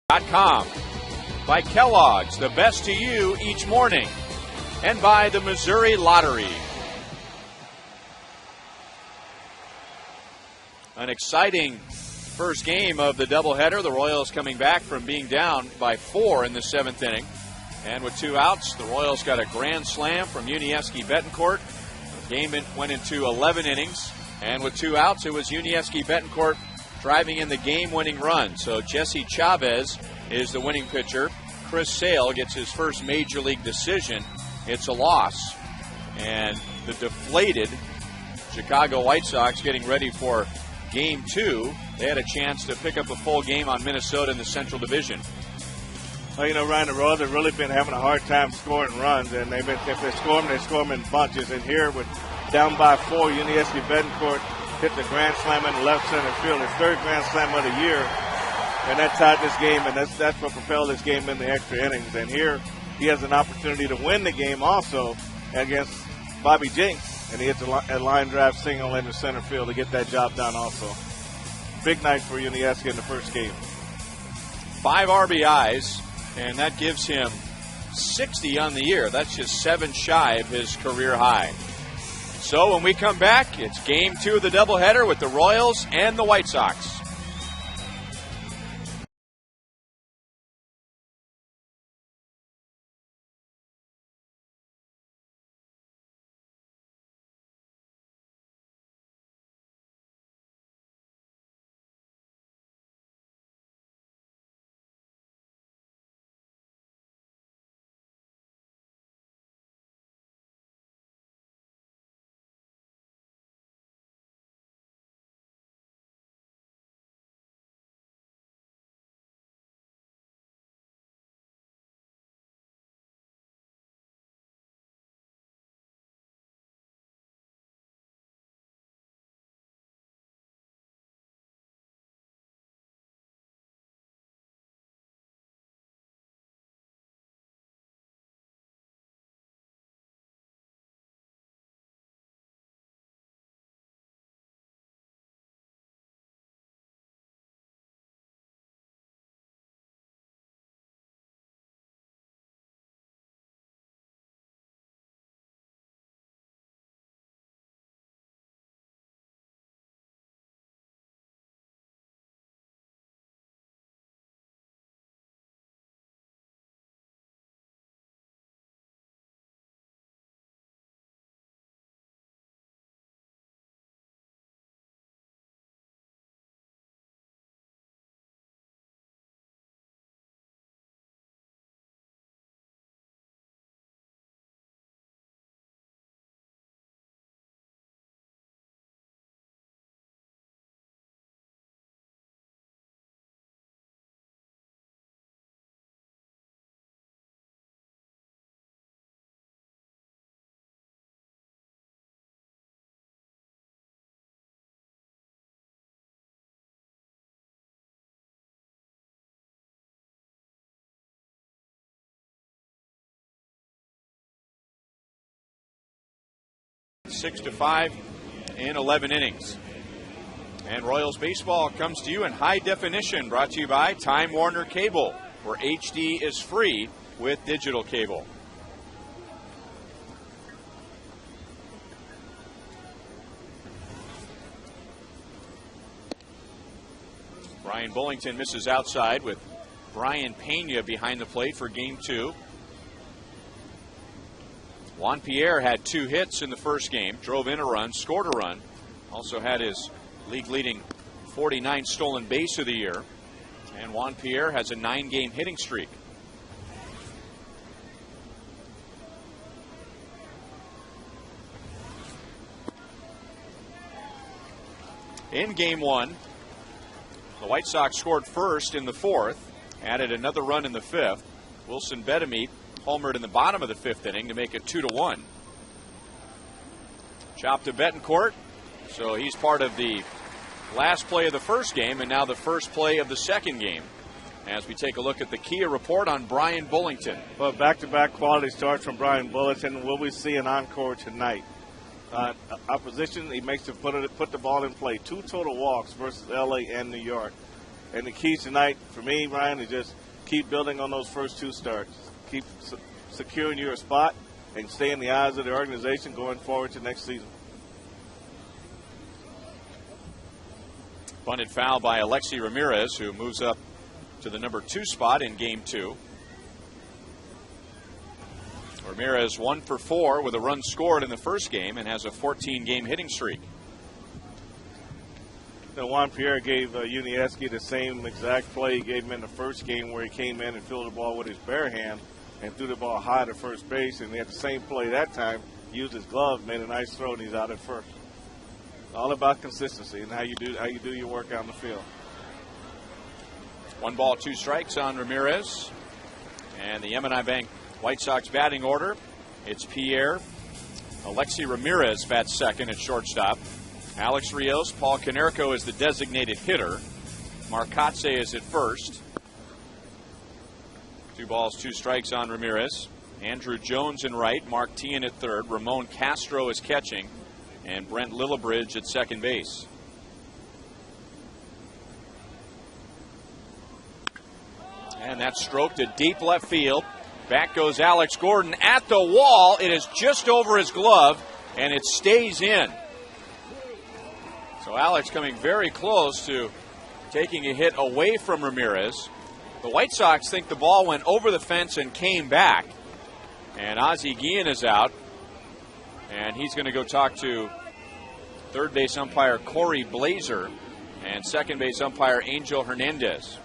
Com. By Kellogg's, the best to you each morning. And by the Missouri Lottery. An exciting first game of the doubleheader. The Royals coming back from being down by 4 in the 7th inning. And with 2 outs, the Royals got a grand slam from Unievsky Betancourt. The game went into 11 innings. And with 2 outs, it was Unievsky Betancourt driving in the game-winning run. So Jesse Chavez is the winning pitcher. Chris Sale gets his first major league decision. It's a loss. And the deflated Chicago White Sox getting ready for Game 2. They had a chance to pick up a full game on Minnesota in the Central Division. Well, Ryan, the Royals have really been having a hard time scoring runs, and if they score them in bunches. And here, with down by 4, Unievsky Betancourt hit the grand slam in the left center field, his 3rd grand slam of the year, and that tied this game, and that's what propelled this game in the extra innings. And here, he has an opportunity to win the game also against Bobby Jenks, and he hits a line drive single into center field to get that job done also. Big night for Unievsky in the first game. 5 RBIs, and that gives him 60 on the year. That's just 7 shy of his career high. So when we come back, it's Game 2 of the doubleheader with the Royals and the White Sox. Six to 5 in 11 innings. And Royals baseball comes to you in high definition, brought to you by Time Warner Cable, where HD is free with digital cable. Brian Bullington misses outside with Brian Pena behind the plate for Game 2. Juan Pierre had 2 hits in the first game, drove in a run, scored a run. Also had his league-leading 49 stolen base of the year. And Juan Pierre has a 9-game hitting streak. In Game 1, the White Sox scored first in the 4th, added another run in the 5th. Wilson Betemit homered in the bottom of the 5th inning to make it 2-1. Chop to Betancourt, so he's part of the last play of the first game and now the first play of the second game. As we take a look at the Kia report on Brian Bullington. Well, back-to-back quality starts from Brian Bullington. Will we see an encore tonight? Opposition, he makes to put the ball in play. 2 total walks versus L.A. and New York. And the keys tonight for me, Ryan, is just keep building on those first 2 starts. Keep securing your spot and stay in the eyes of the organization going forward to next season. Bunted foul by Alexi Ramirez, who moves up to the number 2 spot in game 2. Ramirez 1 for 4 with a run scored in the first game and has a 14-game hitting streak. Now, Juan Pierre gave Unieski the same exact play he gave him in the first game, where he came in and fielded the ball with his bare hand and threw the ball high to first base. And he had the same play that time, used his glove, made a nice throw, and he's out at first. All about consistency and how you do your work out on the field. 1 ball, 2 strikes on Ramirez. And the M&I Bank White Sox batting order. It's Pierre. Alexi Ramirez bats second at shortstop. Alex Rios, Paul Konerko is the designated hitter. Marcotte is at first. 2 balls, 2 strikes on Ramirez. Andrew Jones in right, Mark Teahan at third. Ramon Castro is catching, and Brent Lillibridge at second base. And that's stroked to deep left field. Back goes Alex Gordon at the wall. It is just over his glove, and it stays in. So Alex coming very close to taking a hit away from Ramirez. The White Sox think the ball went over the fence and came back. And Ozzie Guillen is out. And he's going to go talk to third base umpire Corey Blazer and second base umpire Angel Hernandez.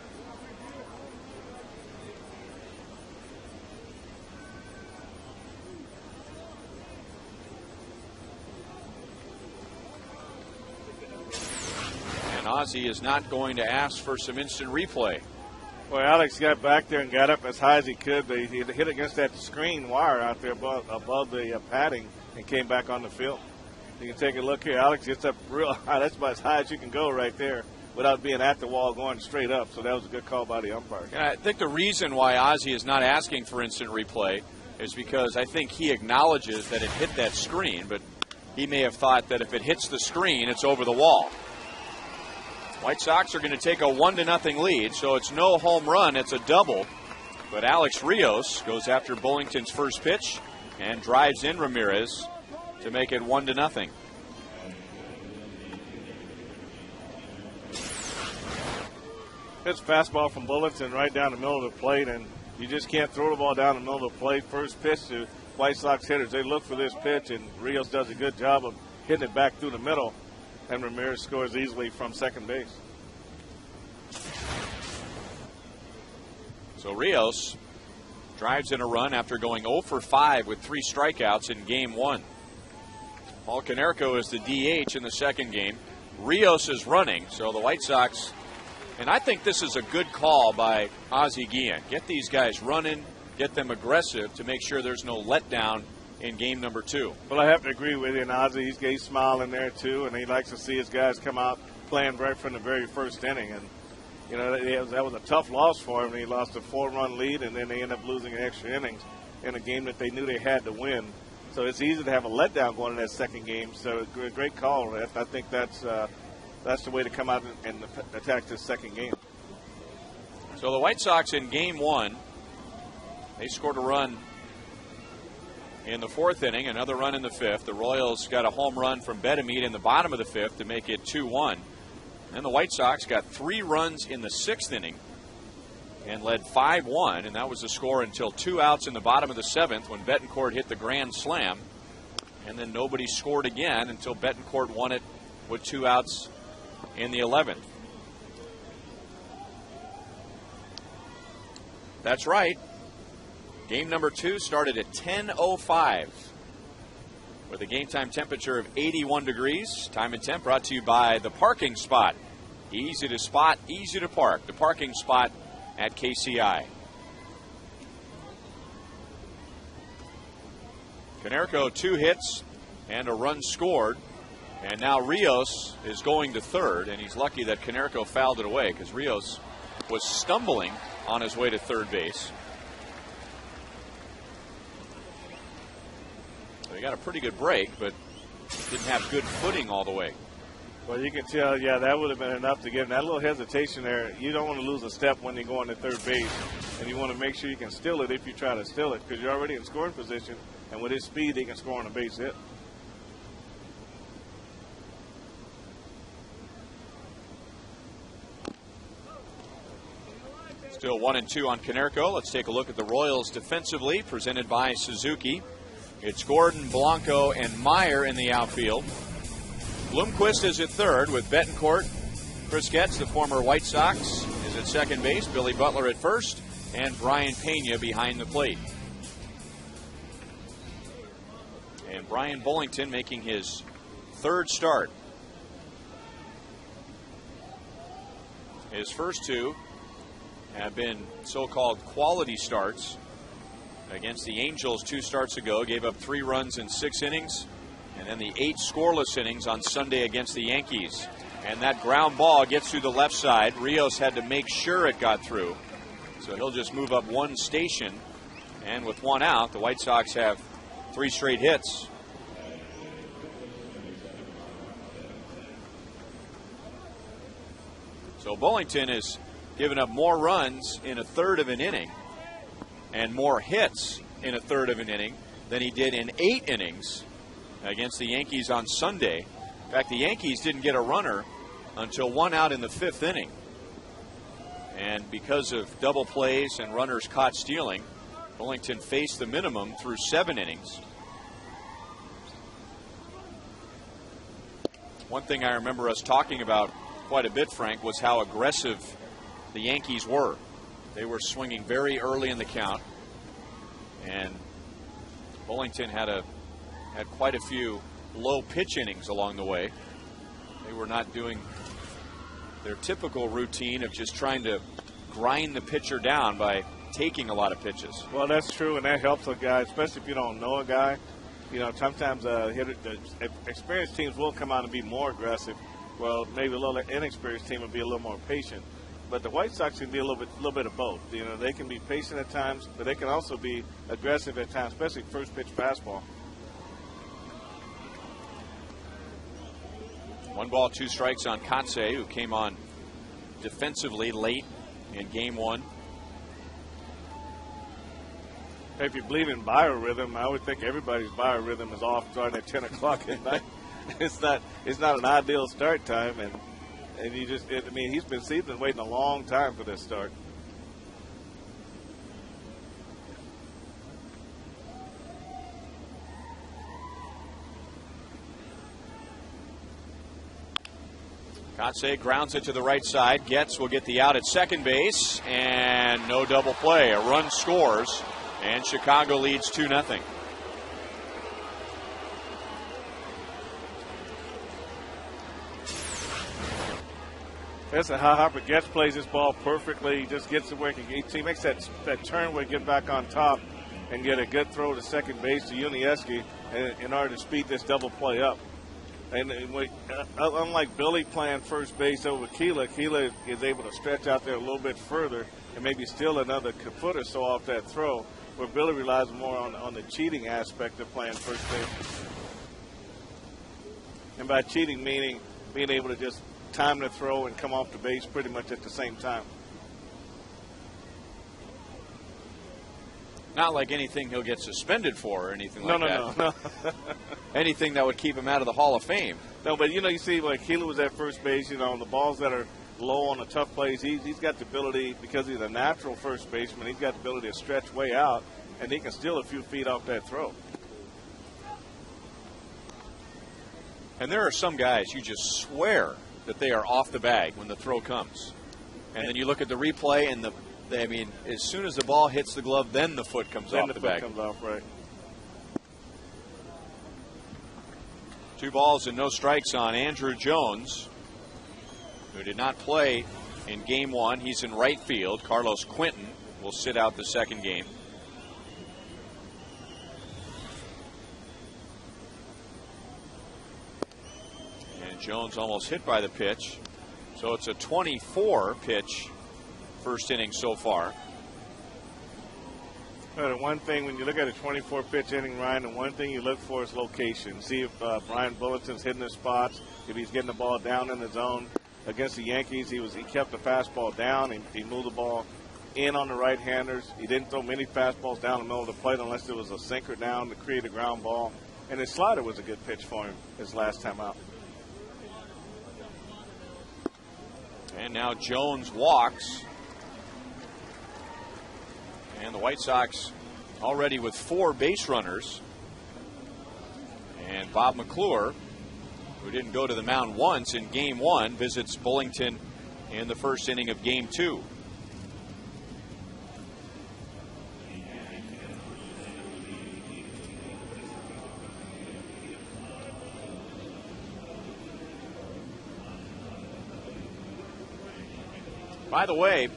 Ozzie is not going to ask for some instant replay. Well, Alex got back there and got up as high as he could. He hit against that screen wire out there above the padding and came back on the field. You can take a look here. Alex gets up real high. That's about as high as you can go right there without being at the wall going straight up. So that was a good call by the umpire. And I think the reason why Ozzie is not asking for instant replay is because I think he acknowledges that it hit that screen, but he may have thought that if it hits the screen, it's over the wall. White Sox are going to take a 1-0 lead, so it's no home run, it's a double. But Alex Rios goes after Bullington's first pitch and drives in Ramirez to make it 1-0. It's a fastball from Bullington right down the middle of the plate, and you just can't throw the ball down the middle of the plate. First pitch to White Sox hitters. They look for this pitch, and Rios does a good job of hitting it back through the middle. And Ramirez scores easily from second base. So Rios drives in a run after going 0 for 5 with 3 strikeouts in game 1. Paul Konerko is the DH in the second game. Rios is running, so the White Sox, and I think this is a good call by Ozzie Guillen. Get these guys running, get them aggressive to make sure there's no letdown in game number 2. Well, I have to agree with you, and Ozzie, he's smiling there too, and he likes to see his guys come out playing right from the very first inning. And you know, that was a tough loss for him. He lost a 4-run lead, and then they ended up losing extra innings in a game that they knew they had to win. So it's easy to have a letdown going in that second game. So a great call. I think that's the way to come out and attack this second game. So the White Sox in game 1, they scored a run in the 4th inning, another run in the 5th. The Royals got a home run from Bedamit in the bottom of the 5th to make it 2-1. And the White Sox got 3 runs in the 6th inning and led 5-1, and that was the score until 2 outs in the bottom of the 7th when Betancourt hit the grand slam. And then nobody scored again until Betancourt won it with 2 outs in the 11th. That's right. Game number 2 started at 10:05 with a game time temperature of 81 degrees. Time and temp brought to you by The Parking Spot. Easy to spot, easy to park. The Parking Spot at KCI. Konerko 2 hits and a run scored. And now Rios is going to third, and he's lucky that Konerko fouled it away because Rios was stumbling on his way to third base. So he got a pretty good break, but didn't have good footing all the way. Well, you can tell, yeah, that would have been enough to give him that little hesitation there. You don't want to lose a step when you go into third base, and you want to make sure you can steal it if you try to steal it, because you're already in scoring position, and with his speed, he can score on a base hit. Still 1-2 on Konerko. Let's take a look at the Royals defensively, presented by Suzuki. It's Gordon, Blanco, and Meyer in the outfield. Bloomquist is at third with Betancourt. Chris Getz, the former White Sox, is at second base. Billy Butler at first, and Brian Pena behind the plate. And Brian Bullington making his third start. His first two have been so-called quality starts. Against the Angels 2 starts ago, gave up 3 runs in 6 innings, and then the 8 scoreless innings on Sunday against the Yankees. And that ground ball gets through the left side. Rios had to make sure it got through, so he'll just move up 1 station. And with 1 out, the White Sox have 3 straight hits. So Bullington is given up more runs in a third of an inning and more hits in a third of an inning than he did in 8 innings against the Yankees on Sunday. In fact, the Yankees didn't get a runner until 1 out in the 5th inning. And because of double plays and runners caught stealing, Bullington faced the minimum through 7 innings. One thing I remember us talking about quite a bit, Frank, was how aggressive the Yankees were. They were swinging very early in the count, and Bullington had quite a few low pitch innings along the way. They were not doing their typical routine of just trying to grind the pitcher down by taking a lot of pitches. Well, that's true, and that helps a guy, especially if you don't know a guy. You know, sometimes the experienced teams will come out and be more aggressive. Well, maybe a little inexperienced team will be a little more patient. But the White Sox can be a little bit of both. You know, they can be patient at times, but they can also be aggressive at times, especially first pitch fastball. 1 ball, 2 strikes on Kotsay, who came on defensively late in game 1. If you believe in biorhythm, I would think everybody's biorhythm is off starting at 10 o'clock at night. It's not an ideal start time, and he's been waiting a long time for this start. Kotsay grounds it to the right side. Getz will get the out at second base, and no double play. A run scores, and Chicago leads 2-0. That's how Harper Getz plays this ball perfectly. He just gets to where he makes that turn where he get back on top and get a good throw to second base to Unieski in order to speed this double play up. And unlike Billy playing first base over Keela is able to stretch out there a little bit further and maybe steal another foot or so off that throw, where Billy relies more on the cheating aspect of playing first base. And by cheating, meaning being able to just time the throw and come off the base pretty much at the same time. Not like anything he'll get suspended for or anything like that. No. Anything that would keep him out of the Hall of Fame. No, but you see, like Keela was at first base, the balls that are low on the tough plays, he's got the ability, because he's a natural first baseman, he's got the ability to stretch way out, and he can steal a few feet off that throw. And there are some guys you just swear that they are off the bag when the throw comes. And then you look at the replay, and as soon as the ball hits the glove, then the foot comes off the bag. Comes off, right. 2 balls and no strikes on Andrew Jones, who did not play in game 1. He's in right field. Carlos Quinton will sit out the second game. And Jones almost hit by the pitch. So it's a 24 pitch first inning so far. The one thing, when you look at a 24-pitch inning, Ryan, the one thing you look for is location. See if Brian Bulletin's hitting his spots, if he's getting the ball down in the zone. Against the Yankees, he kept the fastball down, and he moved the ball in on the right-handers. He didn't throw many fastballs down the middle of the plate unless there was a sinker down to create a ground ball. And his slider was a good pitch for him his last time out. And now Jones walks. And the White Sox already with 4 base runners. And Bob McClure, who didn't go to the mound once in Game 1, visits Bullington in the first inning of Game 2. By the way,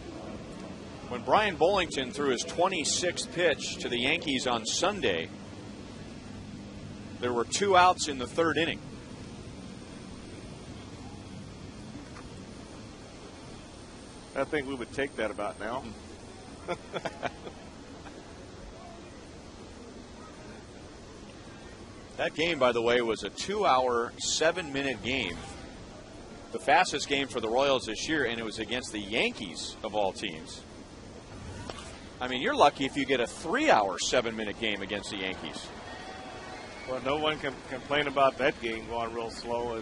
when Brian Bullington threw his 26th pitch to the Yankees on Sunday, there were 2 outs in the 3rd inning. I think we would take that about now. That game, by the way, was a 2-hour, 7-minute game. The fastest game for the Royals this year, and it was against the Yankees of all teams. I mean, you're lucky if you get a 3-hour, 7-minute game against the Yankees. Well, no one can complain about that game going real slow.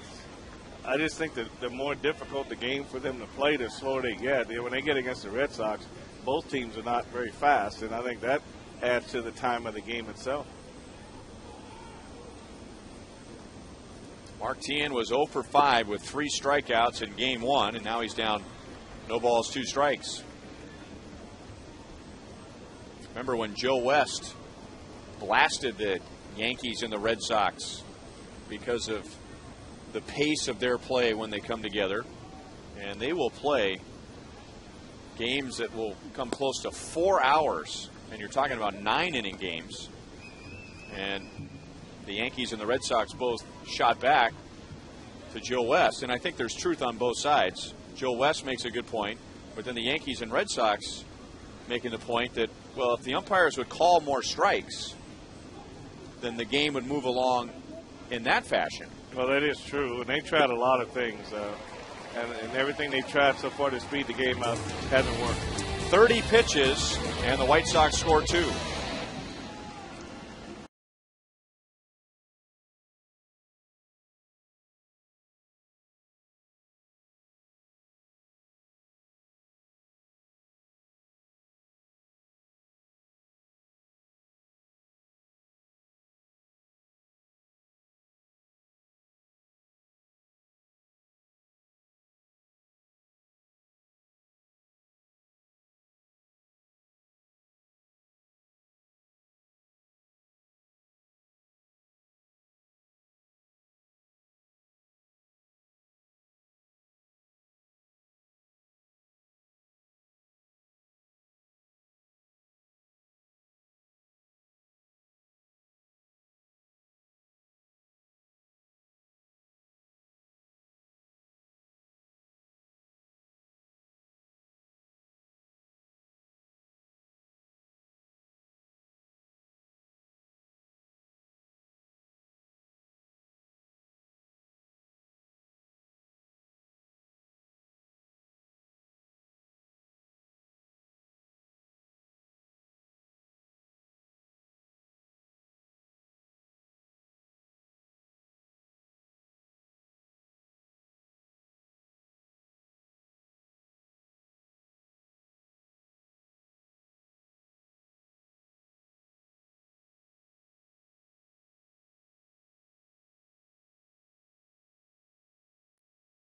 I just think that the more difficult the game for them to play, the slower they get. When they get against the Red Sox, both teams are not very fast, and I think that adds to the time of the game itself. Mark Teahen was 0 for 5 with 3 strikeouts in Game 1, and now he's down no balls, 2 strikes. Remember when Joe West blasted the Yankees and the Red Sox because of the pace of their play when they come together. And they will play games that will come close to 4 hours. And you're talking about 9-inning games. And the Yankees and the Red Sox both shot back to Joe West. And I think there's truth on both sides. Joe West makes a good point. But then the Yankees and Red Sox making the point that, well, if the umpires would call more strikes, then the game would move along in that fashion. Well, that is true. And they tried a lot of things. And everything they tried so far to speed the game up hasn't worked. 30 pitches, and the White Sox score 2.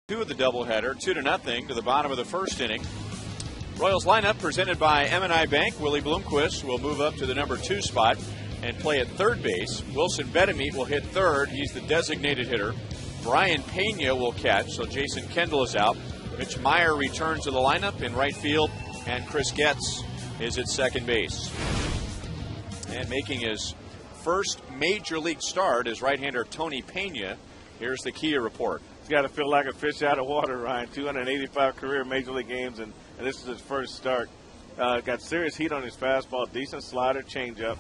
Two of the doubleheader, 2-0 to the bottom of the first inning. Royals lineup presented by M&I Bank. Willie Bloomquist will move up to the number 2 spot and play at third base. Wilson Betemit will hit third. He's the designated hitter. Brian Pena will catch, so Jason Kendall is out. Mitch Meyer returns to the lineup in right field, and Chris Getz is at second base. And making his first major league start is right-hander Tony Pena. Here's the Kia report. He's got to feel like a fish out of water, Ryan. 285 career Major League games, and this is his first start. got serious heat on his fastball, decent slider, changeup,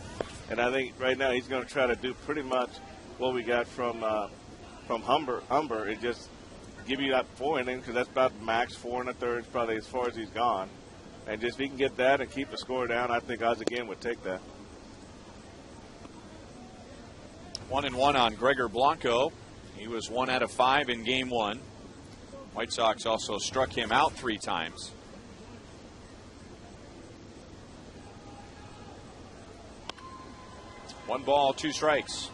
and I think right now he's going to try to do pretty much what we got from Humber. It just give you that 4 innings because that's about max 4 1/3, probably as far as he's gone. And just if he can get that and keep the score down, I think Oz again would take that. 1-1 on Gregor Blanco. He was 1 out of 5 in game 1. White Sox also struck him out 3 times. One ball, 2 strikes.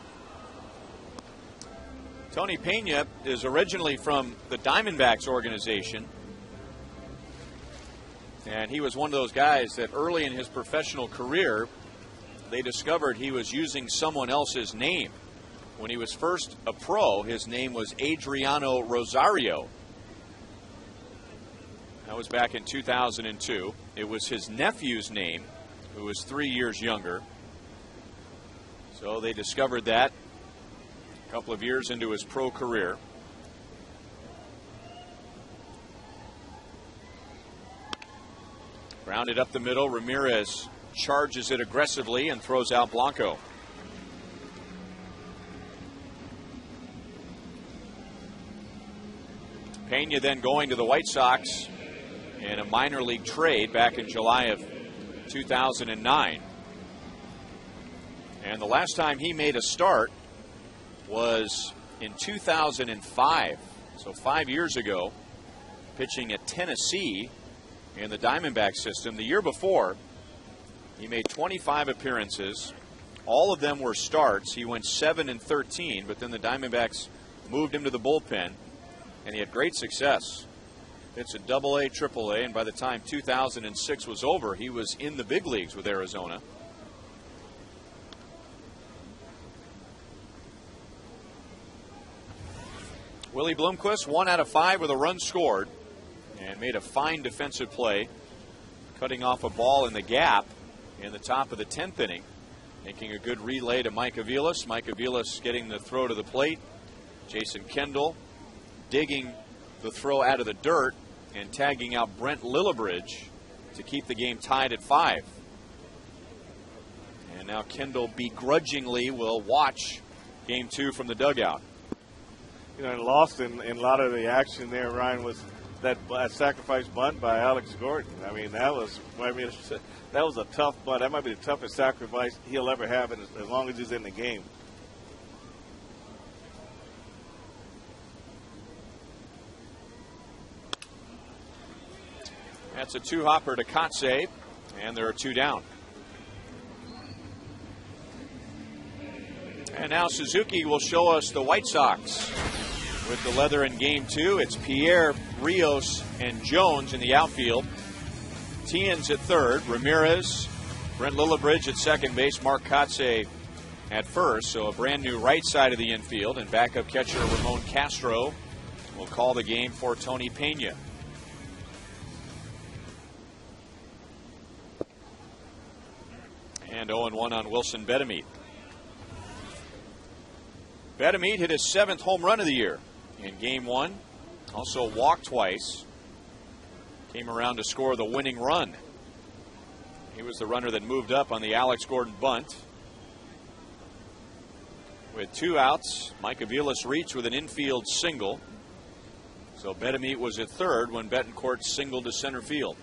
Tony Pena is originally from the Diamondbacks organization. And he was one of those guys that early in his professional career, they discovered he was using someone else's name. When he was first a pro, his name was Adriano Rosario. That was back in 2002. It was his nephew's name, who was 3 years younger. So they discovered that a couple of years into his pro career. Grounded up the middle. Ramirez charges it aggressively and throws out Blanco. Pena then going to the White Sox in a minor league trade back in July of 2009. And the last time he made a start was in 2005, so 5 years ago, pitching at Tennessee in the Diamondback system. The year before, he made 25 appearances. All of them were starts. He went 7-13, but then the Diamondbacks moved him to the bullpen, and he had great success. It's a AA, AAA, and by the time 2006 was over, he was in the big leagues with Arizona. Willie Bloomquist, 1 out of 5 with a run scored, and made a fine defensive play, cutting off a ball in the gap in the top of the 10th inning, making a good relay to Mike Aviles. Mike Aviles getting the throw to the plate. Jason Kendall digging the throw out of the dirt and tagging out Brent Lillibridge to keep the game tied at 5. And now Kendall begrudgingly will watch game 2 from the dugout. You know, and lost in a lot of the action there, Ryan, was that sacrifice bunt by Alex Gordon. I mean, that was a tough bunt. That might be the toughest sacrifice he'll ever have as long as he's in the game. That's a 2-hopper to Kotze, and there are 2 down. And now Suzuki will show us the White Sox with the leather in game 2. It's Pierre, Rios, and Jones in the outfield. Tien's at third. Ramirez, Brent Lillibridge at second base. Mark Kotze at first. So a brand new right side of the infield. And backup catcher Ramon Castro will call the game for Tony Pena. And 0-1 on Wilson Betemit. Betemit hit his 7th home run of the year in game 1. Also walked twice. Came around to score the winning run. He was the runner that moved up on the Alex Gordon bunt. With 2 outs, Mike Aviles reached with an infield single. So Betemit was at third when Betancourt singled to center field.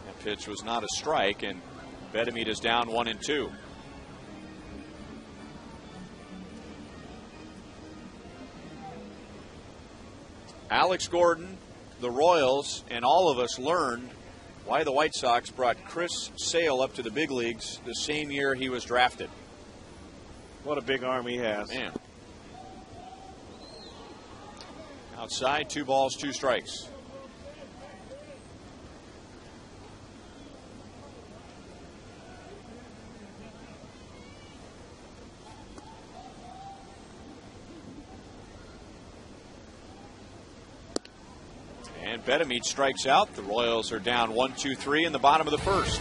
That pitch was not a strike, and Betemit is down 1-2. Alex Gordon, the Royals, and all of us learned why the White Sox brought Chris Sale up to the big leagues the same year he was drafted. What a big arm he has. Man. Outside, 2 balls, 2 strikes. And Betemit strikes out. The Royals are down 1-2-3 in the bottom of the first.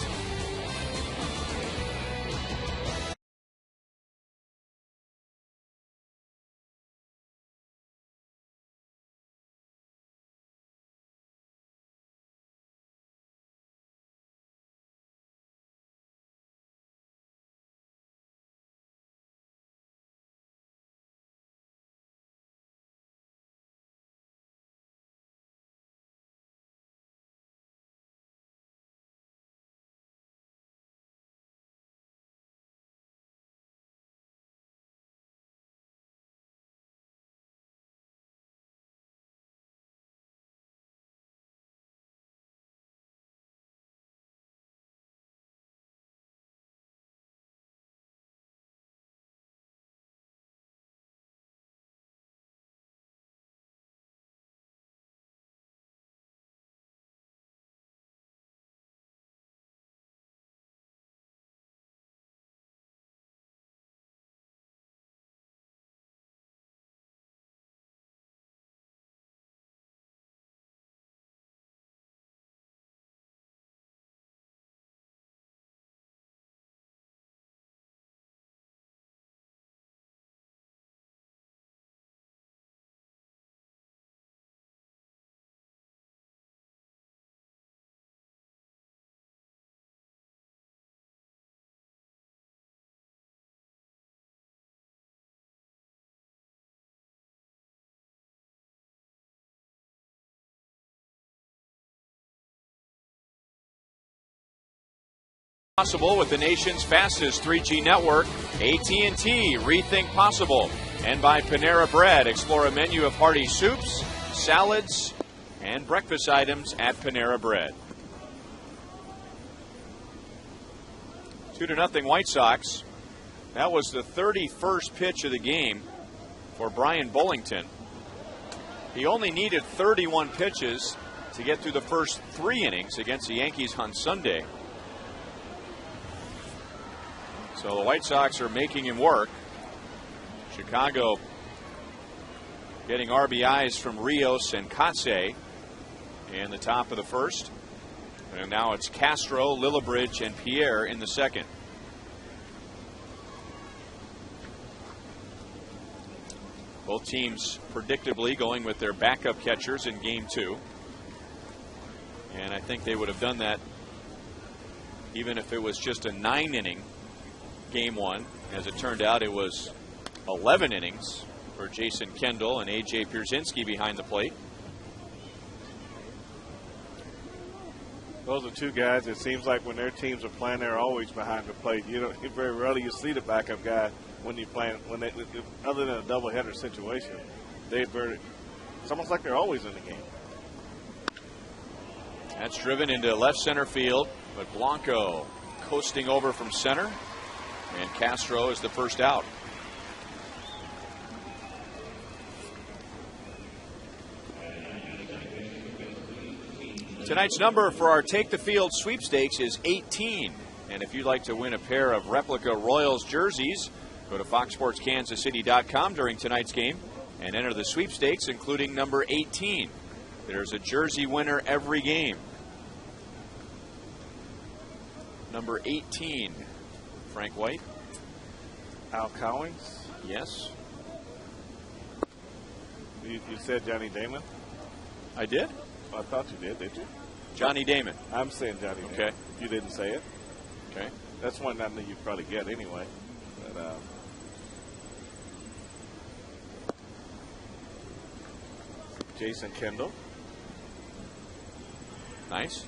Possible with the nation's fastest 3G network, AT&T, rethink possible. And by Panera Bread, explore a menu of hearty soups, salads, and breakfast items at Panera Bread. 2-0 White Sox. That was the 31st pitch of the game for Brian Bullington. He only needed 31 pitches to get through the first 3 innings against the Yankees on Sunday. So the White Sox are making him work. Chicago getting RBIs from Rios and Kotze in the top of the first. And now it's Castro, Lillibridge, and Pierre in the second. Both teams predictably going with their backup catchers in game 2. And I think they would have done that even if it was just a 9-inning game 1. As it turned out, it was 11 innings for Jason Kendall and A.J. Pierzynski behind the plate. Those are two guys, it seems like when their teams are playing, they're always behind the plate. Very rarely you see the backup guy when you play, other than a doubleheader situation. It's almost like they're always in the game. That's driven into left center field, but Blanco coasting over from center. And Castro is the first out. Tonight's number for our Take the Field sweepstakes is 18. And if you'd like to win a pair of replica Royals jerseys, go to foxsportskansascity.com during tonight's game and enter the sweepstakes, including number 18. There's a jersey winner every game. Number 18. Frank White. Al Cowings. Yes. You said Johnny Damon? I did? I thought you did you? Johnny Damon. I'm saying Johnny Damon. Okay. You didn't say it. Okay. That's one I knew you'd probably get anyway. But, Jason Kendall. Nice.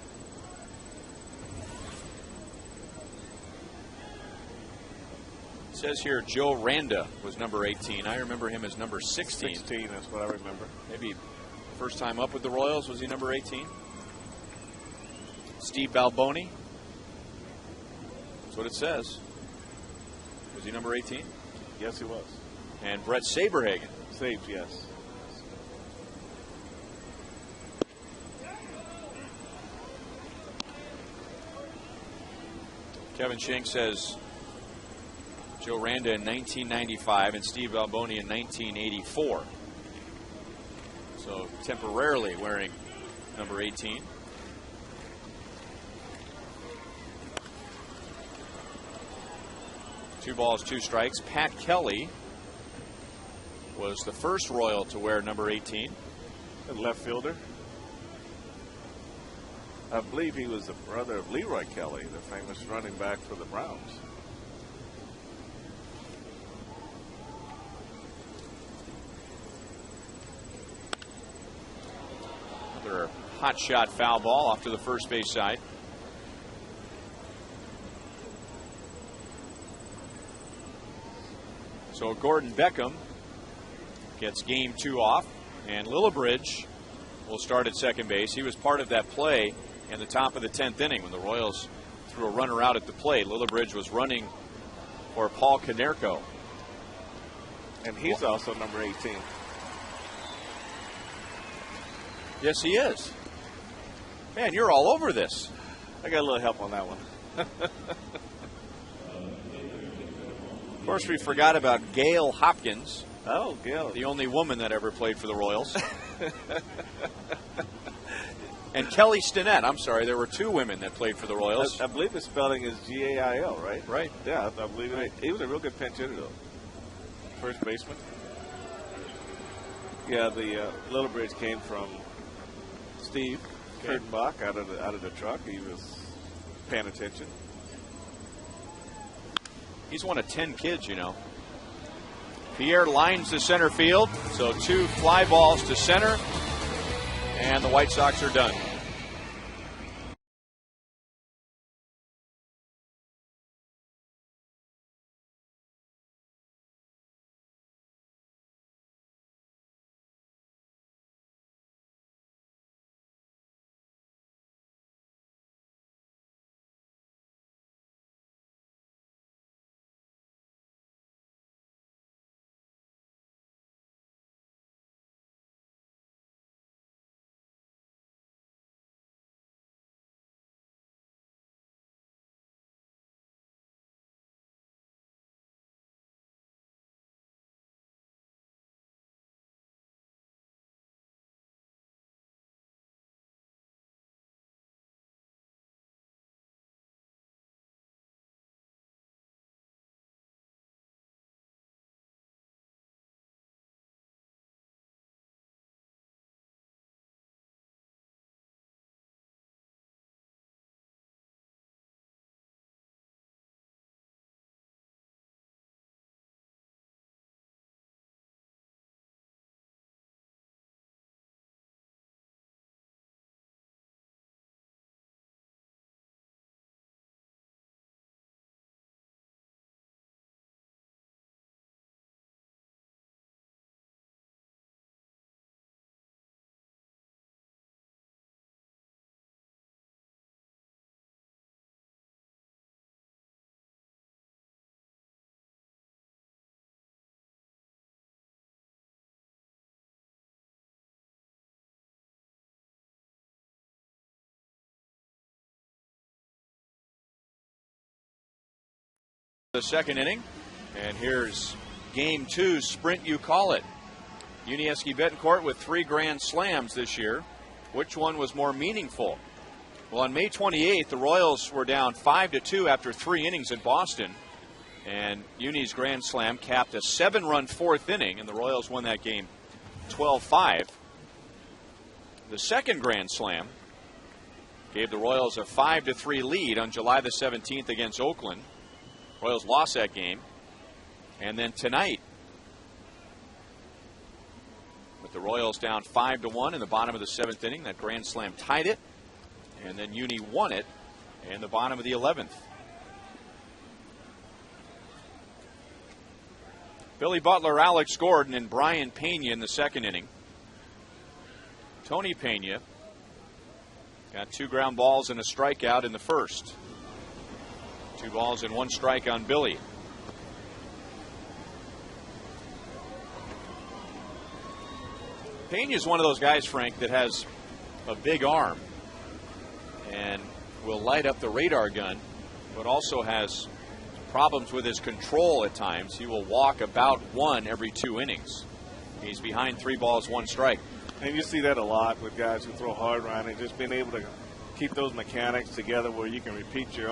It says here Joe Randa was number 18. I remember him as number 16. 16, that's what I remember. Maybe first time up with the Royals, was he number 18? Steve Balboni. That's what it says. Was he number 18? Yes, he was. And Brett Saberhagen. Sabes, yes. Kevin Schenk says Joe Randa in 1995 and Steve Balboni in 1984. So temporarily wearing number 18. Two balls, two strikes. Pat Kelly was the first Royal to wear number 18. A left fielder. I believe he was the brother of Leroy Kelly, the famous running back for the Browns. Another hot shot foul ball off to the first base side. So Gordon Beckham gets game 2 off, and Lillibridge will start at second base. He was part of that play in the top of the 10th inning when the Royals threw a runner out at the plate. Lillibridge was running for Paul Konerko. And he's also number 18. Yes, he is. Man, you're all over this. I got a little help on that one. Of course, we forgot about Gail Hopkins. Oh, Gail. The only woman that ever played for the Royals. And Kelly Stinnett. I'm sorry, there were 2 women that played for the Royals. I believe the spelling is Gail, right? Right. Yeah, I believe it. He was a real good pinch hitter, though. First baseman. Yeah, the Lillibridge came from Steve Kurtenbach out of the truck. He was paying attention. He's one of 10 kids, you know. Pierre lines the center field, so 2 fly balls to center, and the White Sox are done. The second inning, and here's game 2, sprint you call it. Unieski Betancourt with 3 grand slams this year. Which one was more meaningful? Well, on May 28th, the Royals were down 5-2 after 3 innings in Boston, and Uni's grand slam capped a 7-run 4th inning, and the Royals won that game 12-5. The second grand slam gave the Royals a 5-3 lead on July the 17th against Oakland. Royals lost that game. And then tonight, with the Royals down 5-1 in the bottom of the 7th inning, that grand slam tied it. And then Uni won it in the bottom of the 11th. Billy Butler, Alex Gordon, and Brian Pena in the second inning. Tony Pena got 2 ground balls and a strikeout in the first. 2 balls and 1 strike on Billy. Pena is one of those guys, Frank, that has a big arm and will light up the radar gun, but also has problems with his control at times. He will walk about 1 every 2 innings. He's behind 3 balls, 1 strike. And you see that a lot with guys who throw hard around and just being able to keep those mechanics together where you can repeat your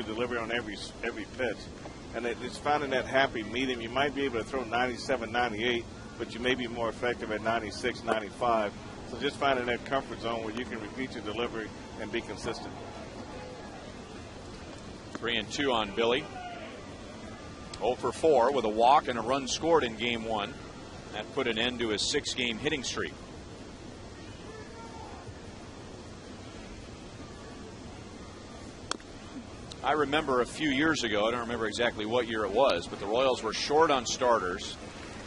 delivery on every pitch. And it's finding that happy medium. You might be able to throw 97, 98, but you may be more effective at 96, 95. So just finding that comfort zone where you can repeat your delivery and be consistent. 3-2 on Billy. 0 for 4 with a walk and a run scored in game 1. That put an end to his 6-game hitting streak. I remember a few years ago, I don't remember exactly what year it was, but the Royals were short on starters,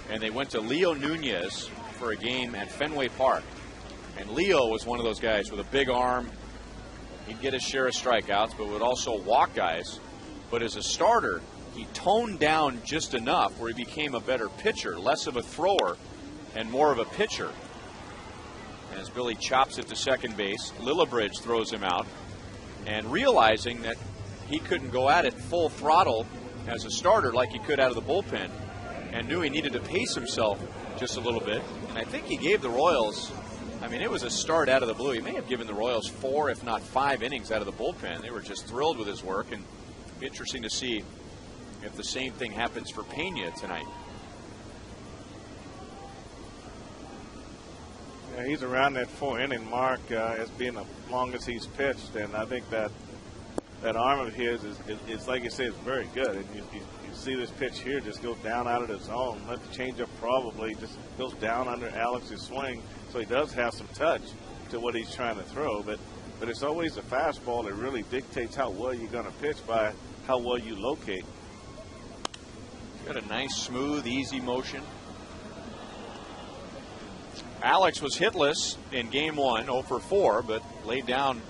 and they went to Leo Nunez for a game at Fenway Park. And Leo was one of those guys with a big arm. He'd get his share of strikeouts, but would also walk guys. But as a starter, he toned down just enough where he became a better pitcher, less of a thrower and more of a pitcher. As Billy chops it to second base, Lillibridge throws him out, and realizing that he couldn't go at it full throttle as a starter like he could out of the bullpen, and knew he needed to pace himself just a little bit. And I think he gave the Royals, I mean, it was a start out of the blue. He may have given the Royals 4, if not 5 innings out of the bullpen. They were just thrilled with his work, and it'd be interesting to see if the same thing happens for Pena tonight. Yeah, he's around that 4-inning mark as being the longest he's pitched, and I think that arm of his is like you say, is very good. And you see this pitch here just go down out of the zone. Let the changeup probably just goes down under Alex's swing, so he does have some touch to what he's trying to throw. But it's always the fastball that really dictates how well you're going to pitch by how well you locate. Got a nice, smooth, easy motion. Alex was hitless in game 1, 0 for 4, but laid down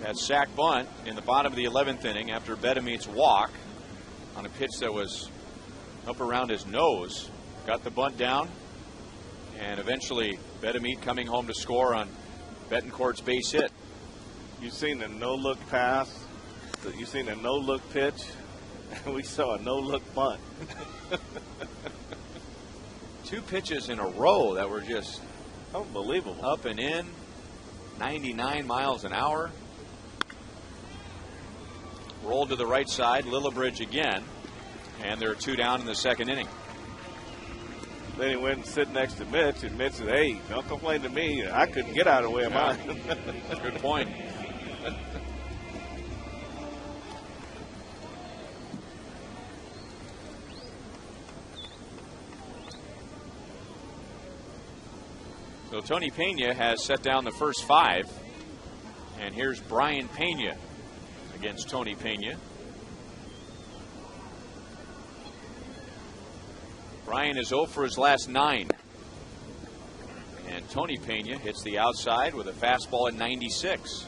that sac bunt in the bottom of the 11th inning after Bedemeet's walk on a pitch that was up around his nose. Got the bunt down, and eventually Bedemeet coming home to score on Betancourt's base hit. You've seen the no-look pass. You've seen a no-look pitch. We saw a no-look bunt. 2 pitches in a row that were just unbelievable. Up and in, 99 miles an hour. Rolled to the right side, Lillibridge again, and there are 2 down in the second inning. Then he went and sit next to Mitch, and Mitch said, "Hey, don't complain to me. I couldn't get out of the way of mine." Good point. So Tony Pena has set down the first 5, and here's Brian Pena against Tony Pena. Brian is 0 for his last 9. And Tony Pena hits the outside with a fastball at 96.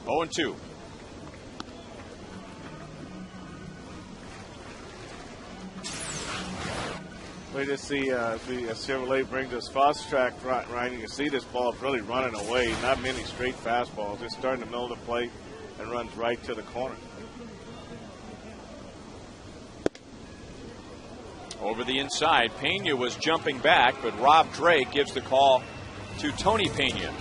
Oh and 2. We just see as Chevrolet brings this fast track, Ryan, you can see this ball is really running away. Not many straight fastballs. It's starting to middle of the plate and runs right to the corner. Over the inside, Pena was jumping back, but Rob Drake gives the call to Tony Pena.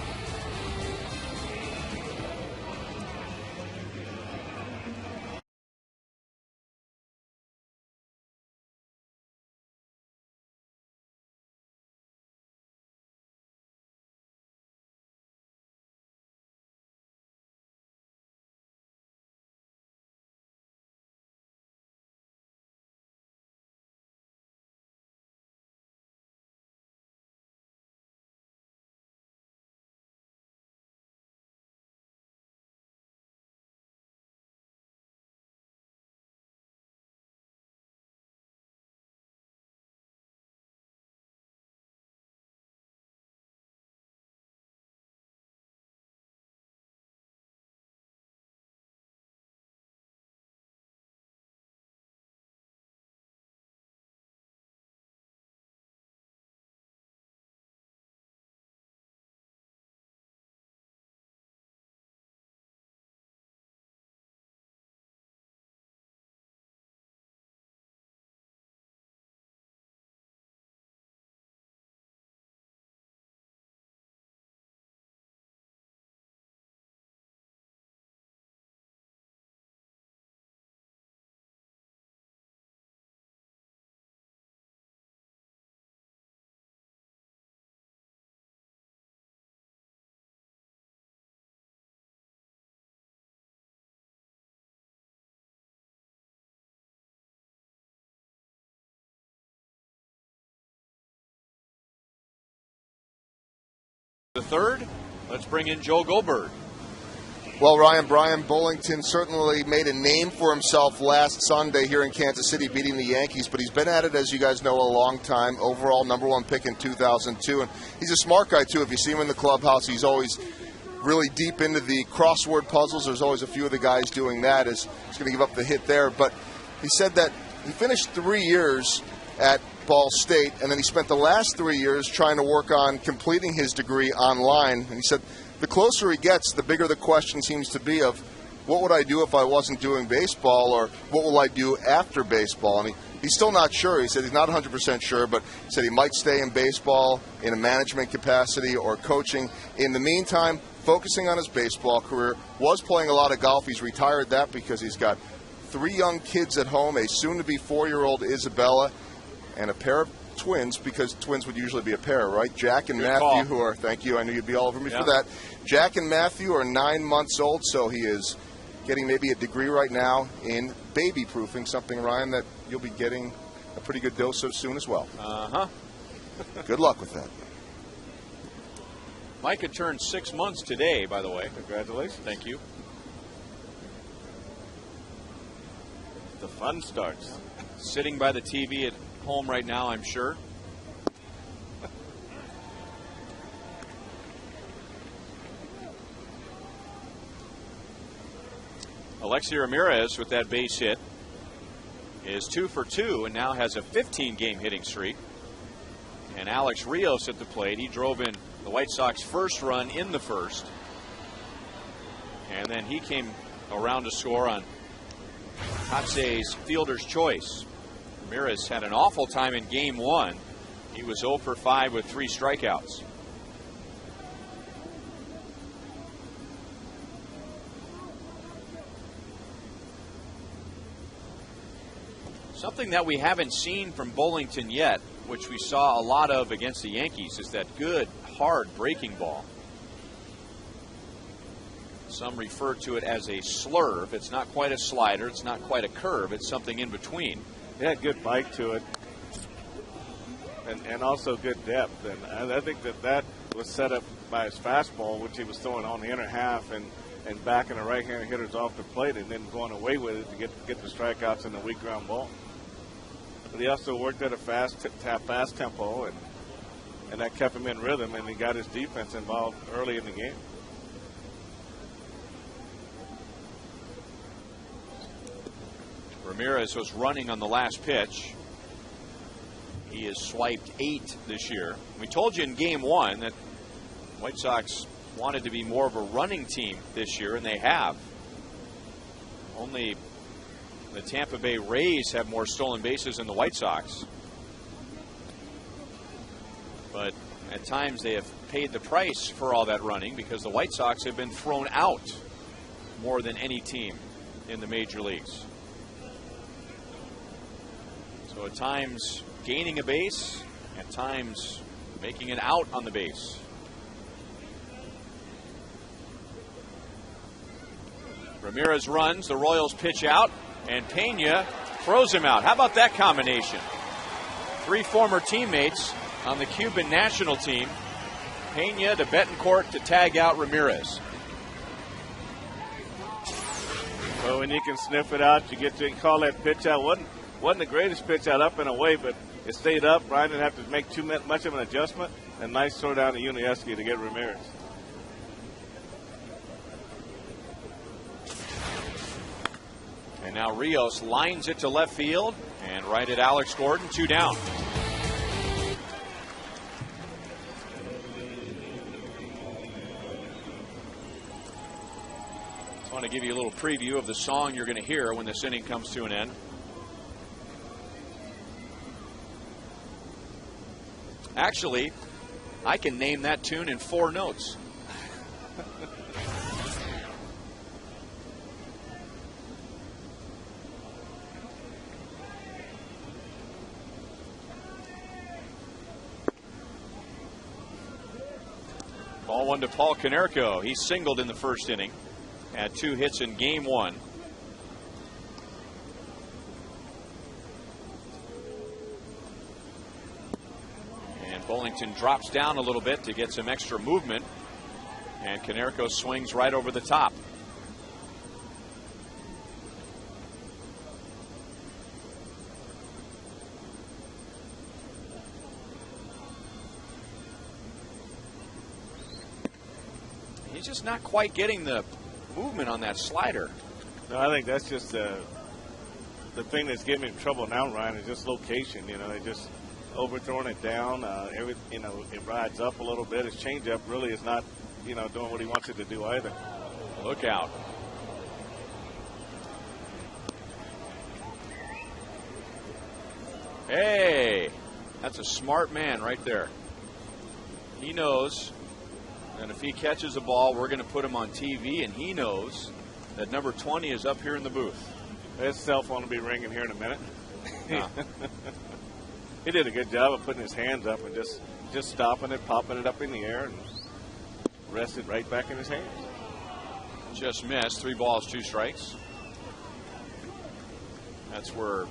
The third, let's bring in Joe Goldberg. Well, Ryan, Brian Bullington certainly made a name for himself last Sunday here in Kansas City, beating the Yankees, but he's been at it, as you guys know, a long time. Overall, #1 pick in 2002, and he's a smart guy, too. If you see him in the clubhouse, he's always really deep into the crossword puzzles. There's always a few of the guys doing that. He's going to give up the hit there, but he said that he finished 3 years at Ball State, and then he spent the last 3 years trying to work on completing his degree online. And he said the closer he gets, the bigger the question seems to be of what would I do if I wasn't doing baseball, or what will I do after baseball? And he's still not sure. He said he's not 100% sure, but he said he might stay in baseball in a management capacity or coaching. In the meantime, focusing on his baseball career, was playing a lot of golf. He's retired that because he's got 3 young kids at home, a soon-to-be 4-year-old Isabella, and a pair of twins, because twins would usually be a pair, right? Jack and Good Matthew, call. who are, thank you, I knew you'd be all over me for that. Jack and Matthew are 9 months old, so he is getting maybe a degree right now in baby proofing, something, Ryan, that you'll be getting a pretty good dose of soon as well. Uh-huh. Good luck with that. Micah turned 6 months today, by the way. Congratulations. Thank you. The fun starts. Sitting by the TV at home right now, I'm sure. Alexi Ramirez with that base hit is 2 for 2 and now has a 15-game hitting streak. And Alex Rios at the plate. He drove in the White Sox first run in the first. And then he came around to score on Hatsei's fielder's choice. Ramirez had an awful time in game 1. He was 0 for 5 with 3 strikeouts. Something that we haven't seen from Bullington yet, which we saw a lot of against the Yankees, is that good, hard breaking ball. Some refer to it as a slurve. It's not quite a slider. It's not quite a curve. It's something in between. It had good bite to it, and also good depth. And I think that was set up by his fastball, which he was throwing on the inner half and backing the right-handed hitters off the plate, and then going away with it to get the strikeouts and the weak ground ball. But he also worked at a fast tempo, and that kept him in rhythm, and he got his defense involved early in the game. Ramirez was running on the last pitch. He has swiped 8 this year. We told you in game 1 that White Sox wanted to be more of a running team this year, and they have. Only the Tampa Bay Rays have more stolen bases than the White Sox. But at times they have paid the price for all that running because the White Sox have been thrown out more than any team in the major leagues. So at times gaining a base, at times making an out on the base. Ramirez runs, the Royals pitch out, and Pena throws him out. How about that combination? 3 former teammates on the Cuban national team. Pena to Betancourt to tag out Ramirez. Well, when you can sniff it out, you get to call that pitch out. Wasn't the greatest pitch out up and away, but it stayed up. Brian didn't have to make too much of an adjustment. And nice throw down to Unieski to get Ramirez. And now Rios lines it to left field and right at Alex Gordon, 2 down. I want to give you a little preview of the song you're going to hear when this inning comes to an end. Actually, I can name that tune in 4 notes. Ball 1 to Paul Konerko. He singled in the first inning. Had 2 hits in game 1. And Bullington drops down a little bit to get some extra movement. And Konerko swings right over the top. He's just not quite getting the movement on that slider. No, I think that's just the thing that's giving him trouble now, Ryan, is just location. You know, they just overthrowing it down. It rides up a little bit. His changeup really is not, doing what he wants it to do either. Look out. Hey, that's a smart man right there. He knows. And if he catches a ball, we're going to put him on TV, and he knows that number 20 is up here in the booth. His cell phone will be ringing here in a minute. He did a good job of putting his hands up and just stopping it, popping it up in the air, and rested right back in his hands. Just missed. 3 balls, 2 strikes. That's where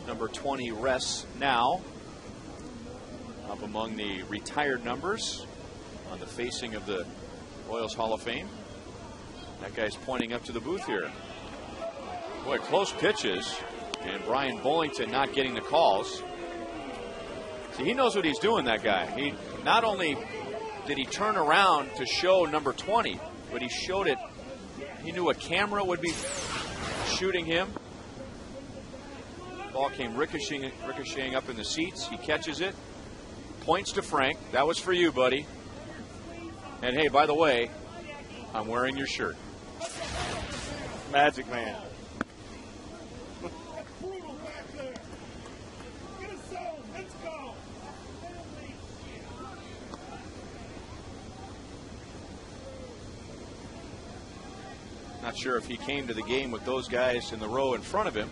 number 20 rests now, up among the retired numbers on the facing of the Royals Hall of Fame. That guy's pointing up to the booth here. Boy, close pitches. And Brian Bullington not getting the calls. See, he knows what he's doing, that guy. He not only did he turn around to show number 20, but he showed it. He knew a camera would be shooting him. Ball came ricocheting up in the seats. He catches it. Points to Frank. That was for you, buddy. And hey, by the way, I'm wearing your shirt. Magic man. Not sure if he came to the game with those guys in the row in front of him,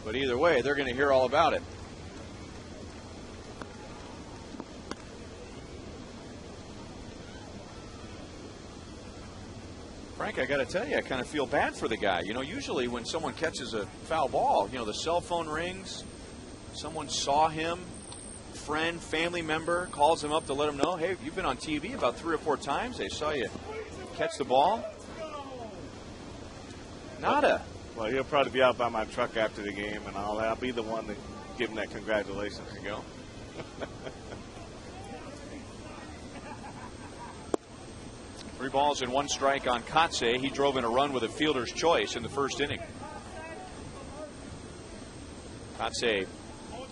but either way, they're going to hear all about it. Frank, I got to tell you, I kind of feel bad for the guy. Usually when someone catches a foul ball, the cell phone rings, someone saw him, friend, family member calls him up to let him know, hey, you've been on TV about 3 or 4 times. They saw you catch the ball. Nada. Well, he'll probably be out by my truck after the game, and I'll be the one to give him that congratulations. There you go. 3 balls and 1 strike on Kotze. He drove in a run with a fielder's choice in the first inning. Kotze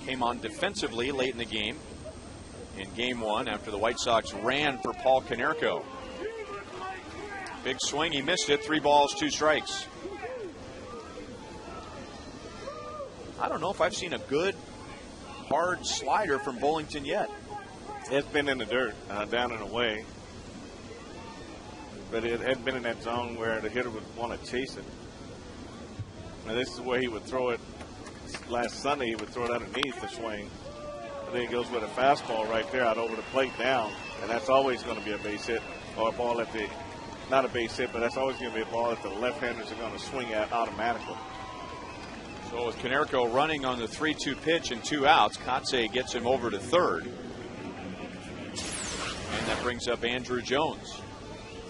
came on defensively late in the game in game one after the White Sox ran for Paul Konerko. Big swing, he missed it. 3 balls, 2 strikes. I don't know if I've seen a good hard slider from Bullington yet. It's been in the dirt, down and away. But it hadn't been in that zone where the hitter would want to chase it. Now this is where he would throw it. Last Sunday he would throw it underneath the swing. And then he goes with a fastball right there out over the plate down. And that's always going to be a base hit or a ball at the, not a base hit, but that's always going to be a ball that the left-handers are going to swing at automatically. So with Konerko running on the 3-2 pitch and 2 outs, Kotze gets him over to third. And that brings up Andrew Jones.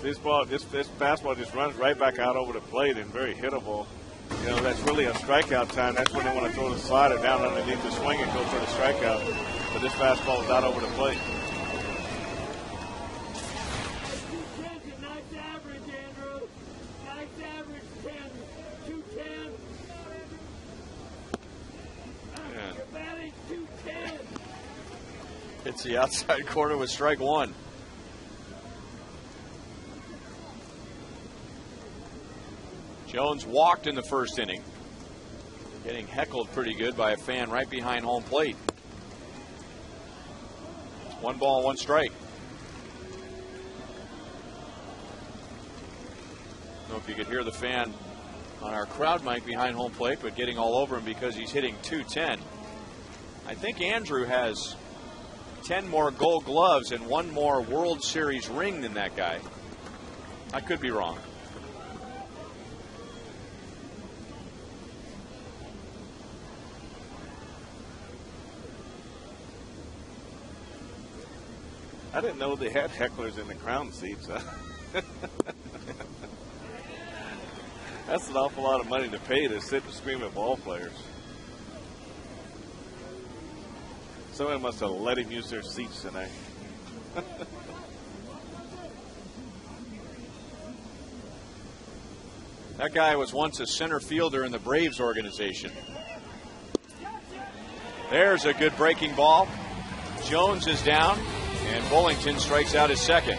This fastball just runs right back out over the plate and very hittable. You know, that's really a strikeout time. That's when they want to throw the slider down underneath the swing and go for the strikeout. But this fastball is out over the plate. Nice average, Andrew. Nice average, 210. You're batting 210. Hits the outside corner with strike 1. Jones walked in the first inning, getting heckled pretty good by a fan right behind home plate. 1 ball, 1 strike. I don't know if you could hear the fan on our crowd mic behind home plate, but getting all over him because he's hitting 210. I think Andrew has 10 more Gold Gloves and 1 more World Series ring than that guy. I could be wrong. I didn't know they had hecklers in the crown seats. That's an awful lot of money to pay to sit and scream at ball players. Somebody must have let him use their seats tonight. That guy was once a center fielder in the Braves organization. There's a good breaking ball. Jones is down, and Bullington strikes out his second.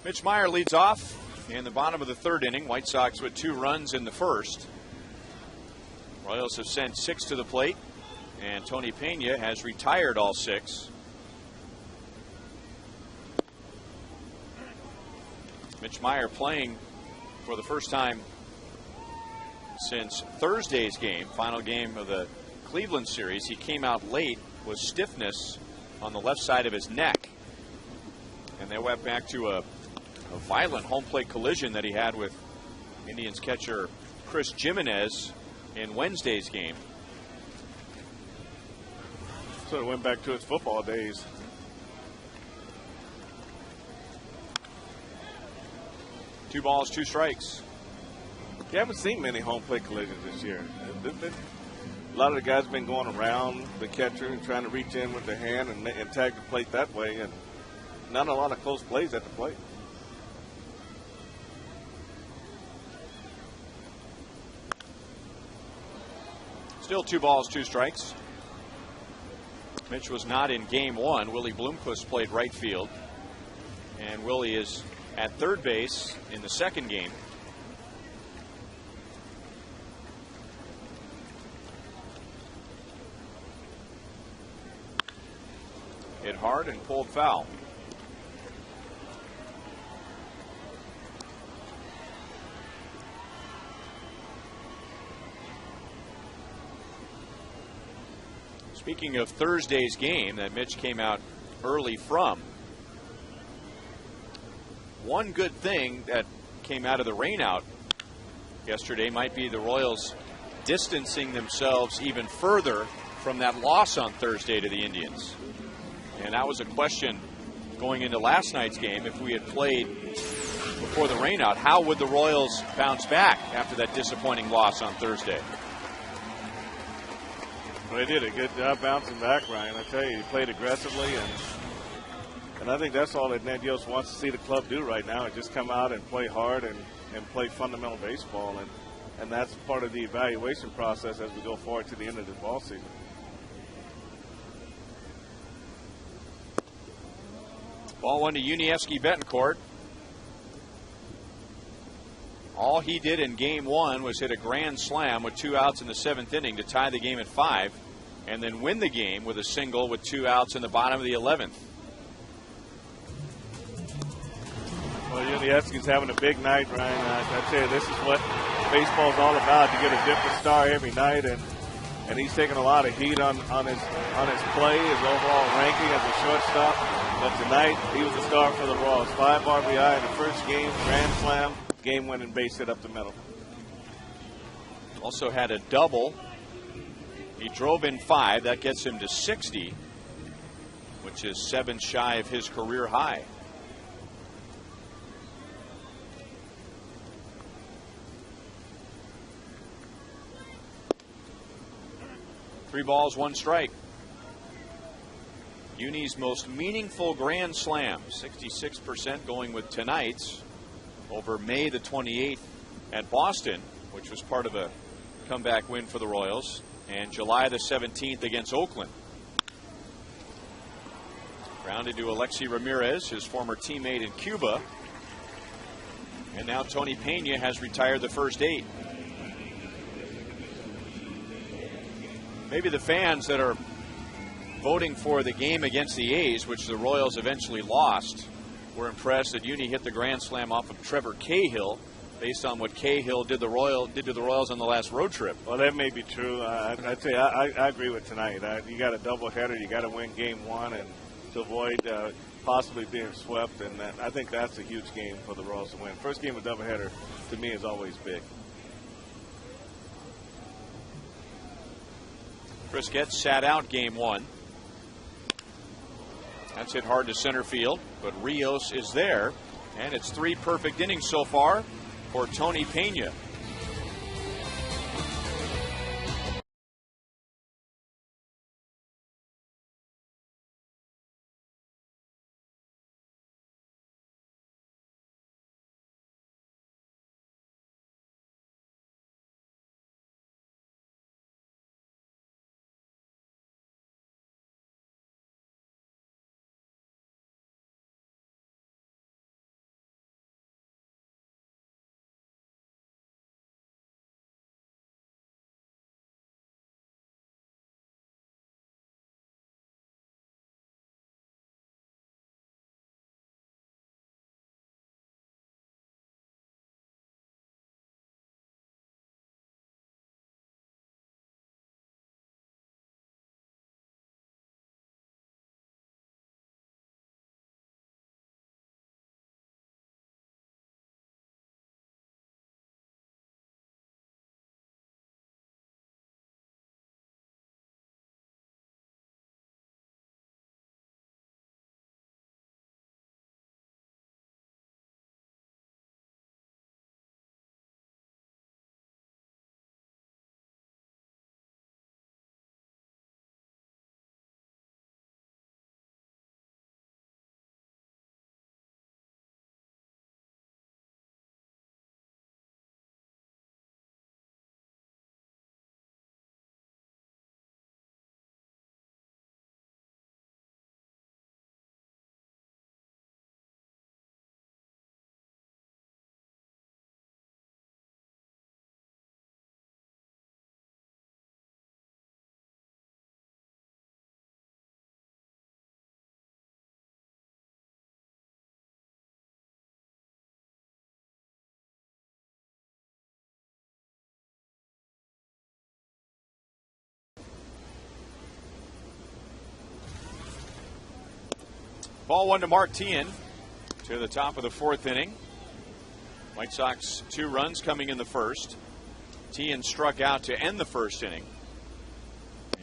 Mitch Meyer leads off in the bottom of the third inning. White Sox with 2 runs in the first. Royals have sent 6 to the plate, and Tony Pena has retired all 6. Mitch Meyer playing for the first time since Thursday's game, final game of the Cleveland series. He came out late with stiffness on the left side of his neck. And they went back to a violent home plate collision that he had with Indians catcher Chris Jimenez in Wednesday's game. So it went back to its football days. Two balls, two strikes. You haven't seen many home plate collisions this year. A lot of the guys have been going around the catcher and trying to reach in with their hand and tag the plate that way, and not a lot of close plays at the plate. Still two balls, two strikes. Mitch was not in game one. Willie Bloomquist played right field. And Willie is at third base in the second game. Hit hard and pulled foul. Speaking of Thursday's game that Mitch came out early from, one good thing that came out of the rainout yesterday might be the Royals distancing themselves even further from that loss on Thursday to the Indians. And that was a question going into last night's game. If we had played before the rainout, how would the Royals bounce back after that disappointing loss on Thursday? Well, they did a good job bouncing back, Ryan. I tell you, he played aggressively, and I think that's all that Ned Yost wants to see the club do right now, is just come out and play hard and play fundamental baseball, and that's part of the evaluation process as we go forward to the end of the ball season. Ball one to Unievsky Betancourt. All he did in game one was hit a grand slam with 2 outs in the 7th inning to tie the game at 5, and then win the game with a single with 2 outs in the bottom of the 11th. Well, Unievsky's having a big night, Ryan. I tell you, this is what baseball's all about. You get a different star every night, and he's taking a lot of heat on his play, his overall ranking as a shortstop. But tonight, he was the star for the Royals. 5 RBI in the first game, grand slam, game-winning base hit up the middle. Also had a double. He drove in 5. That gets him to 60, which is 7 shy of his career high. Three balls, one strike. Uni's most meaningful grand slam, 66% going with tonight's over May the 28th at Boston, which was part of a comeback win for the Royals, and July the 17th against Oakland. Grounded to Alexi Ramirez, his former teammate in Cuba. And now Tony Pena has retired the first 8. Maybe the fans that are voting for the game against the A's, which the Royals eventually lost, were impressed that Uni hit the grand slam off of Trevor Cahill, based on what Cahill did to the Royals on the last road trip. Well, that may be true. I'd say I agree with tonight. You got a doubleheader. You got to win game one and to avoid possibly being swept. And I think that's a huge game for the Royals to win. First game of doubleheader to me is always big. Chris Getz sat out game one. That's hit hard to center field, but Rios is there, and it's 3 perfect innings so far for Tony Pena. Ball one to Mark Teahan to the top of the fourth inning. White Sox 2 runs coming in the first. Teahan struck out to end the first inning.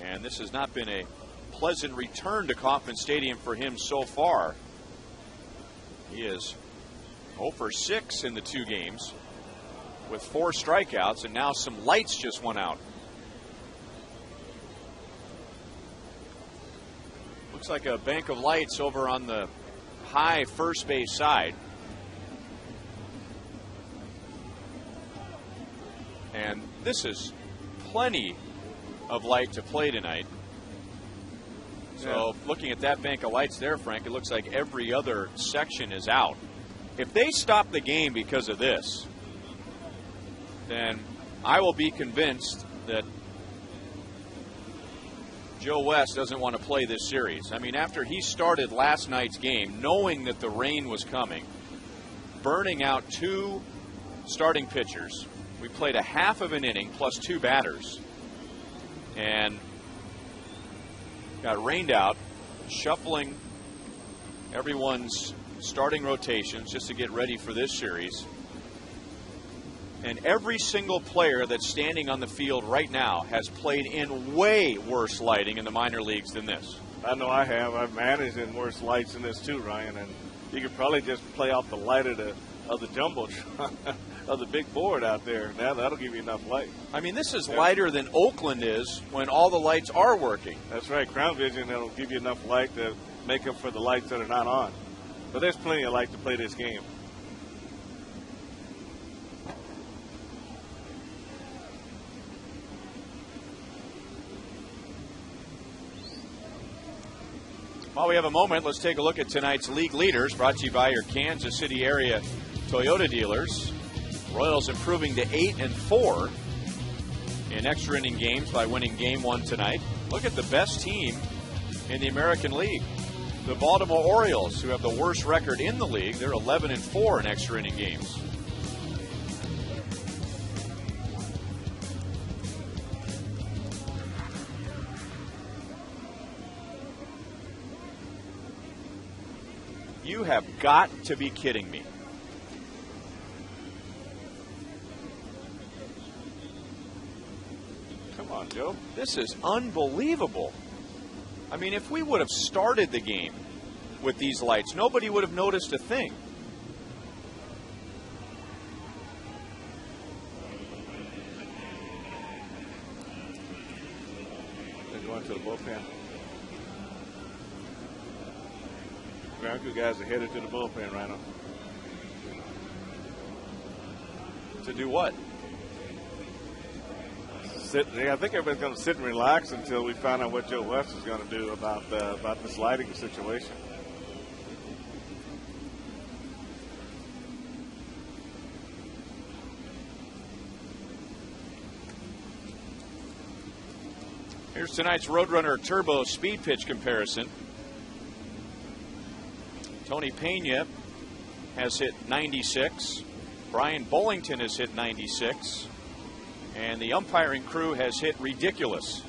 And this has not been a pleasant return to Kauffman Stadium for him so far. He is 0 for 6 in the 2 games with 4 strikeouts, and now some lights just went out. Looks like a bank of lights over on the high first base side. And this is plenty of light to play tonight. So looking at that bank of lights there, Frank, it looks like every other section is out. If they stop the game because of this, then I will be convinced that Joe West doesn't want to play this series. I mean, after he started last night's game, knowing that the rain was coming, burning out 2 starting pitchers, we played a half of an inning plus 2 batters and got rained out, shuffling everyone's starting rotations just to get ready for this series. And every single player that's standing on the field right now has played in way worse lighting in the minor leagues than this. I know I have. I've managed in worse lights than this too, Ryan. And you could probably just play off the light of the jumbotron of the big board out there. Now that'll give you enough light. I mean, this is lighter than Oakland is when all the lights are working. That's right. Crown Vision, that'll give you enough light to make up for the lights that are not on. But there's plenty of light to play this game. While we have a moment, let's take a look at tonight's league leaders, brought to you by your Kansas City area Toyota dealers. Royals improving to 8-4 in extra inning games by winning game 1 tonight. Look at the best team in the American League, the Baltimore Orioles, who have the worst record in the league. They're 11-4 in extra inning games. You have got to be kidding me. Come on, Joe. This is unbelievable. I mean, if we would have started the game with these lights, nobody would have noticed a thing. They're going to the bullpen. Ground crew guys are headed to the bullpen right now. To do what? I think everybody's going to sit and relax until we find out what Joe West is going to do about this lighting situation. Here's tonight's Roadrunner Turbo speed pitch comparison. Tony Pena has hit 96. Brian Bullington has hit 96. And the umpiring crew has hit ridiculous.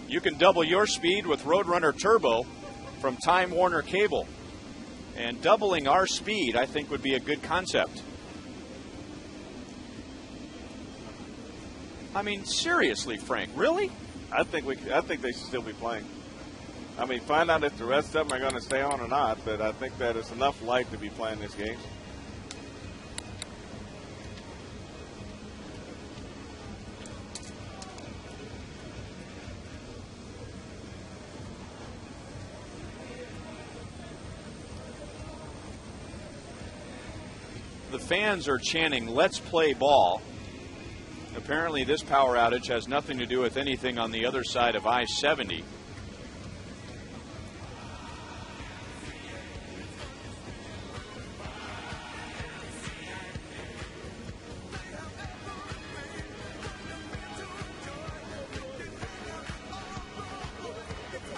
You can double your speed with Roadrunner Turbo from Time Warner Cable. And doubling our speed, I think, would be a good concept. I mean, seriously, Frank, really? I think they should still be playing. I mean, find out if the rest of them are going to stay on or not, but I think that it's enough light to be playing this game. The fans are chanting, "Let's play ball." Apparently this power outage has nothing to do with anything on the other side of I-70.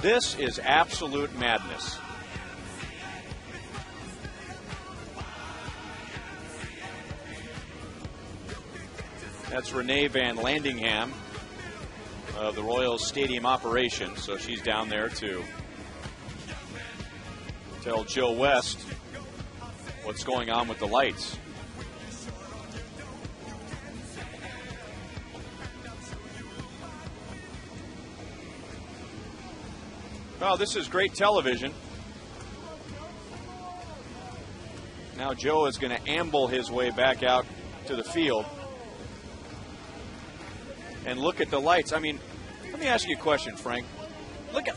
This is absolute madness. That's Renee Van Landingham of the Royals Stadium operations. So she's down there to Tell Joe West what's going on with the lights. Well, this is great television. Now Joe is going to amble his way back out to the field. And look at the lights. I mean, let me ask you a question, Frank. Look at...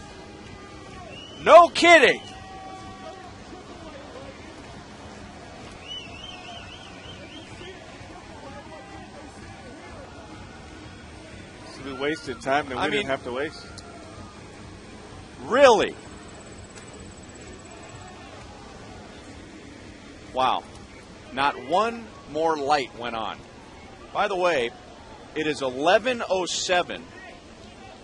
No kidding! So we wasted time that we didn't have to waste. Really? Wow. Not one more light went on. By the way, it is 11:07.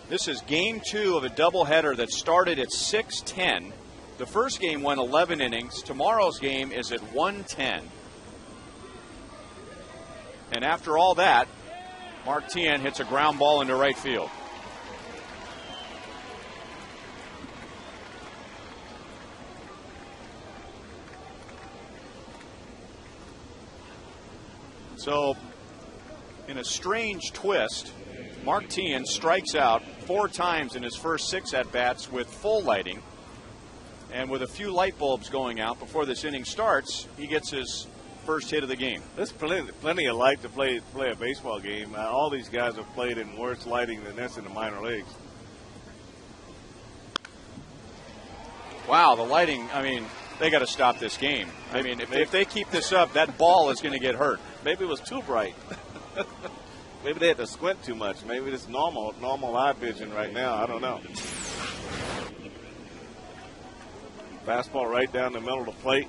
This is game 2 of a doubleheader that started at 6:10. The first game went 11 innings. Tomorrow's game is at 1:10. And after all that, Mark Tien hits a ground ball into right field. So, in a strange twist, Mark Tien strikes out 4 times in his first 6 at-bats with full lighting. And with a few light bulbs going out before this inning starts, he gets his first hit of the game. There's plenty of light to play a baseball game. All these guys have played in worse lighting than this in the minor leagues. Wow, the lighting, I mean, they got to stop this game. I mean, if they keep this up, that ball is going to get hurt. Maybe it was too bright. Maybe they had to squint too much. Maybe it's normal eye vision right now. I don't know. Fastball right down the middle of the plate.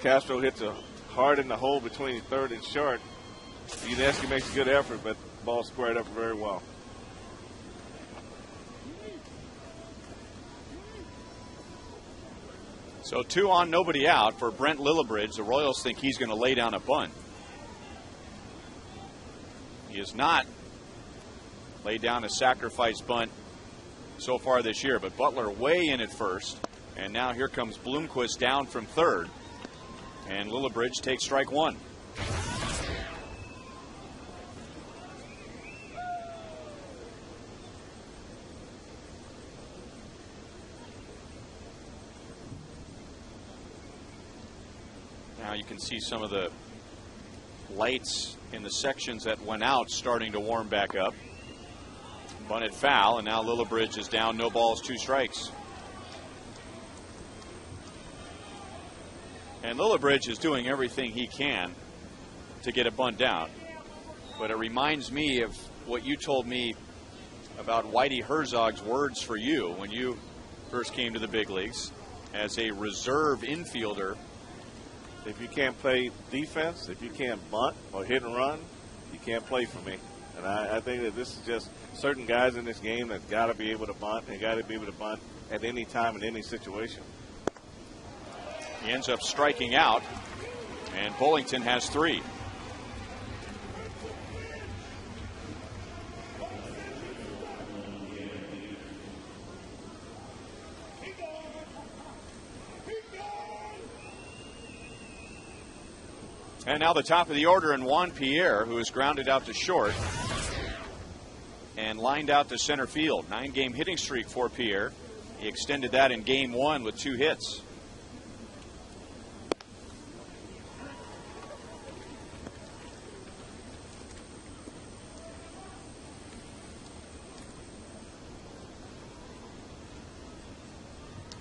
Castro hits a hard in the hole between third and short. Uneski makes a good effort, but the ball squared up very well. So 2 on, nobody out for Brent Lillibridge. The Royals think he's going to lay down a bunt. He has not laid down a sacrifice bunt so far this year, but Butler way in at first. And now here comes Bloomquist down from third. And Lillibridge takes strike 1. Now you can see some of the lights in the sections that went out starting to warm back up. Bunted foul, and now Lillibridge is down, no balls, 2 strikes. And Lillibridge is doing everything he can to get a bunt down. But it reminds me of what you told me about Whitey Herzog's words for you when you first came to the big leagues as a reserve infielder. If you can't play defense, if you can't bunt or hit and run, you can't play for me. And I think that this is just certain guys in this game that's got to be able to bunt. They got to be able to bunt at any time in any situation. He ends up striking out, and Bullington has 3. And now the top of the order in Juan Pierre, who is grounded out to short and lined out to center field. 9-game hitting streak for Pierre. He extended that in game 1 with 2 hits.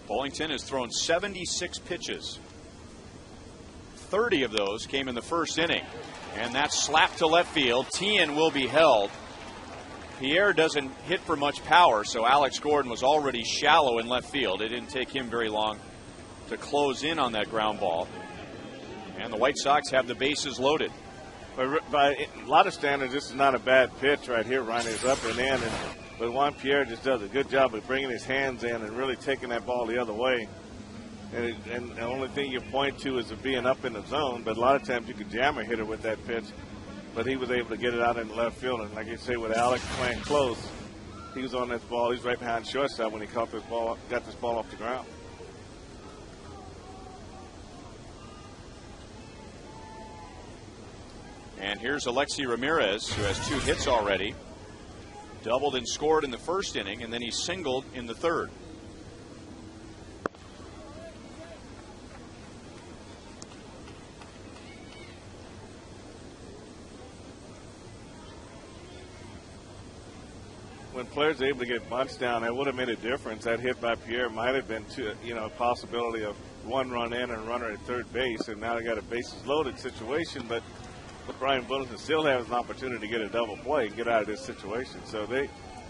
Bullington has thrown 76 pitches. 30 of those came in the first inning. And that's slapped to left field. Tien will be held. Pierre doesn't hit for much power, so Alex Gordon was already shallow in left field. It didn't take him very long to close in on that ground ball. And the White Sox have the bases loaded. By a lot of standards, this is not a bad pitch right here. Ryan is up and in. But Juan Pierre just does a good job of bringing his hands in and really taking that ball the other way. And the only thing you point to is it being up in the zone, but a lot of times you can jam a hitter with that pitch. But he was able to get it out in the left field, and like you say, with Alex playing close, he was on this ball. He's right behind shortstop when he caught this ball, got this ball off the ground. And here's Alexi Ramirez, who has 2 hits already. Doubled and scored in the first inning, and then he singled in the third. When players are able to get bunts down, that would have made a difference. That hit by Pierre might have been a possibility of 1 run in and a runner at third base, and now they got a bases loaded situation. But Brian Bullington still has an opportunity to get a double play and get out of this situation. So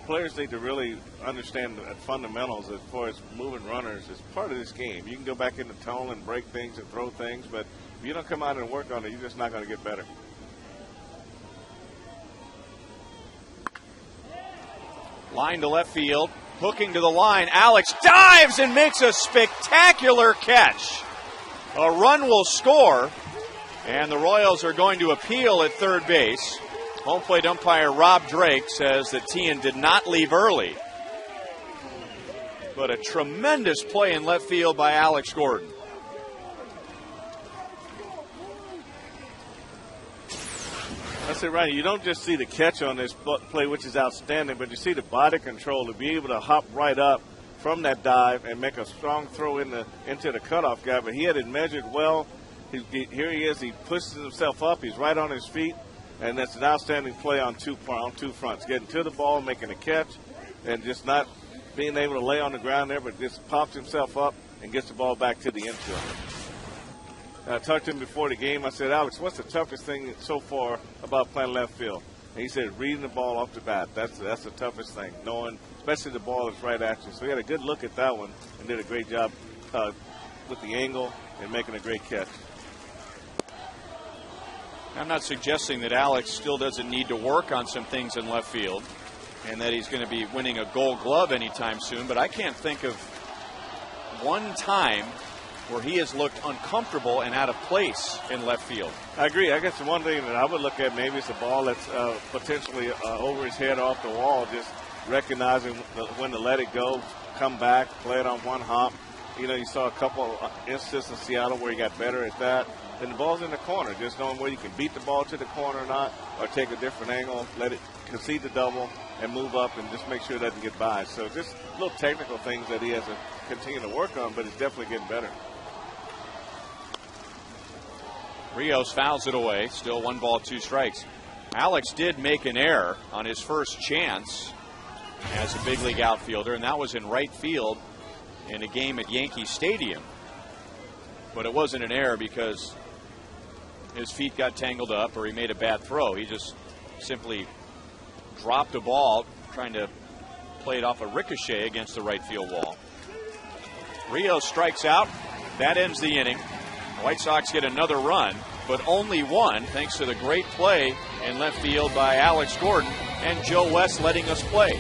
players need to really understand the fundamentals as far as moving runners as part of this game. You can go back into tone and break things and throw things, but if you don't come out and work on it, you're just not going to get better. Line to left field, hooking to the line. Alex dives and makes a spectacular catch. A run will score, and the Royals are going to appeal at third base. Home plate umpire Rob Drake says that Tian did not leave early. But a tremendous play in left field by Alex Gordon. That's it, right. You don't just see the catch on this play, which is outstanding, but you see the body control to be able to hop right up from that dive and make a strong throw into the cutoff guy. But he had it measured well. Here he is. He pushes himself up. He's right on his feet, and that's an outstanding play on two fronts. Getting to the ball, making a catch, and just not being able to lay on the ground there, but just pops himself up and gets the ball back to the infield. I talked to him before the game. I said, Alex, what's the toughest thing so far about playing left field? And he said, reading the ball off the bat. That's the toughest thing, knowing, especially the ball is right at you. So he had a good look at that one and did a great job with the angle and making a great catch. I'm not suggesting that Alex still doesn't need to work on some things in left field and that he's going to be winning a Gold Glove anytime soon, but I can't think of one time where he has looked uncomfortable and out of place in left field. I agree. I guess the one thing that I would look at, maybe it's a ball that's potentially over his head off the wall, just recognizing when to let it go, come back, play it on one hop. You know, you saw a couple instances in Seattle where he got better at that. And the ball's in the corner, just knowing where you can beat the ball to the corner or not, or take a different angle, let it concede the double, and move up and just make sure it doesn't get by. So just little technical things that he has to continue to work on, but it's definitely getting better. Rios fouls it away. Still 1 ball, 2 strikes. Alex did make an error on his first chance as a big league outfielder, and that was in right field in a game at Yankee Stadium. But it wasn't an error because his feet got tangled up or he made a bad throw. He just simply dropped a ball trying to play it off a ricochet against the right field wall. Rios strikes out. That ends the inning. The White Sox get another run, but only one thanks to the great play in left field by Alex Gordon and Joe West letting us play.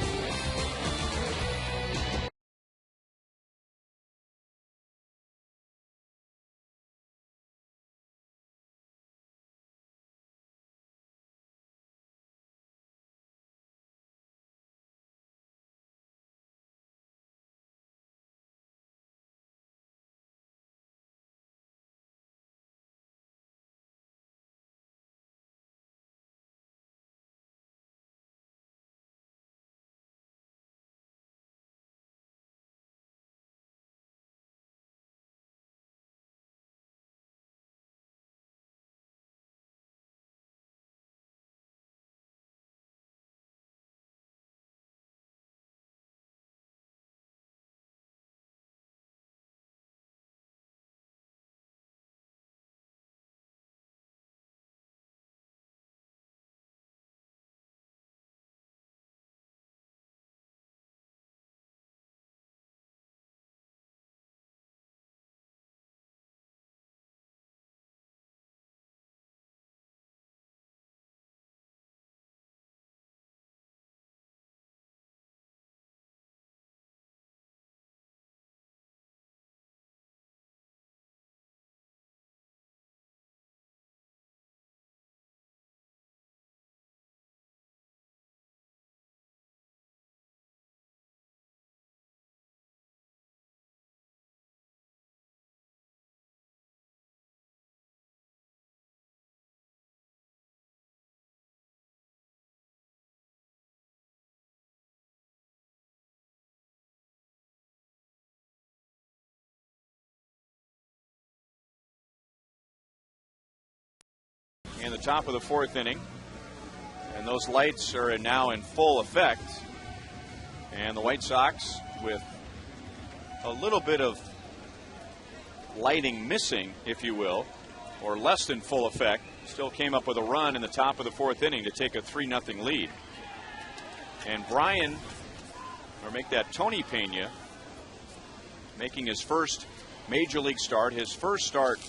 in the top of the 4th inning. And those lights are now in full effect. And the White Sox, with a little bit of lighting missing, if you will, or less than full effect, still came up with a run in the top of the 4th inning to take a 3-0 lead. And Brian, or make that Tony Pena, making his first major league start, his first start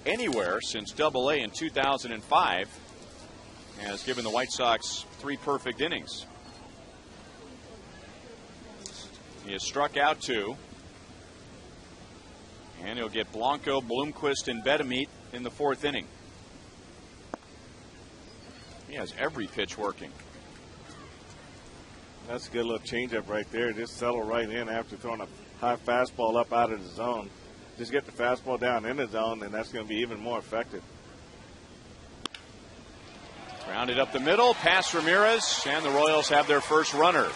anywhere since Double-A in 2005, has given the White Sox 3 perfect innings. He has struck out 2. And he'll get Blanco, Bloomquist, and Bedemeat in the 4th inning. He has every pitch working. That's a good little changeup right there. Just settle right in after throwing a high fastball up out of the zone. Just get the fastball down in the zone, and that's going to be even more effective. Grounded up the middle, past Ramirez, and the Royals have their first runner.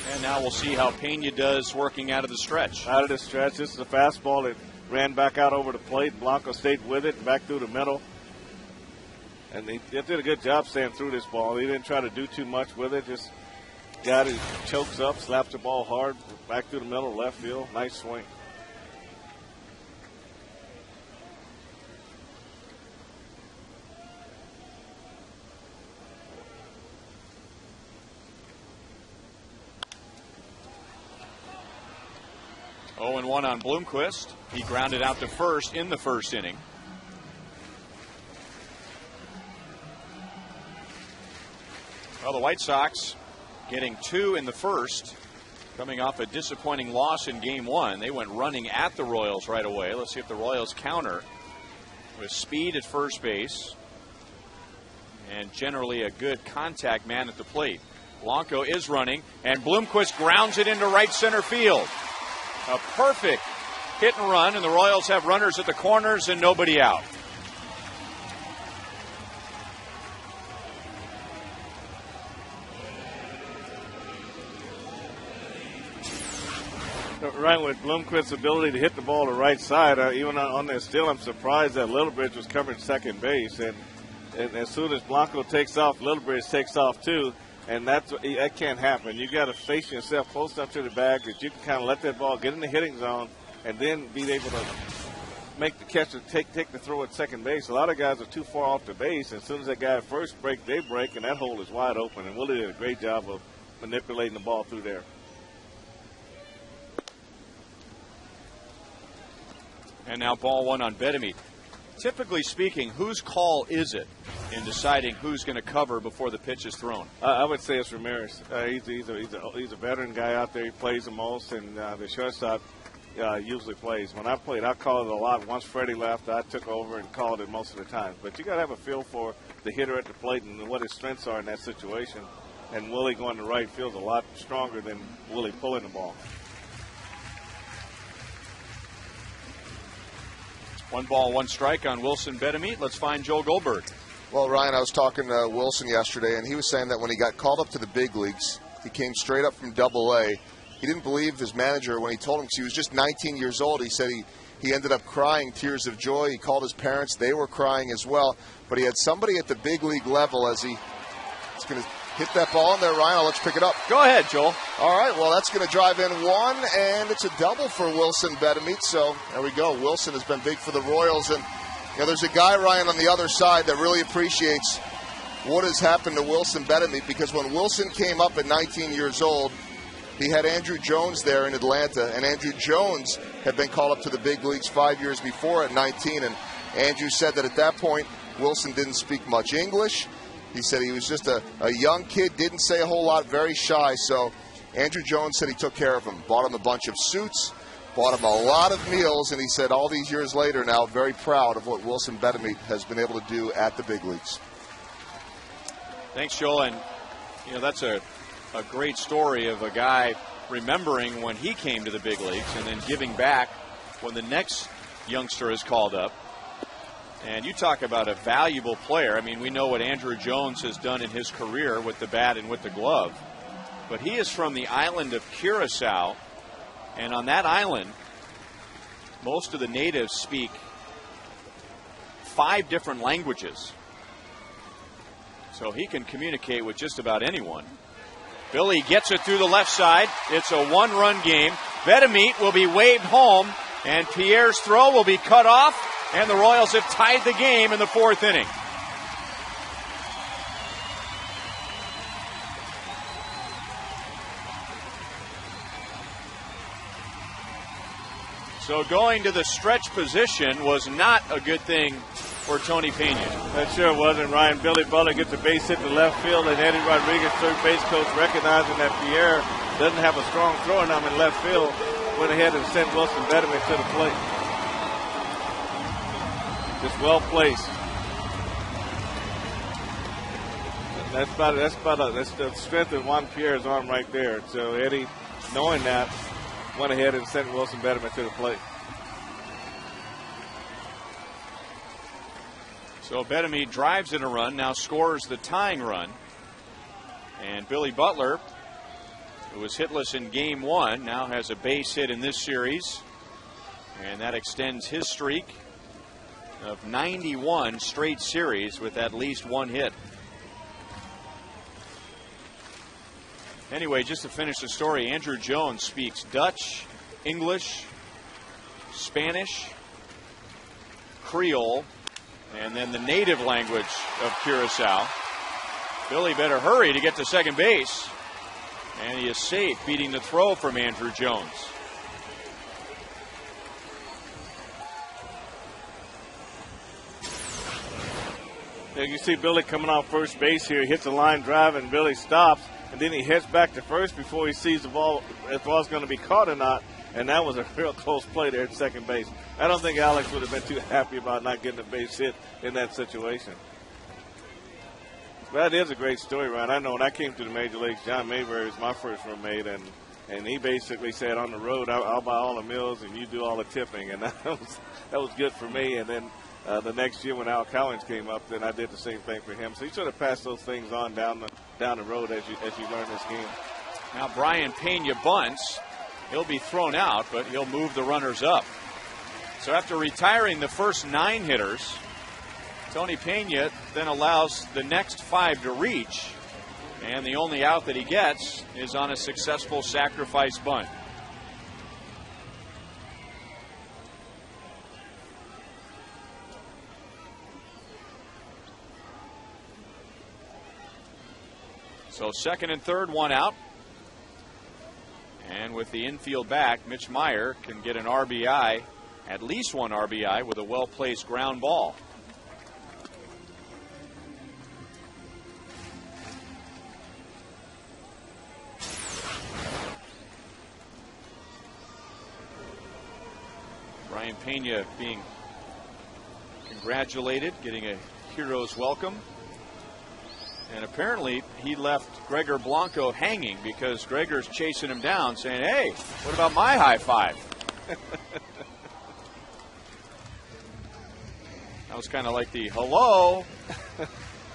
And now we'll see how Pena does working out of the stretch. Out of the stretch. This is a fastball that ran back out over the plate. Blanco stayed with it and back through the middle. And they did a good job staying through this ball. He didn't try to do too much with it. Just got it, chokes up, slaps the ball hard, back through the middle, left field. Nice swing. Oh, and 1 on Bloomquist. He grounded out to first in the 1st inning. Well, the White Sox getting 2 in the 1st, coming off a disappointing loss in Game 1. They went running at the Royals right away. Let's see if the Royals counter with speed at first base and generally a good contact man at the plate. Blanco is running, and Bloomquist grounds it into right center field. A perfect hit and run, and the Royals have runners at the corners and nobody out. Right, with Bloomquist's ability to hit the ball to the right side, even on that still, I'm surprised that Littlebridge was covering second base. And as soon as Blanco takes off, Littlebridge takes off too. And that can't happen. You got to face yourself close up to the bag that you can kind of let that ball get in the hitting zone and then be able to make the catch and take the throw at second base. A lot of guys are too far off the base. As soon as that guy at first break, they break, and that hole is wide open. And Willie did a great job of manipulating the ball through there. And now ball 1 on Bedemeat. Typically speaking, whose call is it in deciding who's going to cover before the pitch is thrown? I would say it's Ramirez. He's a veteran guy out there. He plays the most, and the shortstop usually plays. When I played, I called it a lot. Once Freddie left, I took over and called it most of the time. But you got to have a feel for the hitter at the plate and what his strengths are in that situation. And Willie going to right field is a lot stronger than Willie pulling the ball. 1 ball, 1 strike on Wilson Bedemeat. Let's find Joel Goldberg. Well, Ryan, I was talking to Wilson yesterday, and he was saying that when he got called up to the big leagues, he came straight up from Double-A. He didn't believe his manager when he told him, because he was just 19 years old. He said he ended up crying tears of joy. He called his parents. They were crying as well. But he had somebody at the big league level as he's going to hit that ball in there. Ryan, I'll let you pick it up. Go ahead, Joel. All right, well, that's going to drive in 1, and it's a double for Wilson Bedemeat. So there we go. Wilson has been big for the Royals. And there's a guy, Ryan, on the other side that really appreciates what has happened to Wilson Bedemeat, because when Wilson came up at 19 years old, he had Andrew Jones there in Atlanta, and Andrew Jones had been called up to the big leagues 5 years before at 19, and Andrew said that at that point, Wilson didn't speak much English. He said he was just a young kid, didn't say a whole lot, very shy. So Andrew Jones said he took care of him, bought him a bunch of suits, bought him a lot of meals, and he said all these years later now, very proud of what Wilson Bedemeat has been able to do at the big leagues. Thanks, Joel. And, that's a great story of a guy remembering when he came to the big leagues and then giving back when the next youngster is called up. And you talk about a valuable player. I mean, we know what Andrew Jones has done in his career with the bat and with the glove. but he is from the island of Curacao. And on that island, most of the natives speak 5 different languages. So he can communicate with just about anyone. Billy gets it through the left side. It's a 1-run game. Vetemite will be waved home, and Pierre's throw will be cut off, and the Royals have tied the game in the 4th inning. So going to the stretch position was not a good thing for Tony Pena. That sure wasn't, Ryan. Billy Butler gets a base hit to left field, and Eddie Rodriguez, third base coach, recognizing that Pierre doesn't have a strong throwing arm in left field, went ahead and sent Wilson Vetemite to the plate. Just well placed. That's the strength of Juan Pierre's arm right there. So Eddie, knowing that, went ahead and sent Wilson Vetemite to the plate. So Vetemite drives in a run, now scores the tying run. And Billy Butler, who was hitless in game 1, now has a base hit in this series. And that extends his streak of 91 straight series with at least 1 hit. Anyway, just to finish the story, Andrew Jones speaks Dutch, English, Spanish, Creole, and then the native language of Curacao. Billy better hurry to get to second base. And he is safe, beating the throw from Andrew Jones. Yeah, you see Billy coming off first base here. He hits a line drive, and Billy stops. And then he heads back to first before he sees the ball, if the ball's going to be caught or not. And that was a real close play there at second base. I don't think Alex would have been too happy about not getting a base hit in that situation. But that is a great story, Ryan. I know when I came to the Major Leagues, John Mayberry was my first roommate, and he basically said, on the road, I'll buy all the meals and you do all the tipping. And that was good for me. And then the next year when Al Collins came up, then I did the same thing for him. So you sort of pass those things on down the road as you learn this game. Now Brian Pena bunts. He'll be thrown out, but he'll move the runners up. So after retiring the first 9 hitters, Tony Pena then allows the next 5 to reach, and the only out that he gets is on a successful sacrifice bunt. So second and third, 1 out. And with the infield back, Mitch Meyer can get an RBI, at least 1 RBI, with a well-placed ground ball. Brian Pena being congratulated, getting a hero's welcome. And apparently he left Gregor Blanco hanging because Gregor's chasing him down saying, hey, what about my high five? That was kind of like the hello.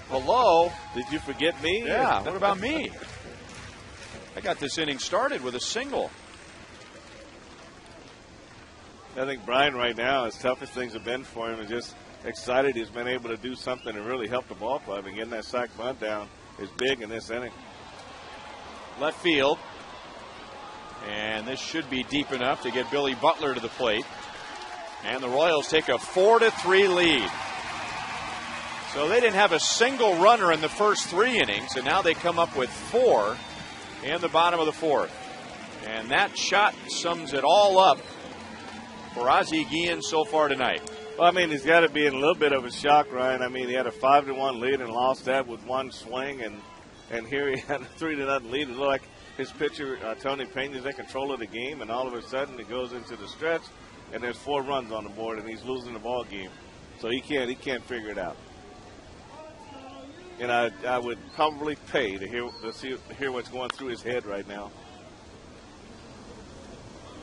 Hello. Did you forget me? Yeah, what about me? I got this inning started with a single. I think Brian right now, as tough as things have been for him, is just excited he's been able to do something and really help the ball club, and getting that sac bunt down is big in this inning. Left field, and this should be deep enough to get Billy Butler to the plate, and the Royals take a 4-3 lead. So they didn't have a single runner in the first 3 innings, and now they come up with 4 in the bottom of the 4th, and that shot sums it all up for Ozzie Guillen so far tonight. Well, I mean, he's got to be in a little bit of a shock, Ryan. I mean, he had a 5-1 lead and lost that with 1 swing, and here he had a 3-0 lead. It looked like his pitcher, Tony Pena, is in control of the game, and all of a sudden it goes into the stretch, and there's 4 runs on the board, and he's losing the ball game. So he can't figure it out. And I would probably pay to hear what's going through his head right now.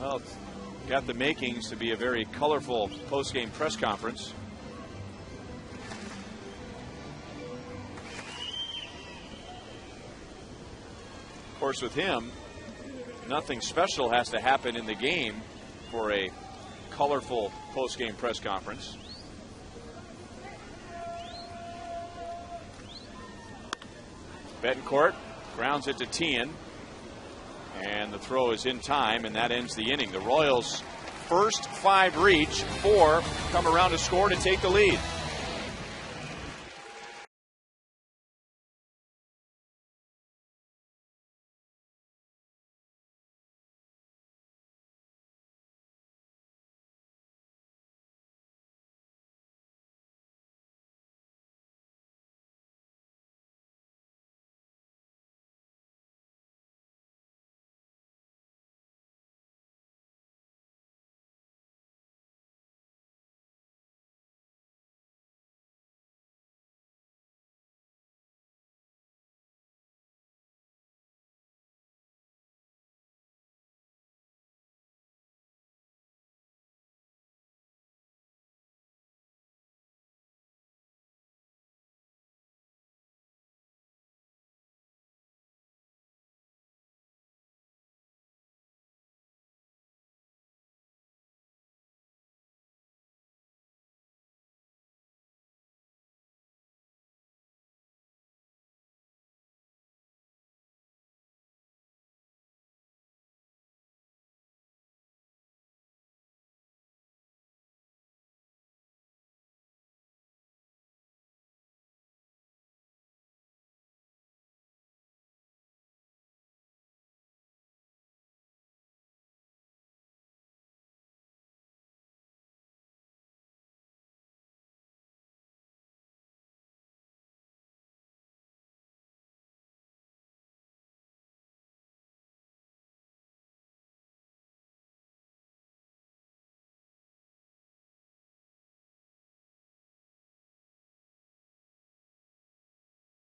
Well, it's got the makings to be a very colorful post-game press conference. course, with him, nothing special has to happen in the game for a colorful post-game press conference. Betancourt grounds it to Tien, and the throw is in time, and that ends the inning. The Royals' first 5 reach, 4 come around to score to take the lead.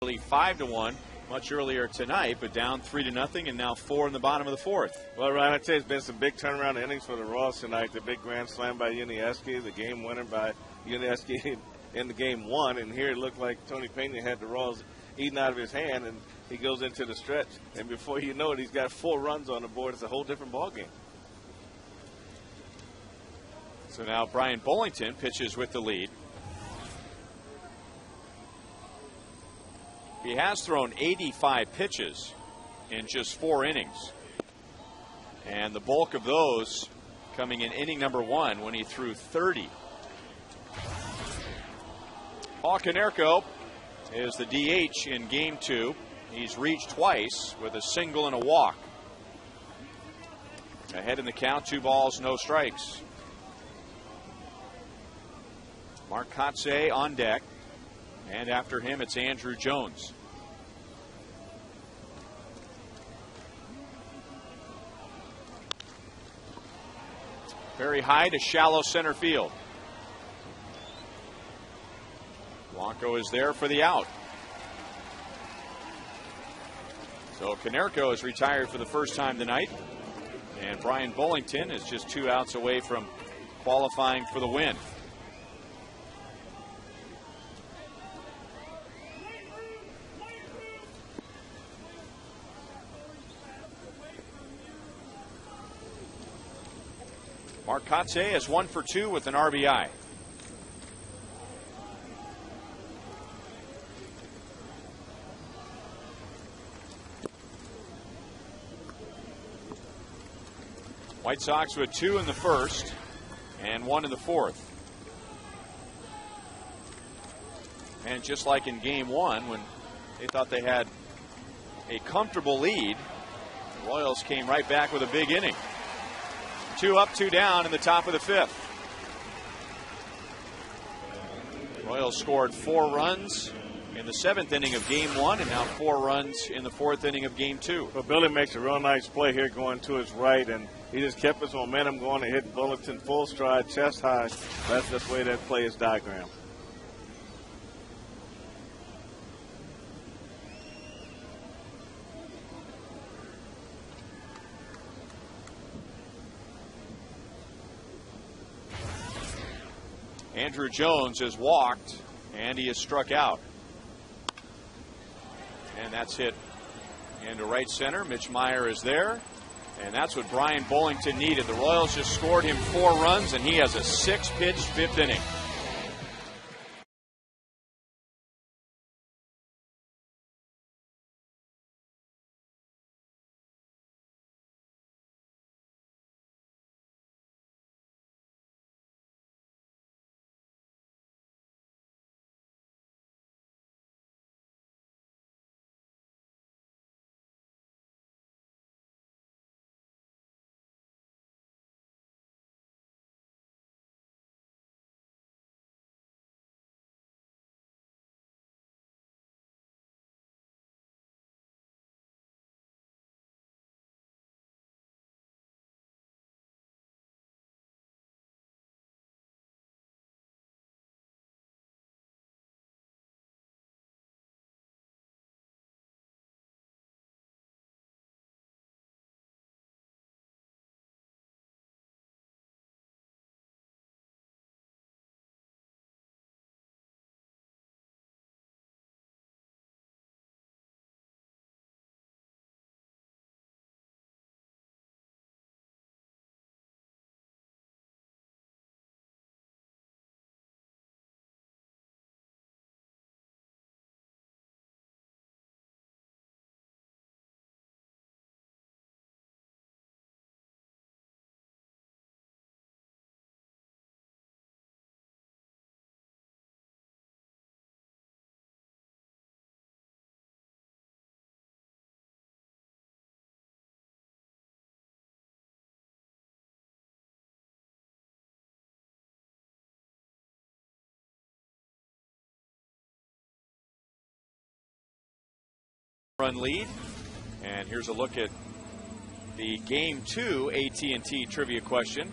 Early 5-1 much earlier tonight, but down 3-0, and now 4 in the bottom of the 4th. Well, Ryan, I'd say it's been some big turnaround innings for the Royals tonight. The big grand slam by Unieski, the game winner by Unieski in the game 1, and here it looked like Tony Pena had the Royals eating out of his hand, and he goes into the stretch, and before you know it, he's got 4 runs on the board. It's a whole different ballgame. So now Brian Bullington pitches with the lead. He has thrown 85 pitches in just 4 innings. And the bulk of those coming in inning number 1 when he threw 30. Paul Konerko is the DH in game 2. He's reached twice with a single and a walk. Ahead in the count, 2 balls, no strikes. Mark Kotze on deck. And after him, it's Andrew Jones. Very high to shallow center field. Blanco is there for the out. So Konerko is retired for the first time tonight. And Brian Bullington is just 2 outs away from qualifying for the win. Mark Kotze is 1 for 2 with an RBI. White Sox with 2 in the first and 1 in the 4th. And just like in game 1, when they thought they had a comfortable lead, the Royals came right back with a big inning. 2 up, 2 down in the top of the 5th. Royals scored 4 runs in the 7th inning of game 1 and now 4 runs in the 4th inning of game 2. Well, Billy makes a real nice play here going to his right, and he just kept his momentum going and hit Bullington full stride, chest high. That's the way that play is diagrammed. Andrew Jones has walked and he is struck out. And that's hit And to right center, Mitch Meyer is there. And that's what Brian Bullington needed. The Royals just scored him 4 runs, and he has a 6-pitch 5th inning. Run lead. And here's a look at the Game 2 AT&T trivia question.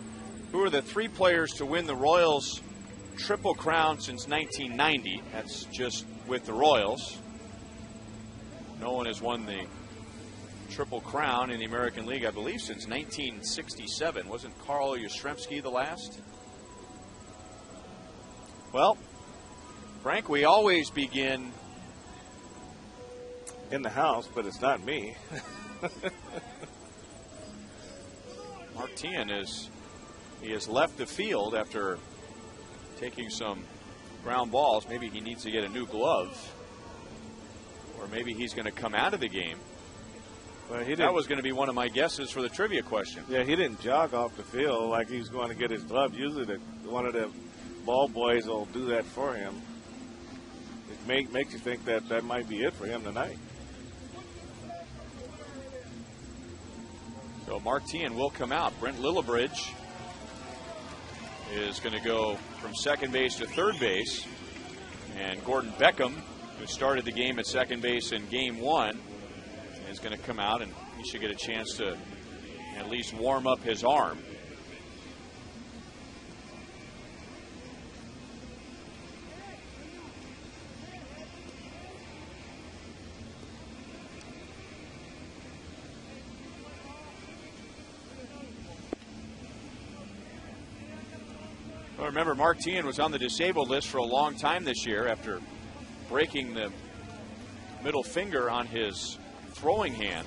Who are the 3 players to win the Royals Triple Crown since 1990? That's just with the Royals. No one has won the Triple Crown in the American League, I believe, since 1967. Wasn't Carl Yastrzemski the last? Well, Frank, we always begin in the house, but it's not me. Mark Teahan has left the field after taking some ground balls. Maybe he needs to get a new glove, or maybe he's going to come out of the game. Well, that was going to be one of my guesses for the trivia question. Yeah, he didn't jog off the field like he was going to get his glove. Usually one of the ball boys will do that for him. It makes you think that might be it for him tonight. So Mark Teahan will come out. Brent Lillibridge is going to go from second base to third base. And Gordon Beckham, who started the game at second base in Game 1, is going to come out, and he should get a chance to at least warm up his arm. Well, remember, Mark Teahan was on the disabled list for a long time this year after breaking the middle finger on his throwing hand.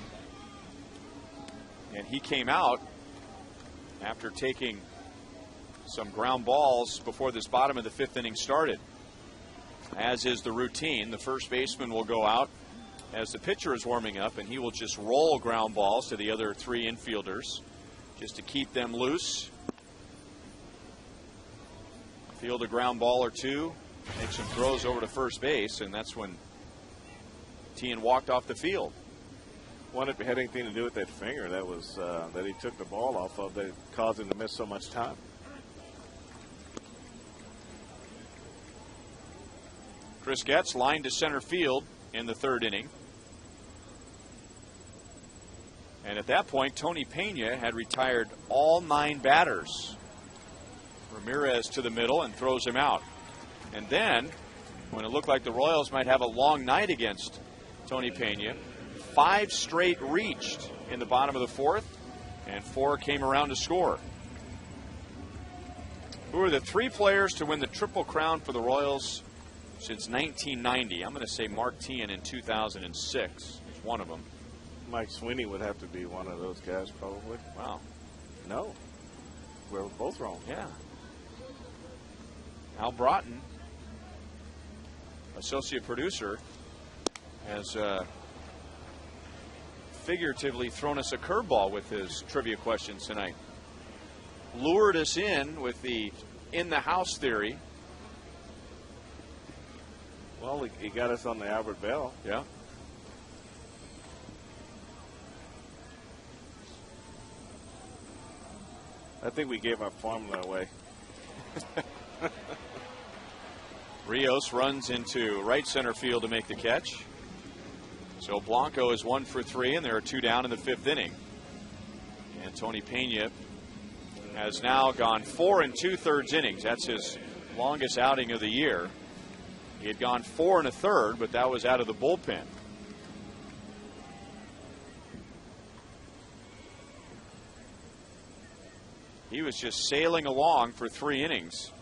And he came out after taking some ground balls before this bottom of the 5th inning started. As is the routine, the first baseman will go out as the pitcher is warming up, and he will just roll ground balls to the other 3 infielders just to keep them loose. Field a ground ball or 2, make some throws over to first base, and that's when Teahan walked off the field. Wonder if it had anything to do with that finger that was that he took the ball off of that caused him to miss so much time. Chris Getz lined to center field in the 3rd inning. And at that point, Tony Pena had retired all 9 batters. Ramirez to the middle and throws him out. And then, when it looked like the Royals might have a long night against Tony Pena, 5 straight reached in the bottom of the 4th, and 4 came around to score. Who are the 3 players to win the Triple Crown for the Royals since 1990? I'm going to say Mark Teahan in 2006 is one of them. Mike Sweeney would have to be one of those guys, probably. Wow. No. We're both wrong. Yeah. Al Broughton, associate producer, has figuratively thrown us a curveball with his trivia questions tonight. Lured us in with the in-the-house theory. Well, he got us on the Albert Bell. Yeah. I think we gave our formula away. Rios runs into right center field to make the catch. So Blanco is 1 for 3, and there are 2 down in the 5th inning. And Tony Pena has now gone 4 2/3 innings. That's his longest outing of the year. He had gone 4 1/3, but that was out of the bullpen. He was just sailing along for 3 innings,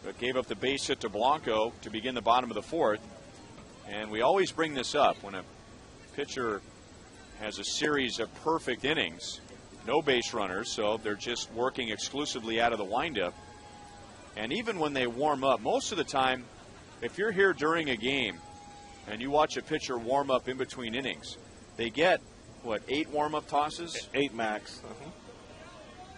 but gave up the base hit to Blanco to begin the bottom of the 4th. And we always bring this up when a pitcher has a series of perfect innings, no base runners, so they're just working exclusively out of the windup. And even when they warm up, most of the time, if you're here during a game and you watch a pitcher warm up in between innings, they get, 8 warm-up tosses? 8 max.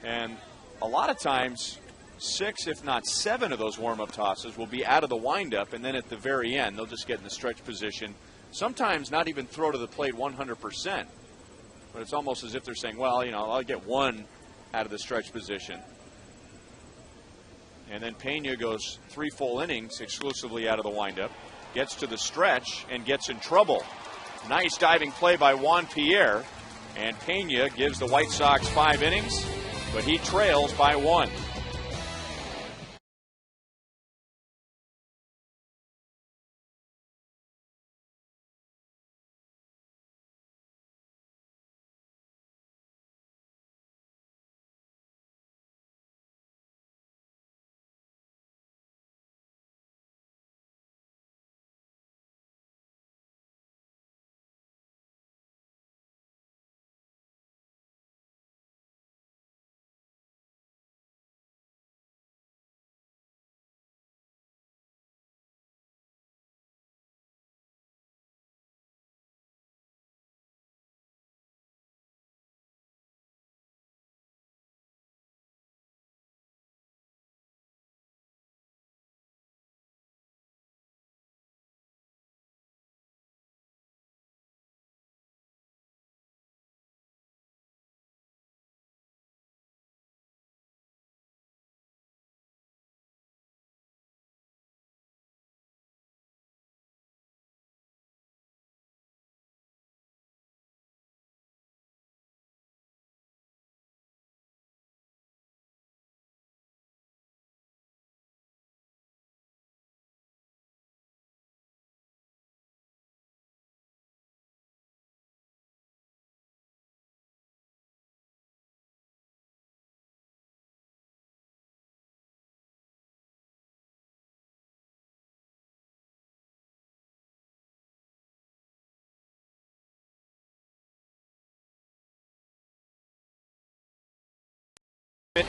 And a lot of times, 6, if not 7 of those warm-up tosses will be out of the windup, and then at the very end, they'll just get in the stretch position. Sometimes not even throw to the plate 100%. But it's almost as if they're saying, well, I'll get 1 out of the stretch position. And then Pena goes 3 full innings exclusively out of the windup, gets to the stretch, and gets in trouble. Nice diving play by Juan Pierre. And Pena gives the White Sox 5 innings, but he trails by 1.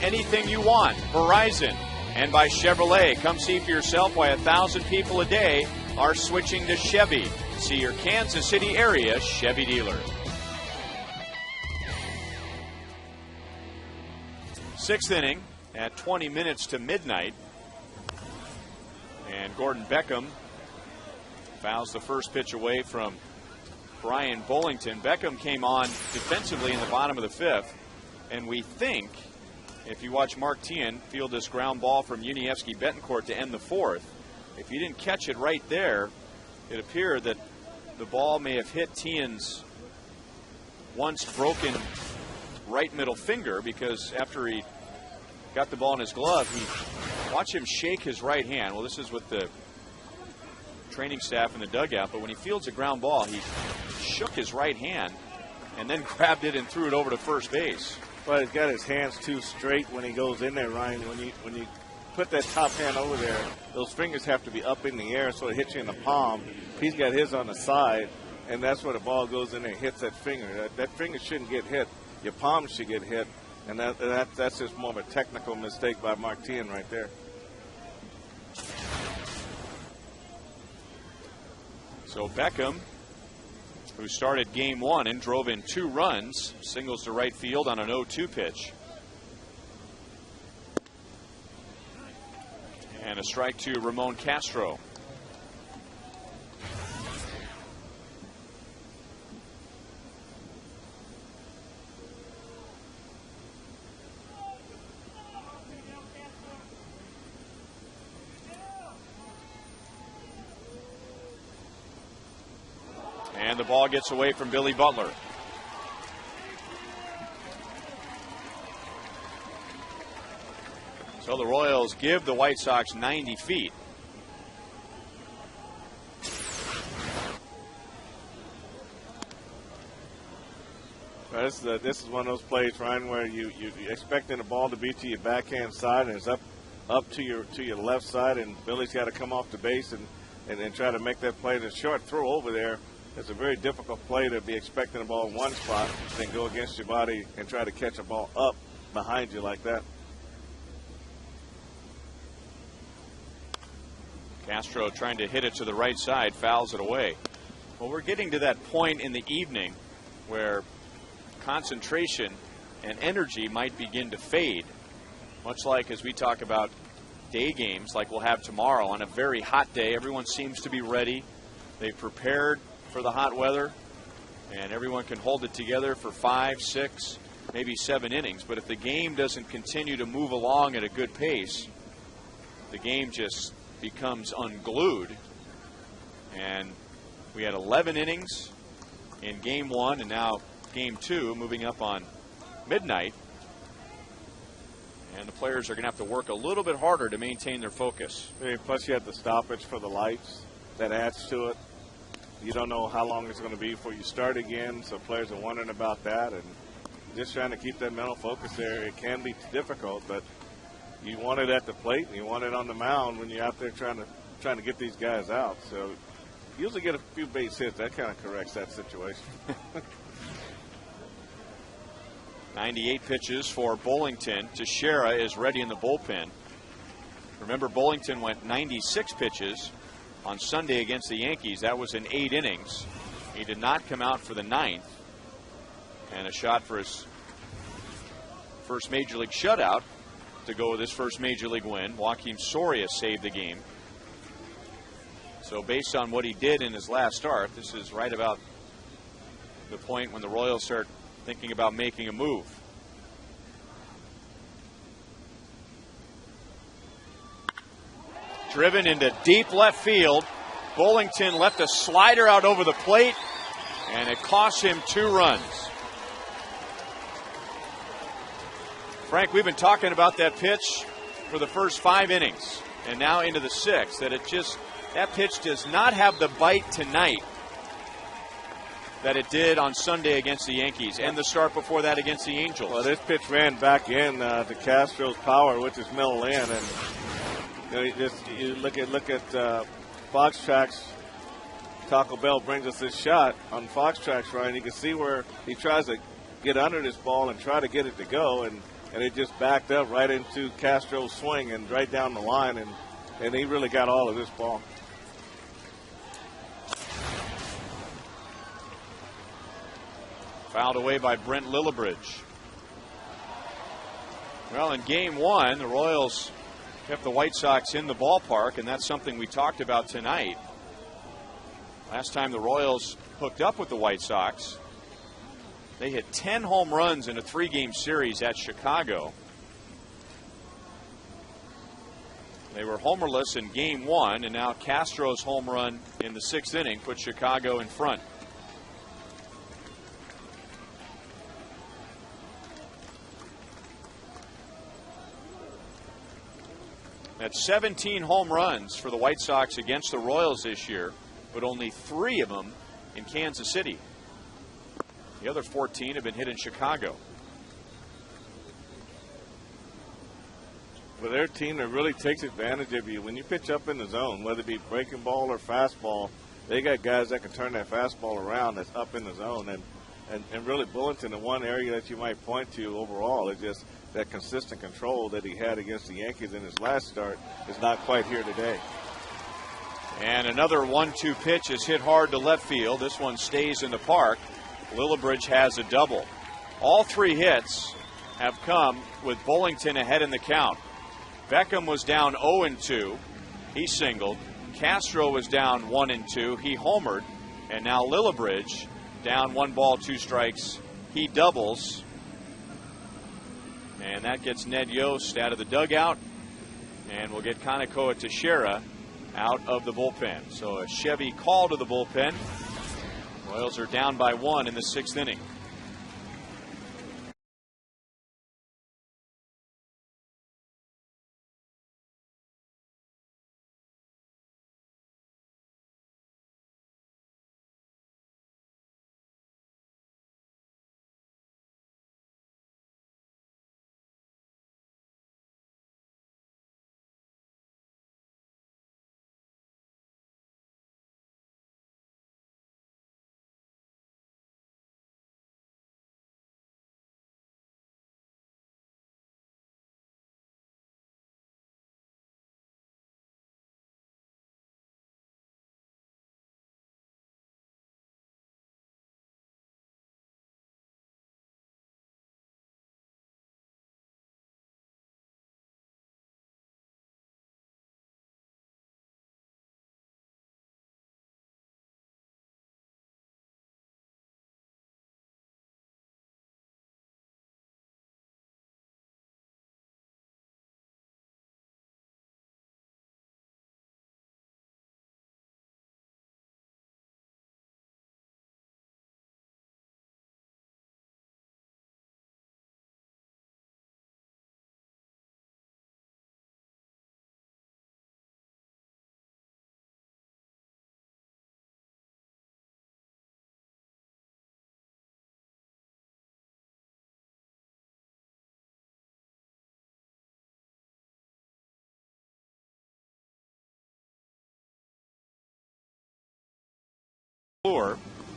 Anything you want, Verizon. And by Chevrolet, come see for yourself why 1,000 people a day are switching to Chevy. See your Kansas City area Chevy dealer. 6th inning at 20 minutes to midnight. And Gordon Beckham fouls the first pitch away from Brian Bullington. Beckham came on defensively in the bottom of the 5th. And we think, if you watch Mark Tien field this ground ball from Unievsky Betancourt to end the 4th, if you didn't catch it right there, it appeared that the ball may have hit Tien's once broken right middle finger, because after he got the ball in his glove, watch him shake his right hand. Well, this is with the training staff in the dugout, but when he fields a ground ball, he shook his right hand and then grabbed it and threw it over to first base. But he's got his hands too straight when he goes in there, Ryan. When you put that top hand over there, those fingers have to be up in the air so it hits you in the palm. He's got his on the side, and that's where the ball goes in and hits that finger. That finger shouldn't get hit. Your palm should get hit, and that's just more of a technical mistake by Martin right there. So Beckham, who started game 1 and drove in 2 runs, singles to right field on an 0-2 pitch. And a strike to Ramon Castro. And the ball gets away from Billy Butler. So the Royals give the White Sox 90 feet. This is one of those plays, Ryan, where you're expecting the ball to be to your backhand side, and it's up to your left side, and Billy's got to come off the base and try to make that play. The short throw over there, it's a very difficult play to be expecting the ball in one spot, then go against your body and try to catch a ball up behind you like that. Castro trying to hit it to the right side, fouls it away. Well, we're getting to that point in the evening where concentration and energy might begin to fade, much like as we talk about day games like we'll have tomorrow. On a very hot day, everyone seems to be ready. They've prepared for the hot weather, and everyone can hold it together for 5, 6, maybe 7 innings. But if the game doesn't continue to move along at a good pace, the game just becomes unglued. And we had 11 innings in game 1, and now game 2 moving up on midnight. And the players are going to have to work a little bit harder to maintain their focus. Plus you have the stoppage for the lights. That adds to it. You don't know how long it's going to be before you start again, so players are wondering about that, and just trying to keep that mental focus there. It can be difficult, but you want it at the plate and you want it on the mound when you're out there trying to get these guys out. So you usually get a few base hits. That kind of corrects that situation. 98 pitches for Bullington. Teixeira is ready in the bullpen. Remember, Bullington went 96 pitches on Sunday against the Yankees. That was in 8 innings. He did not come out for the 9th. And a shot for his first Major League shutout to go with his first Major League win. Joaquim Soria saved the game. So based on what he did in his last start, this is right about the point when the Royals start thinking about making a move. Driven into deep left field. Bullington left a slider out over the plate, and it cost him 2 runs. Frank, we've been talking about that pitch for the first 5 innings, and now into the 6th, that pitch does not have the bite tonight that it did on Sunday against the Yankees, and the start before that against the Angels. Well, this pitch ran back in to Castro's power, which is middle in, and you look at Fox Tracks. Taco Bell brings us this shot on Fox Tracks, Ryan. You can see where he tries to get under this ball and try to get it to go, and it just backed up right into Castro's swing and right down the line, and he really got all of this ball. Fouled away by Brent Lillibridge. Well, in game 1, the Royals kept the White Sox in the ballpark, and that's something we talked about tonight. Last time the Royals hooked up with the White Sox, they hit 10 home runs in a 3-game series at Chicago. They were homerless in game 1, and now Castro's home run in the 6th inning put Chicago in front. That's 17 home runs for the White Sox against the Royals this year, but only 3 of them in Kansas City. The other 14 have been hit in Chicago. Well, they're a team that really takes advantage of you when you pitch up in the zone, whether it be breaking ball or fastball. they got guys that can turn that fastball around that's up in the zone. And really Bullington, the one area that you might point to overall is just that consistent control that he had against the Yankees in his last start is not quite here today. And another 1-2 pitch is hit hard to left field. This one stays in the park. Lillibridge has a double. All three hits have come with Bullington ahead in the count. Beckham was down 0-2. He singled. Castro was down 1-2. He homered. And now Lillibridge down 1 ball, 2 strikes. He doubles. And that gets Ned Yost out of the dugout. And we'll get Kanekoa Teixeira out of the bullpen. So a Chevy call to the bullpen. Royals are down by 1 in the 6th inning.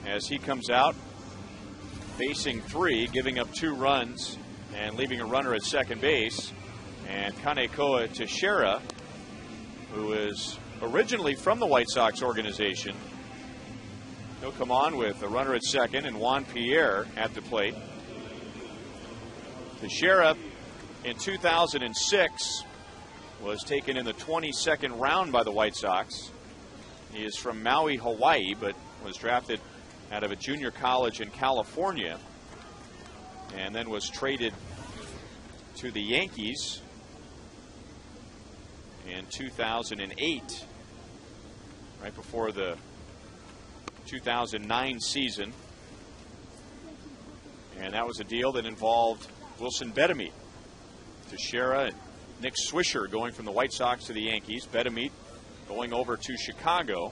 As he comes out facing 3, giving up 2 runs and leaving a runner at second base. And Kanekoa Teixeira, who is originally from the White Sox organization, he'll come on with a runner at second and Juan Pierre at the plate. Teixeira in 2006 was taken in the 22nd round by the White Sox. He is from Maui, Hawaii, but was drafted out of a junior college in California and then was traded to the Yankees in 2008, right before the 2009 season. And that was a deal that involved Wilson Betemit. Teixeira and Nick Swisher going from the White Sox to the Yankees. Betemit going over to Chicago.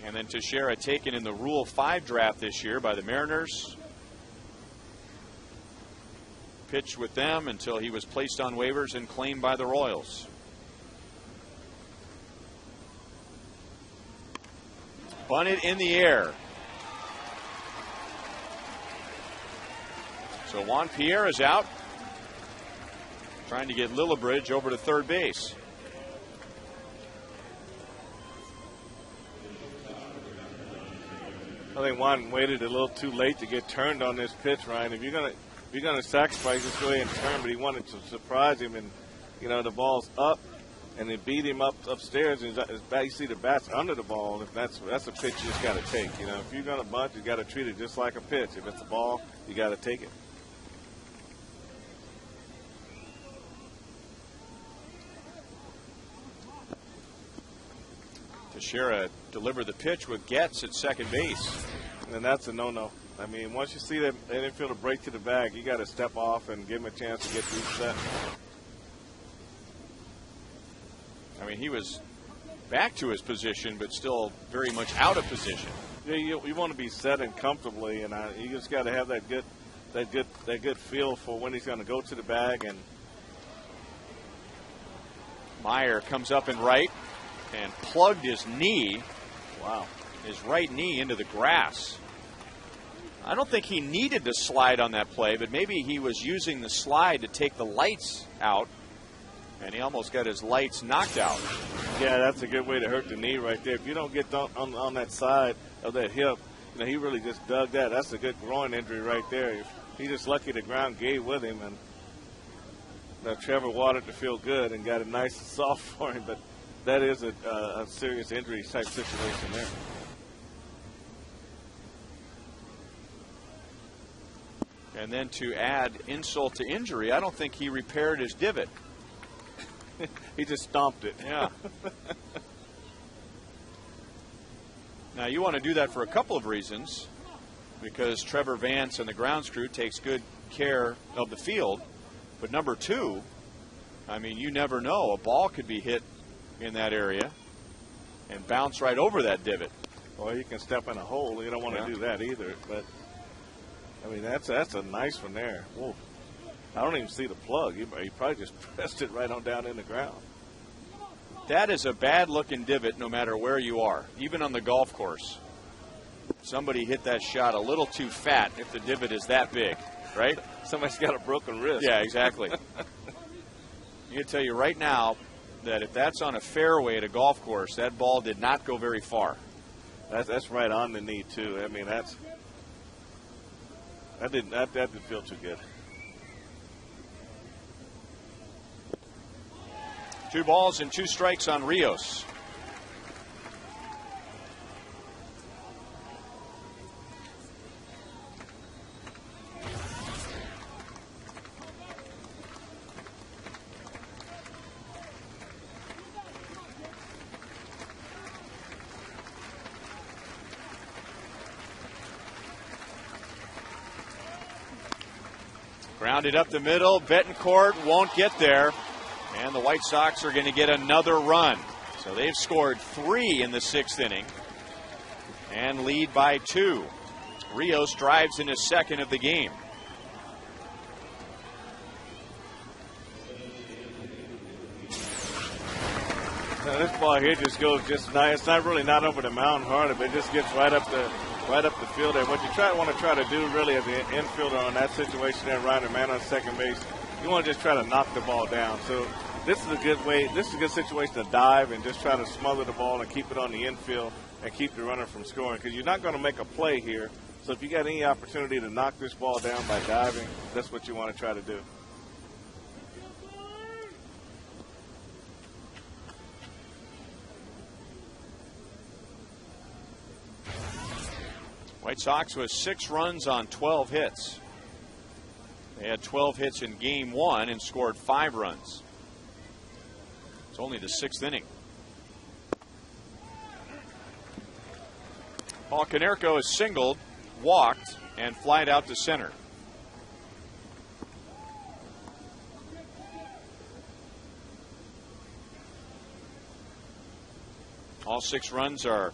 And then Teixeira taken in the Rule 5 draft this year by the Mariners. Pitched with them until he was placed on waivers and claimed by the Royals. Bunted in the air. So Juan Pierre is out, trying to get Lillibridge over to third base. I think Juan waited a little too late to get turned on this pitch, Ryan. If you're gonna sacrifice this way and turn, but he wanted to surprise him, and the ball's up, and they beat him up upstairs, and you see the bat's under the ball. If that's a pitch you just got to take. If you're gonna bunt, you got to treat it just like a pitch. If it's a ball, you got to take it. Teixeira delivered the pitch with Getz at second base. And that's a no-no. I mean, once you see that infielder break to the bag, you got to step off and give him a chance to get reset. I mean, he was back to his position, but still very much out of position. Yeah, you want to be set and comfortably, and you just got to have that good feel for when he's going to go to the bag. And Meyer comes up in right, and plugged his knee, Wow. his right knee, into the grass. I don't think he needed to slide on that play, but maybe he was using the slide to take the lights out, and he almost got his lights knocked out. Yeah, that's a good way to hurt the knee right there. If you don't get on that side of that hip, you know, he really just dug that. That's a good groin injury right there. He's just lucky the ground gave with him, and Trevor watered to feel good and got it nice and soft for him, but that is a serious injury type situation there. And then to add insult to injury, I don't think he repaired his divot. He just stomped it. Yeah. Now, you want to do that for a couple of reasons, because Trevor Vance and the grounds crew takes good care of the field. But number two, I mean, you never know. A ball could be hit in that area and bounce right over that divot. Or you can step in a hole. You don't want to do that either. But, I mean, that's a nice one there. Whoa. I don't even see the plug. He probably just pressed it right on down in the ground. That is a bad-looking divot no matter where you are, even on the golf course. Somebody hit that shot a little too fat if the divot is that big, right? Somebody's got a broken wrist. Yeah, exactly. I can tell you right now that if that's on a fairway at a golf course, that ball did not go very far. That's right on the knee, too. I mean, that didn't feel too good. 2 balls and 2 strikes on Rios. Grounded up the middle. Betancourt won't get there. And the White Sox are going to get another run. So they've scored 3 in the 6th inning and lead by 2. Rios drives in his 2nd of the game. Now this ball here just goes just nice. It's not really not over the mound hard, but it just gets right up the field there. What you want to try to do really as the infielder on that situation there, Ryder man on second base, you want to just try to knock the ball down. So this is a good way. This is a good situation to dive and just try to smother the ball and keep it on the infield and keep the runner from scoring, because you're not going to make a play here. So if you got any opportunity to knock this ball down by diving, that's what you want to try to do. White Sox with 6 runs on 12 hits. They had 12 hits in game 1 and scored 5 runs. It's only the 6th inning. Paul Konerko is singled, walked, and flied out to center. All 6 runs are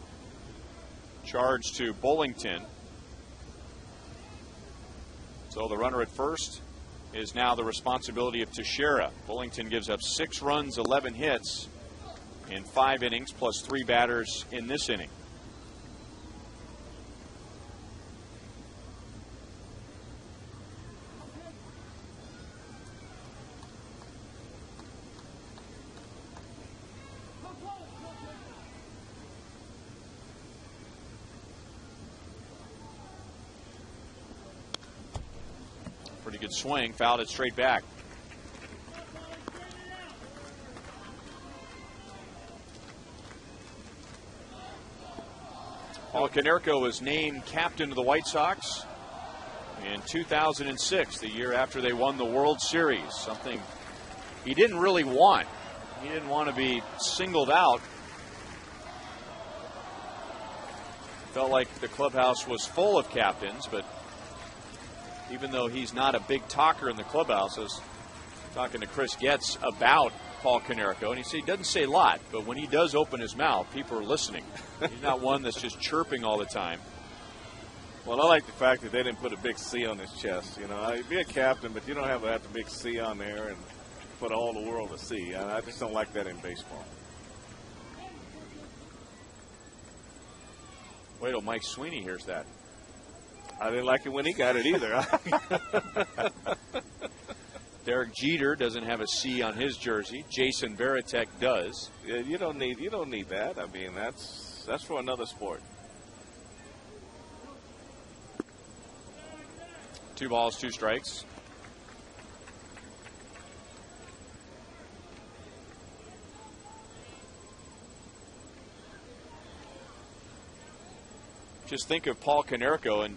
charged to Bullington. So the runner at first is now the responsibility of Teixeira. Bullington gives up 6 runs, 11 hits in 5 innings, plus 3 batters in this inning. Pretty good swing, fouled it straight back. Paul Konerko was named captain of the White Sox in 2006, the year after they won the World Series, something he didn't really want. He didn't want to be singled out. Felt like the clubhouse was full of captains, but even though he's not a big talker in the clubhouse, I was talking to Chris Getz about Paul Konerko, and he said he doesn't say a lot, but when he does open his mouth, people are listening. He's not one that's just chirping all the time. Well, I like the fact that they didn't put a big C on his chest. You know, you'd be a captain, but you don't have to have the big C on there and put all the world to see. I just don't like that in baseball. Wait till Mike Sweeney hears that. I didn't like it when he got it either. Derek Jeter doesn't have a C on his jersey. Jason Varitek does. Yeah, you don't need that. I mean, that's for another sport. 2 balls, 2 strikes. Just think of Paul Konerko, and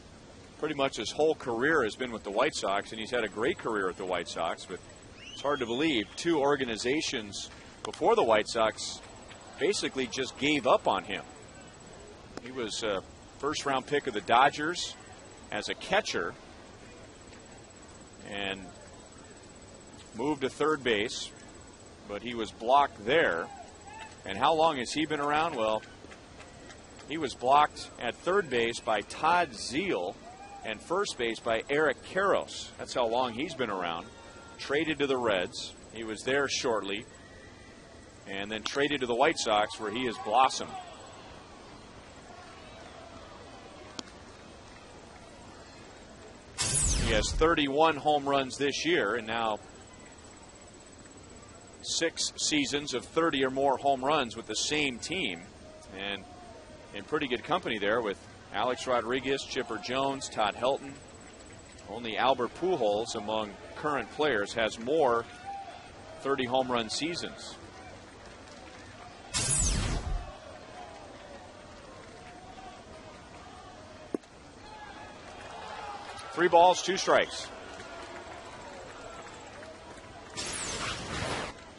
pretty much his whole career has been with the White Sox, and he's had a great career with the White Sox, but it's hard to believe 2 organizations before the White Sox basically just gave up on him. He was a first-round pick of the Dodgers as a catcher and moved to third base, but he was blocked there. And how long has he been around? Well, he was blocked at third base by Todd Zeile and first base by Eric Karros. That's how long he's been around. Traded to the Reds. He was there shortly. And then traded to the White Sox, where he has blossomed. He has 31 home runs this year, and now 6 seasons of 30 or more home runs with the same team. And in pretty good company there with Alex Rodriguez, Chipper Jones, Todd Helton. Only Albert Pujols among current players has more 30 home run seasons. Three balls, 2 strikes.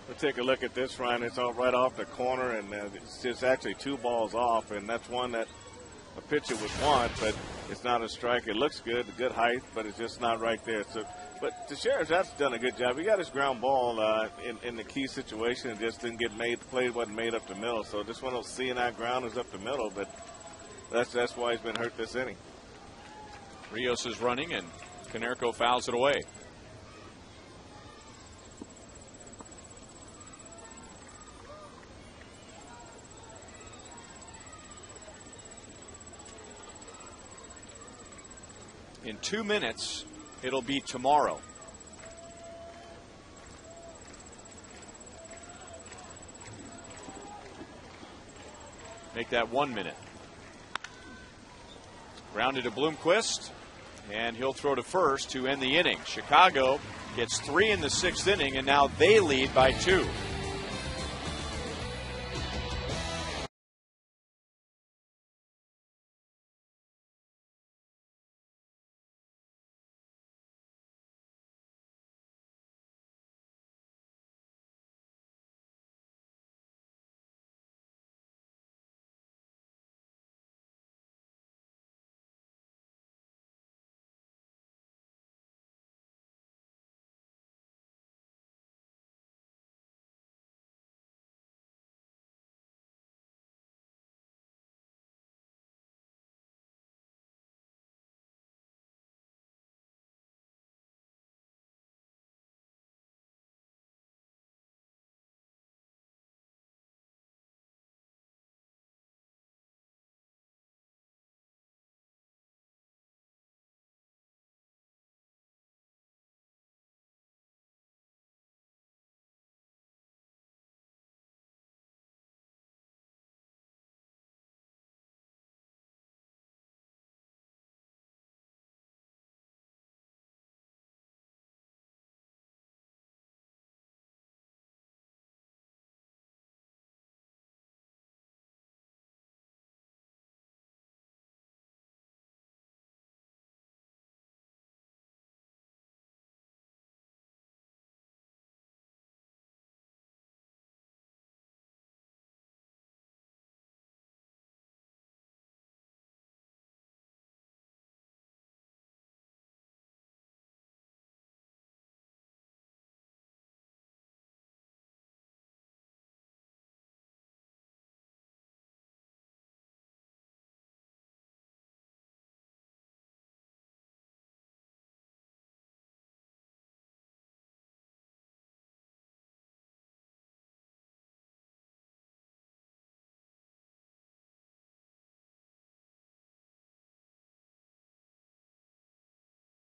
We'll take a look at this, Ryan. It's all right off the corner, and it's just actually 2 balls off, and that's one that a pitcher would want, but it's not a strike. It looks good, good height, but it's just not right there. So, but Teixeira's done a good job. He got his ground ball in the key situation and just didn't get made. The play wasn't made up the middle. So just one of those seeing grounders up the middle, but that's why he's been hurt this inning. Rios is running, and Konerko fouls it away. In 2 minutes, it'll be tomorrow. Make that 1 minute. Grounded to Bloomquist, and he'll throw to first to end the inning. Chicago gets 3 in the 6th inning, and now they lead by 2.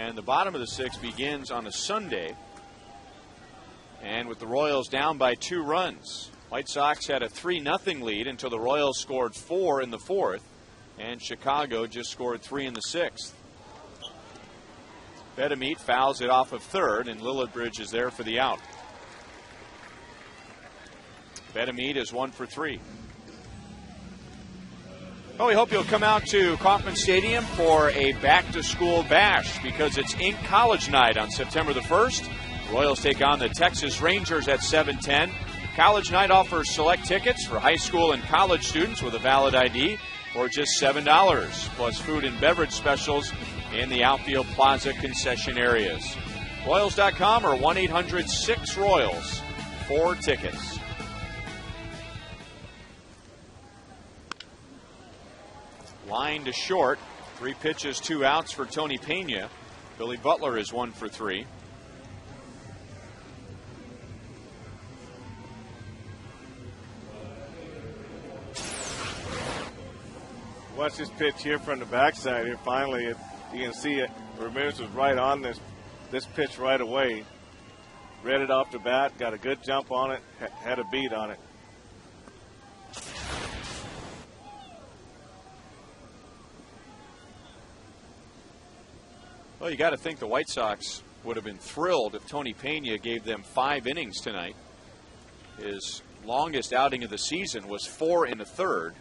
And the bottom of the sixth begins on a Sunday. And with the Royals down by 2 runs. White Sox had a 3-0 lead until the Royals scored 4 in the 4th. And Chicago just scored 3 in the 6th. Bedemeat fouls it off of third, and Lillibridge is there for the out. Bedemeat is 1 for 3. Well, we hope you'll come out to Kauffman Stadium for a back-to-school bash because it's Ink College Night on September the 1st. Royals take on the Texas Rangers at 7:10. College Night offers select tickets for high school and college students with a valid ID for just $7, plus food and beverage specials in the outfield plaza concession areas. Royals.com or 1-800-6-ROYALS for tickets. Line to short. 3 pitches, 2 outs for Tony Pena. Billy Butler is 1 for 3. Watch this pitch here from the backside here. Finally, you can see it. Ramirez was right on this pitch right away. Read it off the bat, got a good jump on it, had a beat on it. Well, you got to think the White Sox would have been thrilled if Tony Pena gave them 5 innings tonight. His longest outing of the season was 4 in the 3rd,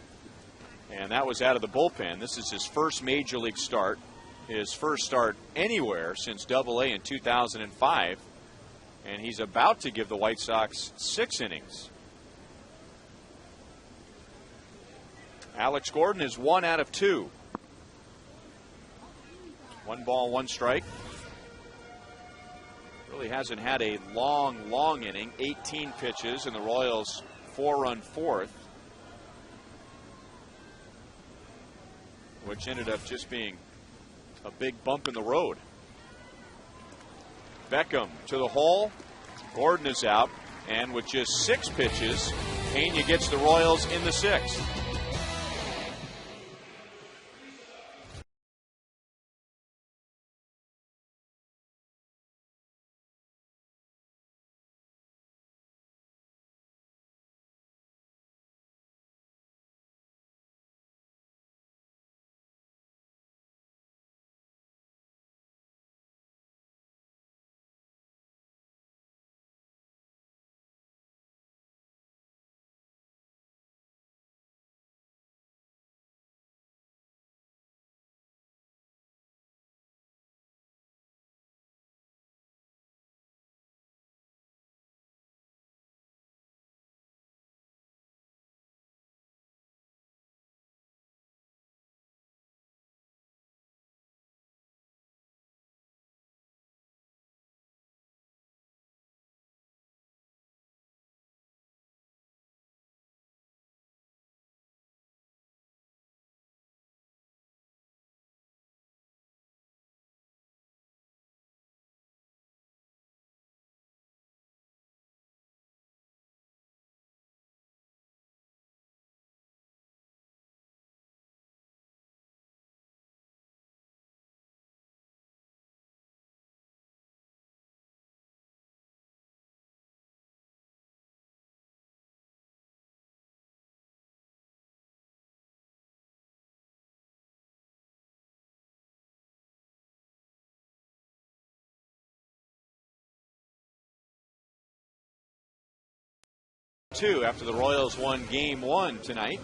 and that was out of the bullpen. This is his first major league start, his first start anywhere since Double-A in 2005, and he's about to give the White Sox 6 innings. Alex Gordon is 1 out of 2. 1 ball, 1 strike. Really hasn't had a long inning. 18 pitches in the Royals' 4-run 4th, which ended up just being a big bump in the road. Beckham to the hole. Gordon is out. And with just 6 pitches, Pena gets the Royals in the 6th. After the Royals won Game 1 tonight.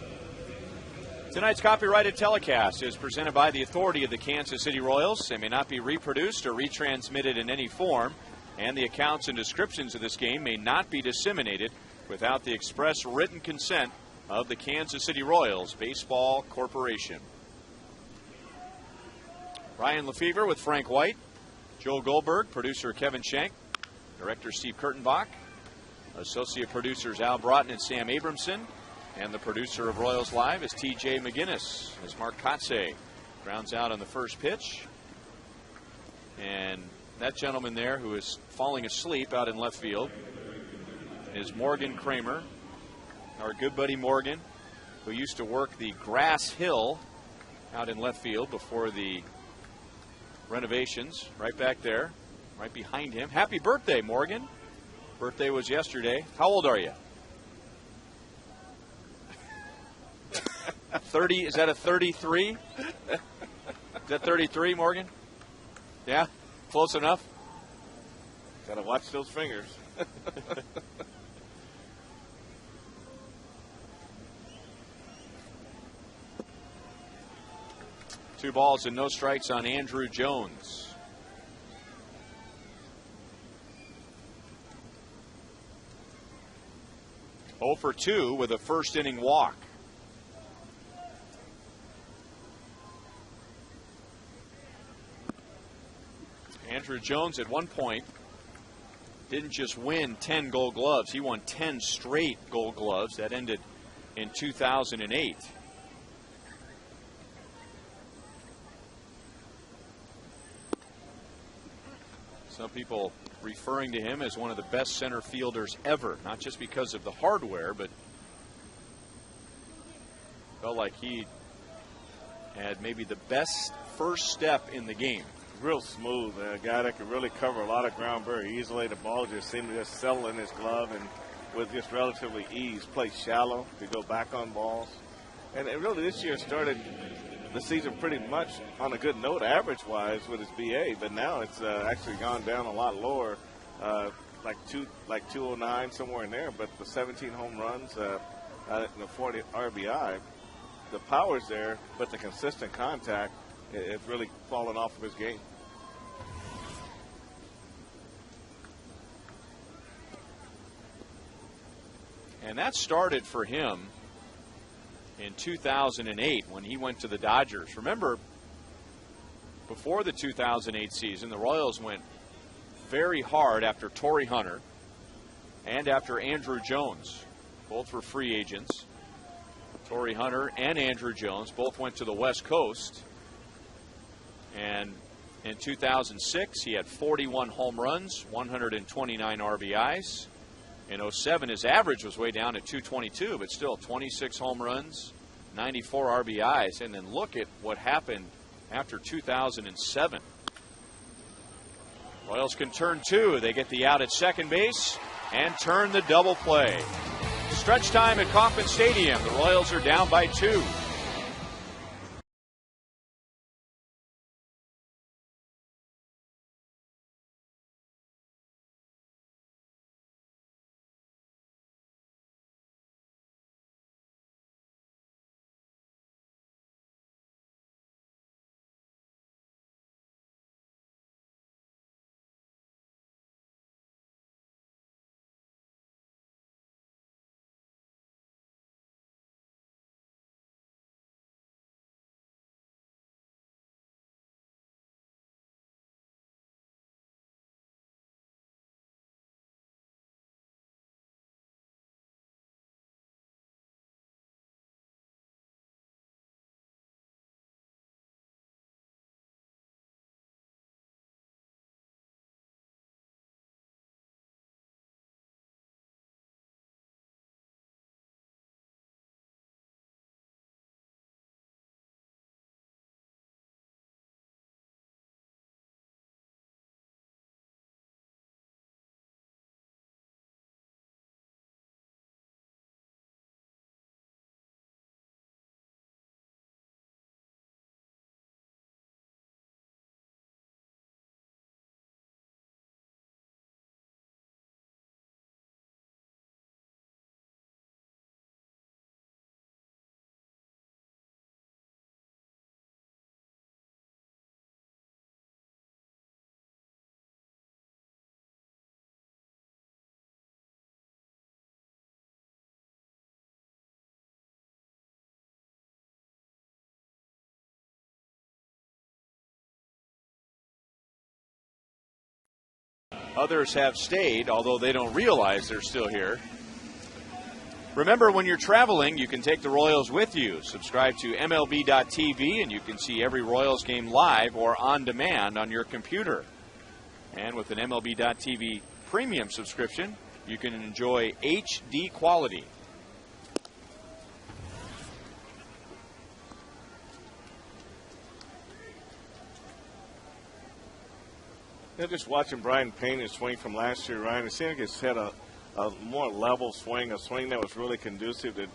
Tonight's copyrighted telecast is presented by the authority of the Kansas City Royals. They may not be reproduced or retransmitted in any form, and the accounts and descriptions of this game may not be disseminated without the express written consent of the Kansas City Royals Baseball Corporation. Ryan Lefevre with Frank White, Joe Goldberg, producer Kevin Schenk, director Steve Kurtenbach, associate producers Al Broughton and Sam Abramson, and the producer of Royals Live is TJ McGinnis as Mark Kotze grounds out on the first pitch. And that gentleman there who is falling asleep out in left field is Morgan Kramer, our good buddy Morgan, who used to work the grass hill out in left field before the renovations right back there, right behind him. Happy birthday, Morgan. Birthday was yesterday. How old are you? 30, is that a 33? Is that 33, Morgan? Yeah, close enough. Gotta watch those fingers. Two balls and no strikes on Andrew Jones. Oh for 2 with a first inning walk. Andrew Jones at one point didn't just win 10 Gold Gloves, he won 10 straight Gold Gloves. That ended in 2008. Some people referring to him as one of the best center fielders ever, not just because of the hardware, but felt like he had maybe the best first step in the game. Real smooth, a guy that could really cover a lot of ground very easily. The ball just seemed to just settle in his glove and with just relatively ease, play shallow to go back on balls. And it really this year started the season pretty much on a good note average-wise with his BA, but now it's actually gone down a lot lower, like 209 somewhere in there. But the 17 home runs, the 40 RBI, the power's there, but the consistent contact, it's really fallen off of his game. And that started for him in 2008 when he went to the Dodgers. Remember, before the 2008 season, the Royals went very hard after Torrey Hunter and after Andrew Jones. Both were free agents. Torrey Hunter and Andrew Jones both went to the West Coast. And in 2006, he had 41 home runs, 129 RBIs. In 07, his average was way down at 222, but still 26 home runs, 94 RBIs. And then look at what happened after 2007. Royals can turn 2. They get the out at second base and turn the double play. Stretch time at Kauffman Stadium. The Royals are down by 2. Others have stayed, although they don't realize they're still here. Remember, when you're traveling, you can take the Royals with you. Subscribe to MLB.tv, and you can see every Royals game live or on demand on your computer. And with an MLB.tv premium subscription, you can enjoy HD quality. Just watching Brian Pena swing from last year, Ryan, it seemed like he's had a more level swing, a swing that was really conducive to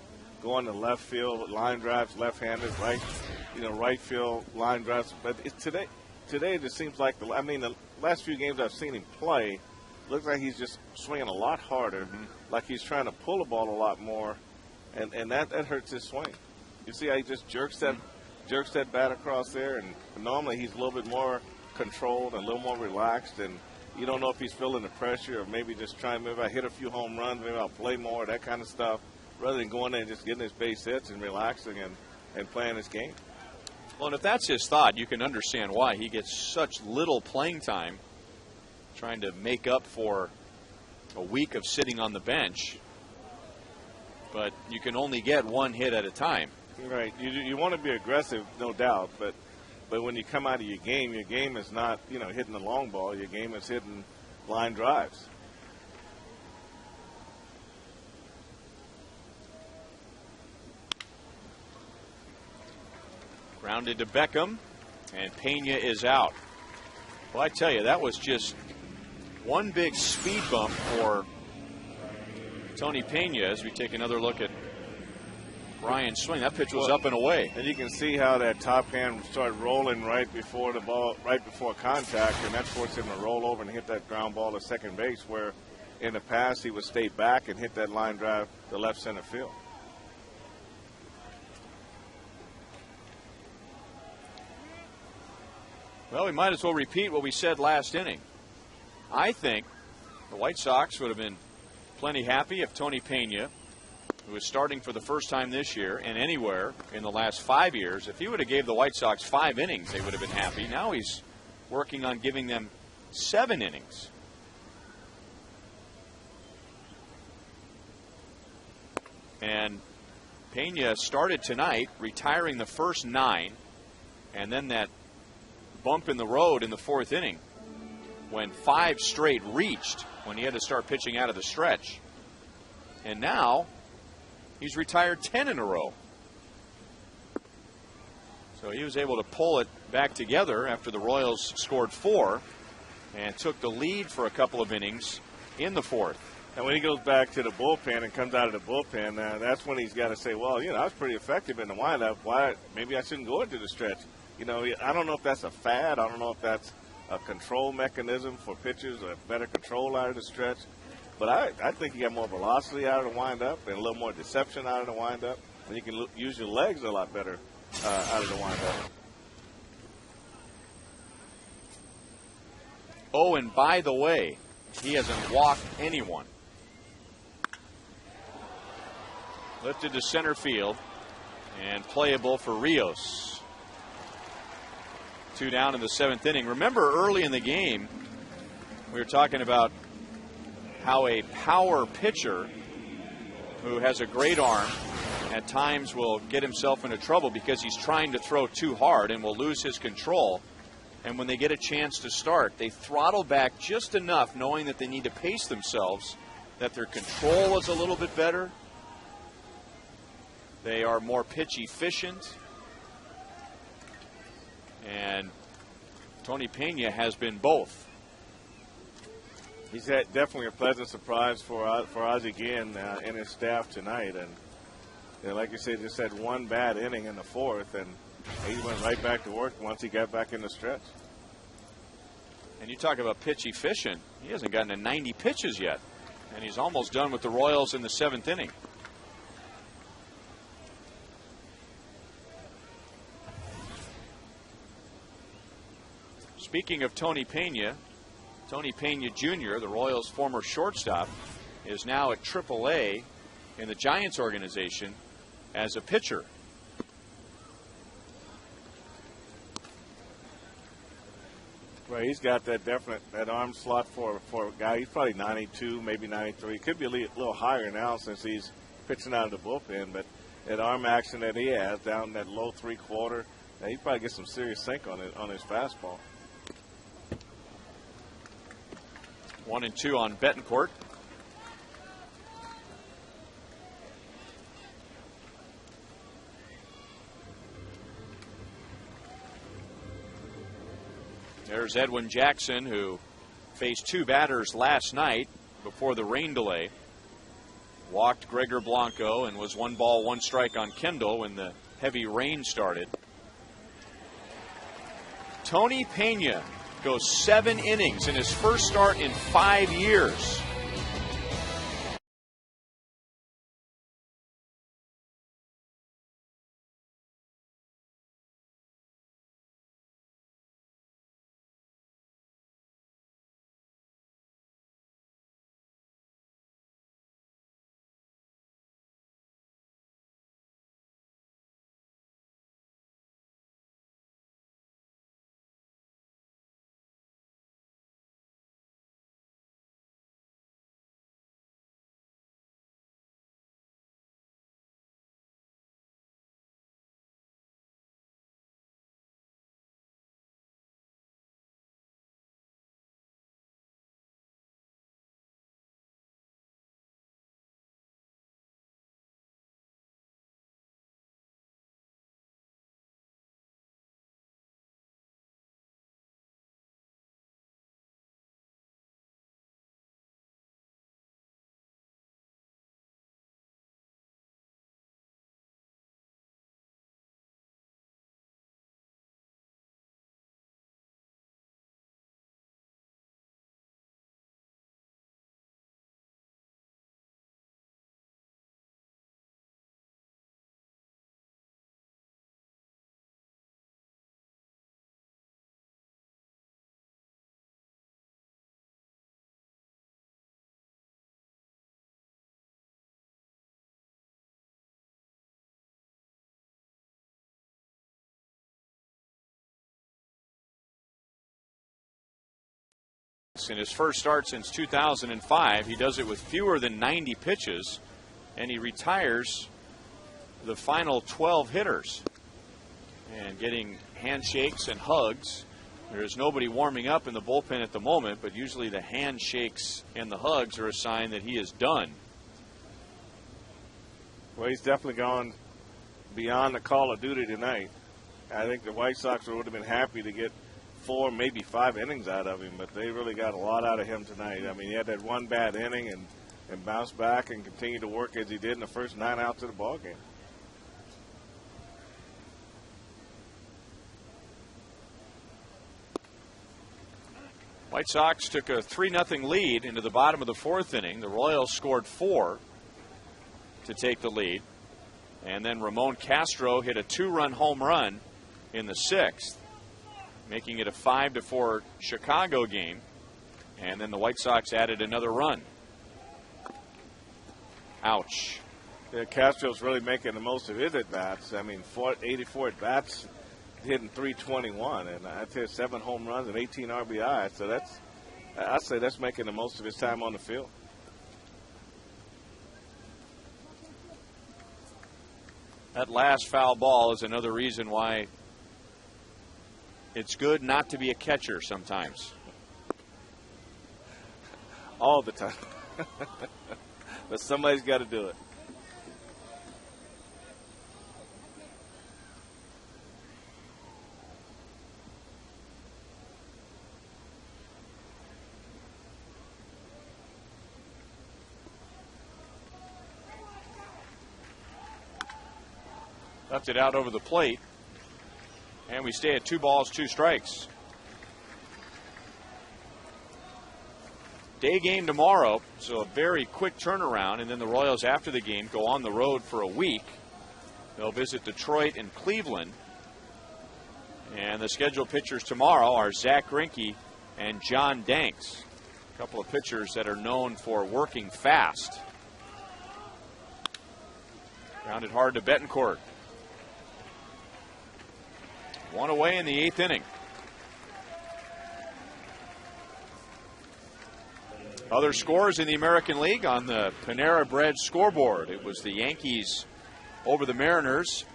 going to left field, line drives, left-handed, right field, line drives. But today it just seems like, the last few games I've seen him play, looks like he's just swinging a lot harder, like he's trying to pull the ball a lot more, and that hurts his swing. You see how he just jerks that bat across there, and normally he's a little bit more controlled and a little more relaxed, and you don't know if he's feeling the pressure or maybe just trying, maybe I hit a few home runs, maybe I'll play more, that kind of stuff, rather than going there and just getting his base hits and relaxing and playing his game. Well, and if that's his thought, you can understand why he gets such little playing time, trying to make up for a week of sitting on the bench. But you can only get one hit at a time. Right. You want to be aggressive, no doubt, but when you come out of your game is not, hitting the long ball. Your game is hitting line drives. Grounded to Beckham, and Pena is out. Well, I tell you, that was just one big speed bump for Tony Pena as we take another look at Brian's swing. That pitch was up and away. And you can see how that top hand started rolling right before contact, and that forced him to roll over and hit that ground ball to second base, where in the past he would stay back and hit that line drive to left center field. Well, we might as well repeat what we said last inning. I think the White Sox would have been plenty happy if Tony Pena, who is starting for the first time this year and anywhere in the last 5 years, if he would have gave the White Sox 5 innings, they would have been happy. Now he's working on giving them 7 innings. And Pena started tonight, retiring the first 9, and then that bump in the road in the 4th inning when 5 straight reached when he had to start pitching out of the stretch. And now he's retired 10 in a row. So he was able to pull it back together after the Royals scored 4 and took the lead for a couple of innings in the 4th. And when he goes back to the bullpen and comes out of the bullpen, that's when he's got to say, well, I was pretty effective in the windup. Why? Maybe I shouldn't go into the stretch. I don't know if that's a fad. I don't know if that's a control mechanism for pitchers, or better control out of the stretch. But I think you got more velocity out of the windup and a little more deception out of the windup. And you can use your legs a lot better out of the windup. Oh, and by the way, he hasn't walked anyone. Lifted to center field and playable for Rios. 2 down in the 7th inning. Remember early in the game, we were talking about how a power pitcher who has a great arm at times will get himself into trouble because he's trying to throw too hard and will lose his control. And when they get a chance to start, they throttle back just enough, knowing that they need to pace themselves, that their control is a little bit better. They are more pitch efficient. And Tony Pena has been both. He's had definitely a pleasant surprise for Ozzie Guillen and his staff tonight. And like you said, just had one bad inning in the 4th, and he went right back to work once he got back in the stretch. And you talk about pitch efficient. He hasn't gotten to 90 pitches yet, and he's almost done with the Royals in the 7th inning. Speaking of Tony Pena Jr., the Royals' former shortstop, is now at AAA in the Giants organization as a pitcher. Well, he's got that arm slot for a guy. He's probably 92, maybe 93. Could be a little higher now since he's pitching out of the bullpen, but that arm action that he has down that low 3/4, he probably gets some serious sink on his fastball. 1-2 on Betancourt. There's Edwin Jackson, who faced 2 batters last night before the rain delay. Walked Gregor Blanco and was 1 ball, 1 strike on Kendall when the heavy rain started. Tony Pena goes 7 innings in his first start in 5 years. In his first start since 2005, he does it with fewer than 90 pitches, and he retires the final 12 hitters. And getting handshakes and hugs. There's nobody warming up in the bullpen at the moment, but usually the handshakes and the hugs are a sign that he is done. Well, he's definitely gone beyond the call of duty tonight. I think the White Sox would have been happy to get 4, maybe 5 innings out of him, but they really got a lot out of him tonight. I mean, he had that 1 bad inning and bounced back and continued to work as he did in the first 9 outs of the ball game. White Sox took a 3-0 lead into the bottom of the 4th inning. The Royals scored 4 to take the lead. And then Ramon Castro hit a 2-run home run in the 6th, making it a 5-4 Chicago game. And then the White Sox added another run. Ouch. Yeah, Castro's really making the most of his at-bats. I mean, 84 at-bats, hitting 321, and I'd say 7 home runs and 18 RBI. So I'd say that's making the most of his time on the field. That last foul ball is another reason why it's good not to be a catcher sometimes. All the time. But somebody's got to do it. Left it out over the plate. And we stay at 2 balls, 2 strikes. Day game tomorrow, so a very quick turnaround. And then the Royals, after the game, go on the road for a week. They'll visit Detroit and Cleveland. And the scheduled pitchers tomorrow are Zach Greinke and John Danks. A couple of pitchers that are known for working fast. Grounded hard to Betancourt. 1 away in the 8th inning. Other scores in the American League on the Panera Bread scoreboard. It was the Yankees over the Mariners.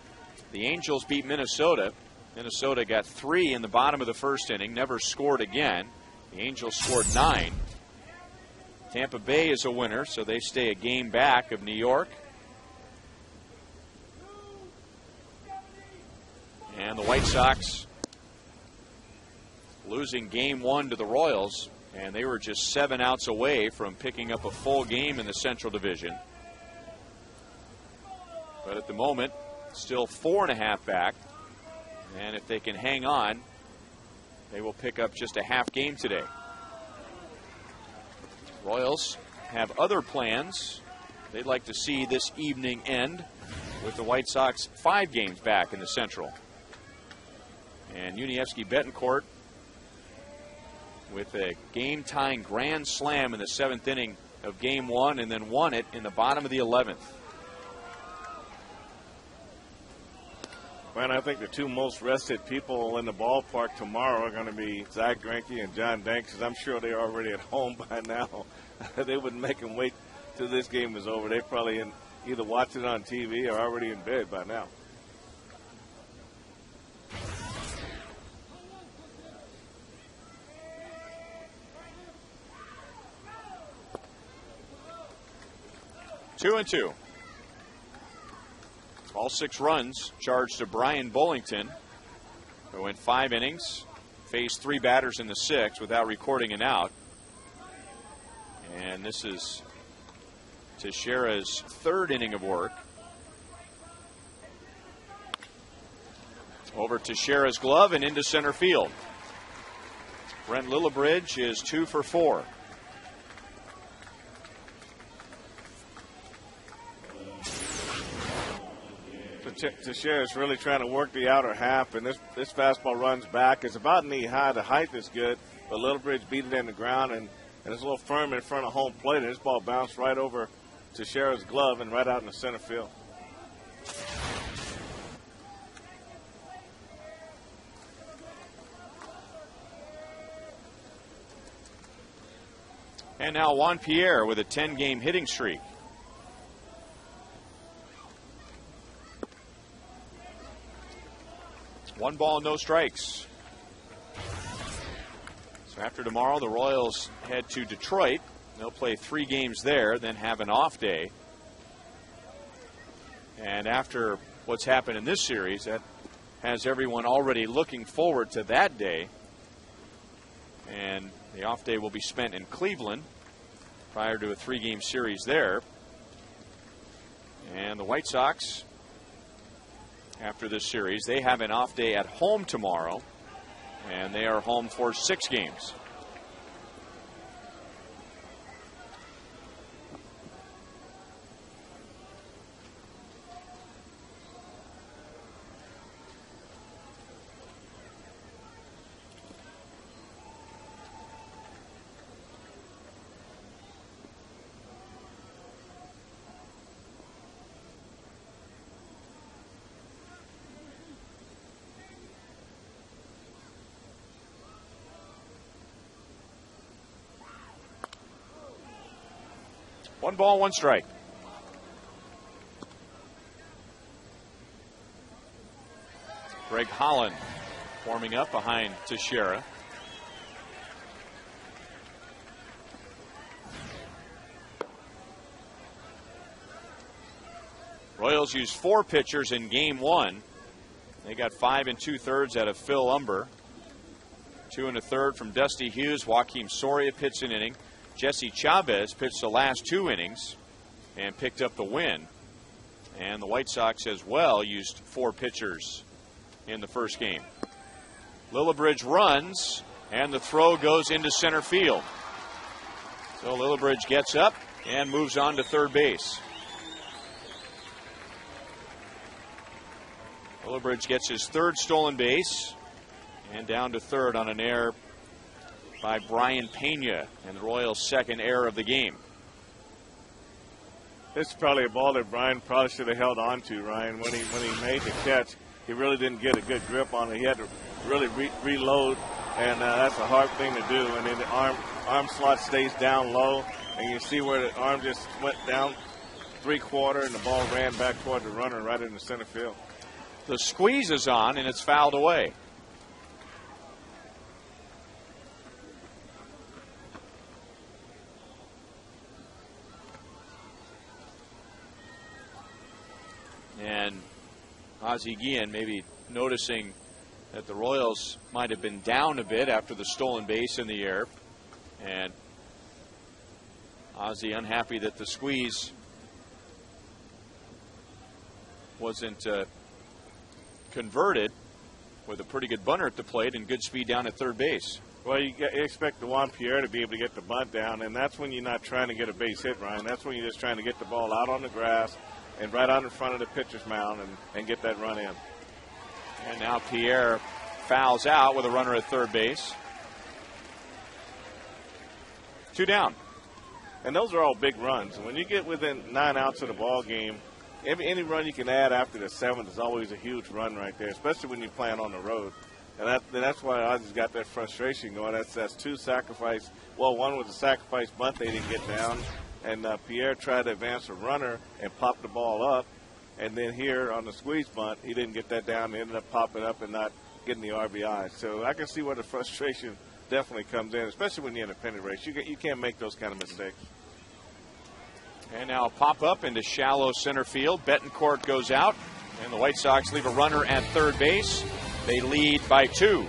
The Angels beat Minnesota. Minnesota got 3 in the bottom of the 1st inning, never scored again. The Angels scored 9. Tampa Bay is a winner, so they stay a game back of New York. And the White Sox losing game 1 to the Royals And they were just 7 outs away from picking up a full game in the Central Division. But at the moment, still 4.5 back. And if they can hang on, they will pick up just a half game today. Royals have other plans. They'd like to see this evening end with the White Sox 5 games back in the Central. And Unievsky Betancourt with a game-tying grand slam in the 7th inning of Game 1 and then won it in the bottom of the 11th. Man, I think the 2 most rested people in the ballpark tomorrow are going to be Zach Greinke and John Danks, because I'm sure they're already at home by now. They wouldn't make them wait till this game is over. They're probably either watching it on TV or already in bed by now. Two and two. All 6 runs charged to Brian Bullington, who went 5 innings, faced 3 batters in the 6th without recording an out. And this is Teixeira's 3rd inning of work. Over Teixeira's glove and into center field. Brent Lillibridge is 2 for 4. Teixeira is really trying to work the outer half, and this fastball runs back. It's about knee high. The height is good, but Lillibridge beat it in the ground, and it's a little firm in front of home plate, and this ball bounced right over Teixeira's glove and right out in the center field. And now Juan Pierre with a 10-game hitting streak. One ball, no strikes. So after tomorrow, the Royals head to Detroit. They'll play 3 games there, then have an off day. And after what's happened in this series, that has everyone already looking forward to that day. And the off day will be spent in Cleveland prior to a 3-game series there. And the White Sox, after this series, they have an off day at home tomorrow, and they are home for 6 games. One ball, one strike. Greg Holland warming up behind Teixeira. Royals used 4 pitchers in Game 1. They got 5 2/3 out of Phil Umber. 2 1/3 from Dusty Hughes. Joaquim Soria pitched an inning. Jesse Chavez pitched the last 2 innings and picked up the win. And the White Sox as well used 4 pitchers in the first game. Lillibridge runs, and the throw goes into center field. So Lillibridge gets up and moves on to third base. Lillibridge gets his 3rd stolen base and down to third on an error by Brian Pena, and the Royals' 2nd error of the game. This is probably a ball that Brian probably should have held on to, Ryan. When he made the catch, he really didn't get a good grip on it. He had to really reload, and that's a hard thing to do. And then the arm slot stays down low, and you see where the arm just went down 3/4, and the ball ran back toward the runner right in the center field. The squeeze is on, and it's fouled away. And Ozzie Guillen maybe noticing that the Royals might have been down a bit after the stolen base in the air. And Ozzie unhappy that the squeeze wasn't converted with a pretty good bunter at the plate and good speed down at third base. Well, you expect Juan Pierre to be able to get the bunt down, and that's when you're not trying to get a base hit, Ryan. That's when you're just trying to get the ball out on the grass and right out in front of the pitcher's mound and get that run in. And now Pierre fouls out with a runner at third base. 2 down. And those are all big runs. When you get within 9 outs of the ball game, any run you can add after the 7th is always a huge run right there, especially when you're playing on the road. And that's why Ozzie's got that frustration going. That's 2 sacrifice. Well, one was a sacrifice bunt they didn't get down, and Pierre tried to advance a runner and pop the ball up. And then here on the squeeze bunt, he didn't get that down. He ended up popping up and not getting the RBI. So I can see where the frustration definitely comes in, especially when you're in a pennant race. You can't make those kind of mistakes. And now a pop up into shallow center field. Betancourt goes out, and the White Sox leave a runner at third base. They lead by 2.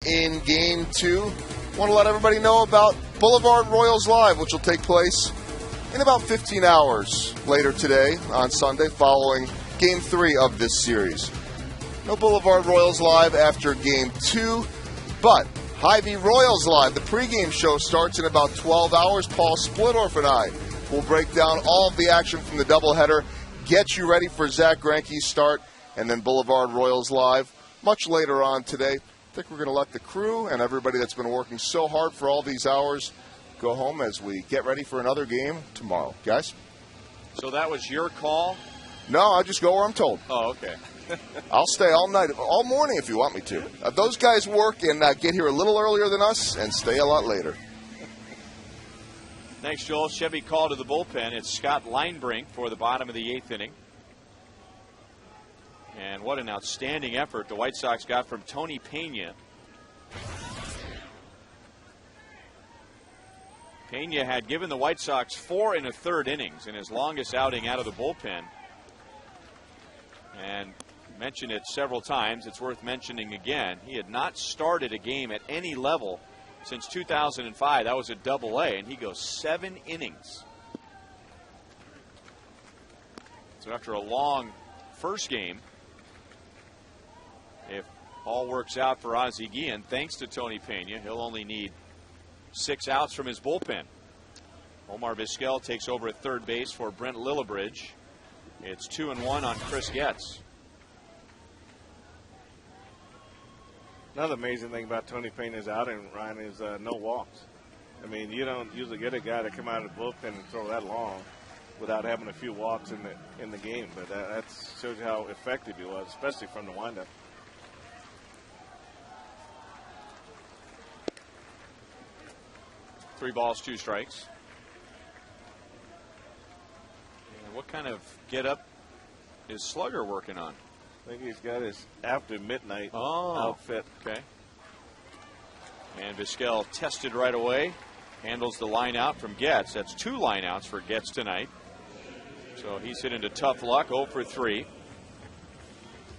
In Game 2, want to let everybody know about Boulevard Royals Live, which will take place in about 15 hours later today on Sunday following Game 3 of this series. No Boulevard Royals Live after Game 2, but Hy-Vee Royals Live. The pregame show starts in about 12 hours. Paul Splittorff and I will break down all of the action from the doubleheader, get you ready for Zach Greinke's start, and then Boulevard Royals Live much later on today. I think we're going to let the crew and everybody that's been working so hard for all these hours go home as we get ready for another game tomorrow. Guys? So that was your call? No, I just go where I'm told. Oh, okay. I'll stay all night, all morning if you want me to. Those guys work and get here a little earlier than us and stay a lot later. Thanks, Joel. Chevy call to the bullpen. It's Scott Linebrink for the bottom of the 8th inning. And what an outstanding effort the White Sox got from Tony Pena. Pena had given the White Sox 4 1/3 innings in his longest outing out of the bullpen. And mentioned it several times. It's worth mentioning again. He had not started a game at any level since 2005. That was a Double-A, and he goes 7 innings. So after a long first game, if all works out for Ozzie Guillen, thanks to Tony Pena, he'll only need 6 outs from his bullpen. Omar Vizquel takes over at third base for Brent Lillibridge. It's 2-1 on Chris Getz. Another amazing thing about Tony Pena's outing, Ryan, is no walks. I mean, you don't usually get a guy to come out of the bullpen and throw that long without having a few walks in the game. But that shows you how effective he was, especially from the windup. Three balls, 2 strikes. And what kind of get up is Slugger working on? I think he's got his after midnight Oh, outfit. okay. And Vizquel tested right away. Handles the line out from Getz. That's 2 line outs for Getz tonight. So he's hit into tough luck, 0 for 3.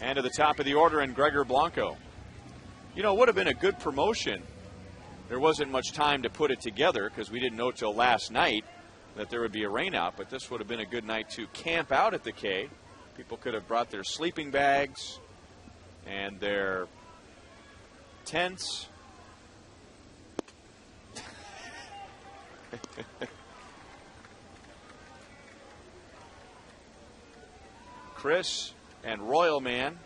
And to the top of the order, and Gregor Blanco. You know, it would have been a good promotion. There wasn't much time to put it together because we didn't know till last night that there would be a rainout, but this would have been a good night to camp out at the K. People could have brought their sleeping bags and their tents. Chris and Royal Man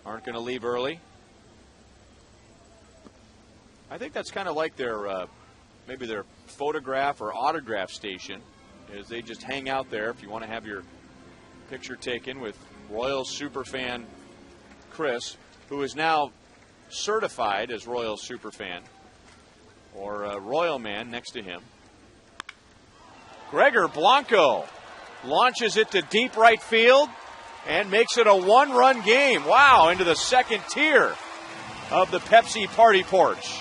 aren't going to leave early. I think that's kind of like their maybe their photograph or autograph station, is they just hang out there if you want to have your picture taken with Royals superfan Chris, who is now certified as Royals superfan, or Royal Man next to him. Gregor Blanco launches it to deep right field and makes it a 1-run game. Wow, into the second tier of the Pepsi Party Porch.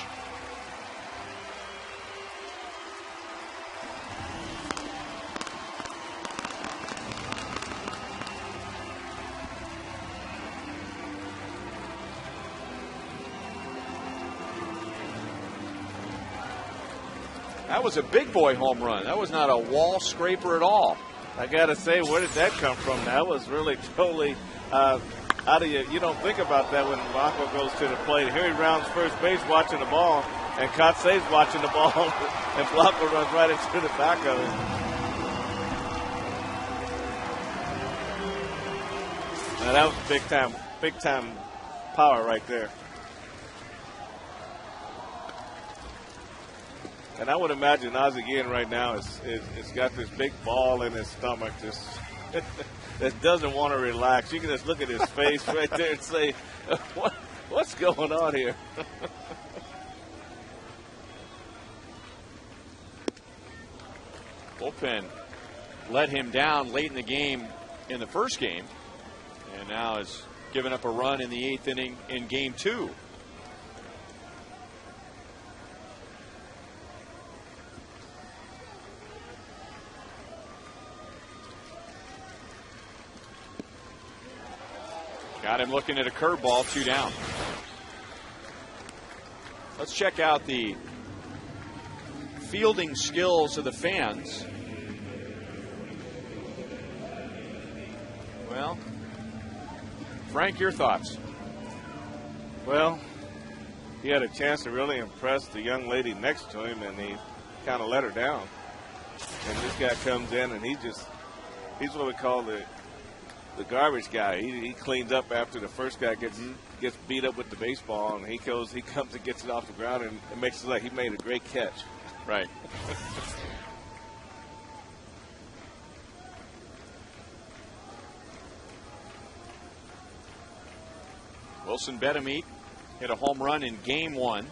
That was a big boy home run. That was not a wall scraper at all. I got to say, where did that come from? That was really totally out of you. You don't think about that when Blanco goes to the plate. Here he rounds first base watching the ball, and Kotsay's watching the ball, and Blanco runs right into the back of it. Now that was big time power right there. And I would imagine Ozzie Guillen right now is got this big ball in his stomach that doesn't want to relax. You can just look at his face right there and say, what's going on here? Bullpen let him down late in the game in the first game, and now has given up a run in the 8th inning in game 2. Got him looking at a curveball, 2 down. Let's check out the fielding skills of the fans. Well, Frank, your thoughts? Well, he had a chance to really impress the young lady next to him, and he kind of let her down. And this guy comes in, and he's what we call the garbage guy. He cleans up after the first guy gets beat up with the baseball, and he comes and gets it off the ground, and it makes it like he made a great catch. Right. Wilson Betemit hit a home run in game 1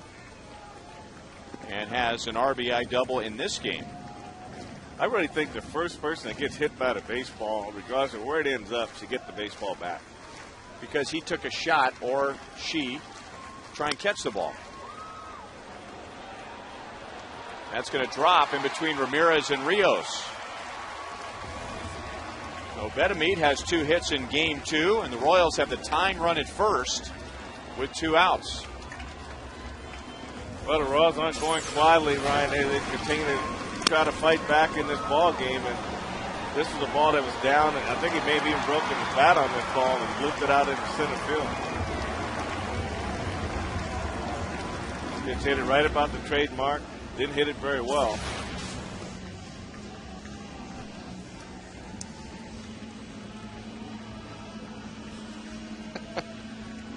and has an RBI double in this game. I really think the first person that gets hit by the baseball, regardless of where it ends up, should get the baseball back. Because he took a shot, or she, try and catch the ball. That's going to drop in between Ramirez and Rios. So Betemit has 2 hits in game 2, and the Royals have the tying run at first with 2 outs. Well, the Royals aren't going quietly, Ryan. They continue to try to fight back in this ball game, and this was a ball that was down, and I think he may have even broken the bat on this ball and looped it out into center field. It's hit it right about the trademark. Didn't hit it very well.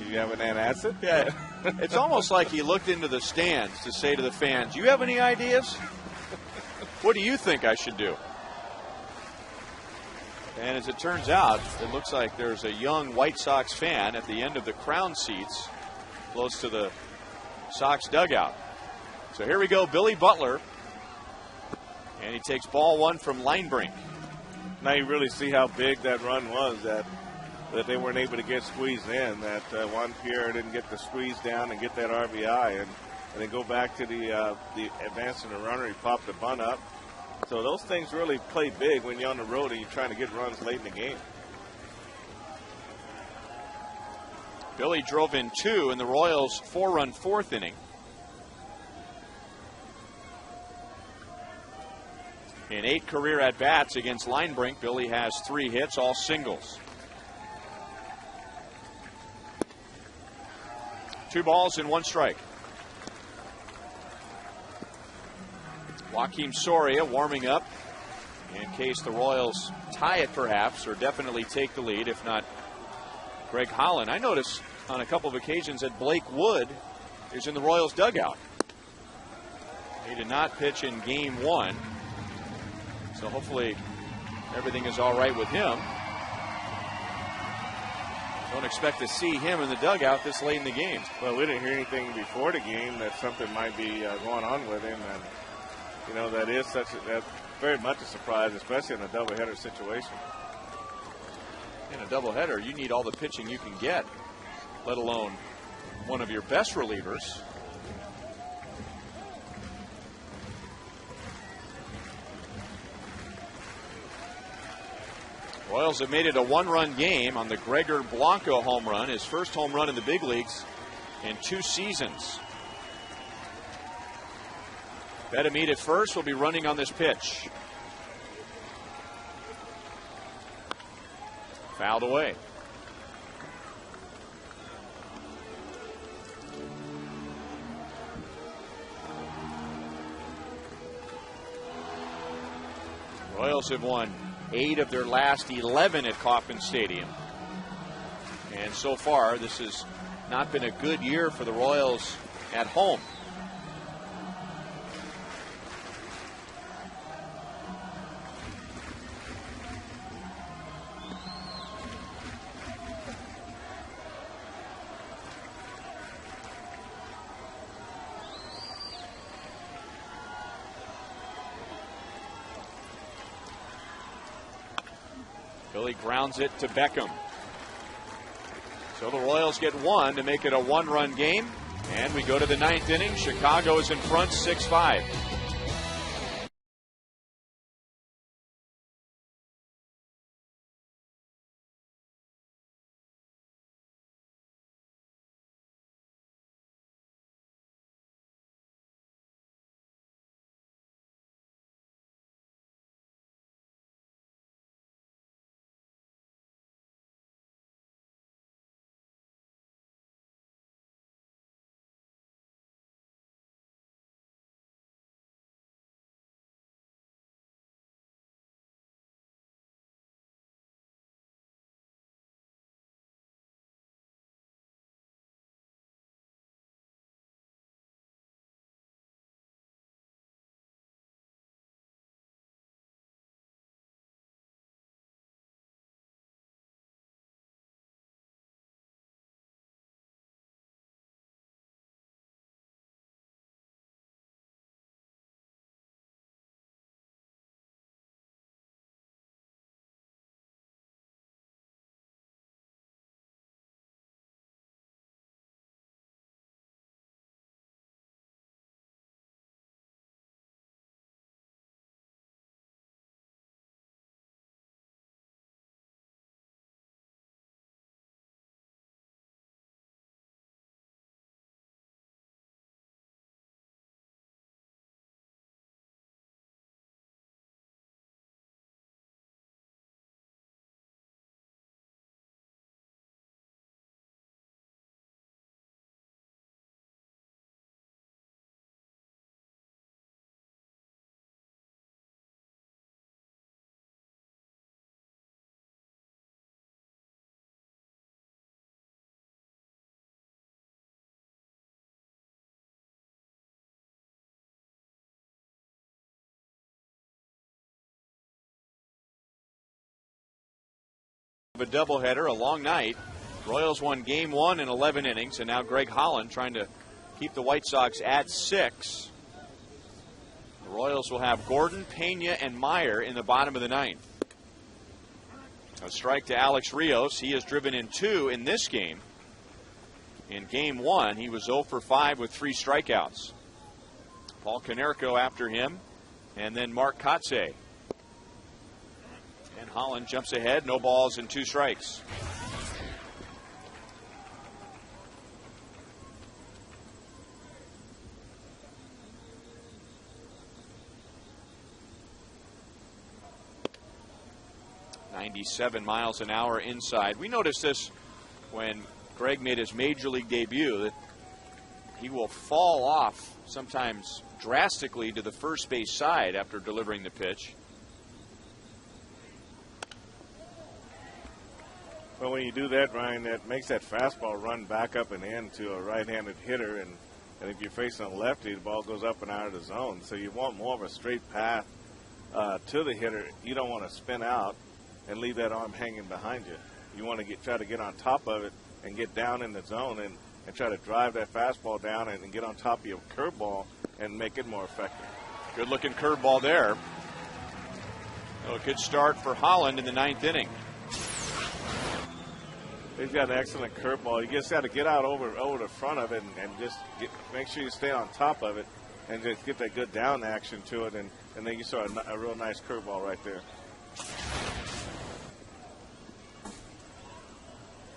You have an answer? Yeah. It's almost like he looked into the stands to say to the fans, "You have any ideas? What do you think I should do?" And as it turns out, it looks like there's a young White Sox fan at the end of the crown seats close to the Sox dugout. So here we go, Billy Butler. And he takes ball 1 from Linebrink. Now you really see how big that run was, that that they weren't able to get squeezed in. That Juan Pierre didn't get the squeeze down and get that RBI, and then go back to the advancing the runner. He popped the bunt up. So those things really play big when you're on the road and you're trying to get runs late in the game. Billy drove in 2 in the Royals' 4-run 4th inning. In 8 career at-bats against Linebrink, Billy has 3 hits, all singles. 2 balls and 1 strike. Joakim Soria warming up in case the Royals tie it perhaps, or definitely take the lead, if not Greg Holland. I noticed on a couple of occasions that Blake Wood is in the Royals dugout. He did not pitch in game 1, so hopefully everything is all right with him. Don't expect to see him in the dugout this late in the game. Well, we didn't hear anything before the game that something might be going on with him, and you know that's very much a surprise, especially in a doubleheader situation. In a doubleheader, you need all the pitching you can get, let alone one of your best relievers. Royals have made it a 1-run game on the Gregor Blanco home run, his first home run in the big leagues in 2 seasons. Betamede at first will be running on this pitch. Fouled away. Royals have won 8 of their last 11 at Kauffman Stadium. And so far, this has not been a good year for the Royals at home. Billy grounds it to Beckham. So the Royals get 1 to make it a 1-run game. And we go to the 9th inning. Chicago is in front 6-5. A doubleheader, a long night. Royals won game 1 in 11 innings, and now Greg Holland trying to keep the White Sox at 6. The Royals will have Gordon, Pena, and Meyer in the bottom of the 9th. A strike to Alex Rios. He has driven in 2 in this game. In game 1, he was 0 for 5 with 3 strikeouts. Paul Konerko after him, and then Mark Kotze. And Holland jumps ahead, no balls and 2 strikes. .97 miles an hour inside. We noticed this when Greg made his major league debut, that he will fall off sometimes drastically to the first base side after delivering the pitch. Well, when you do that, Ryan, that makes that fastball run back up and in to a right-handed hitter, and if you're facing a lefty, the ball goes up and out of the zone. So you want more of a straight path to the hitter. You don't want to spin out and leave that arm hanging behind you. You want to try to get on top of it and get down in the zone and try to drive that fastball down and get on top of your curveball and make it more effective. Good looking curveball there. So a good start for Holland in the 9th inning. He's got an excellent curveball. You just got to get out over the front of it and just make sure you stay on top of it and just get that good down action to it, and then you saw a real nice curveball right there.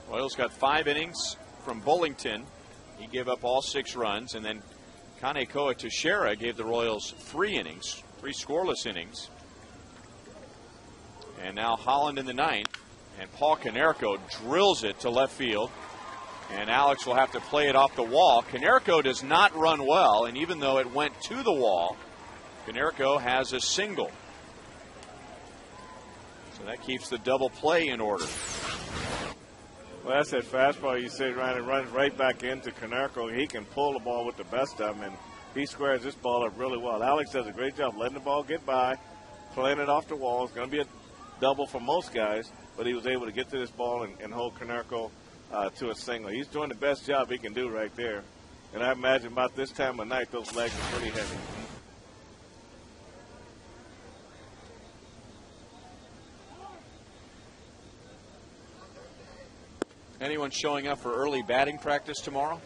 Royals got 5 innings from Bullington. He gave up all 6 runs, and then Kanekoa Teixeira gave the Royals 3 innings, 3 scoreless innings. And now Holland in the 9th, and Paul Konerko drills it to left field, and Alex will have to play it off the wall. Konerko does not run well, and even though it went to the wall, Konerko has a single. So that keeps the double play in order. Well, that's that fastball you say, Ryan. It runs right back into Konerko. He can pull the ball with the best of them, and he squares this ball up really well. Alex does a great job letting the ball get by, playing it off the wall. It's going to be a double for most guys, but he was able to get to this ball and hold Konerko to a single. He's doing the best job he can do right there. And I imagine about this time of night, those legs are pretty heavy. Anyone showing up for early batting practice tomorrow?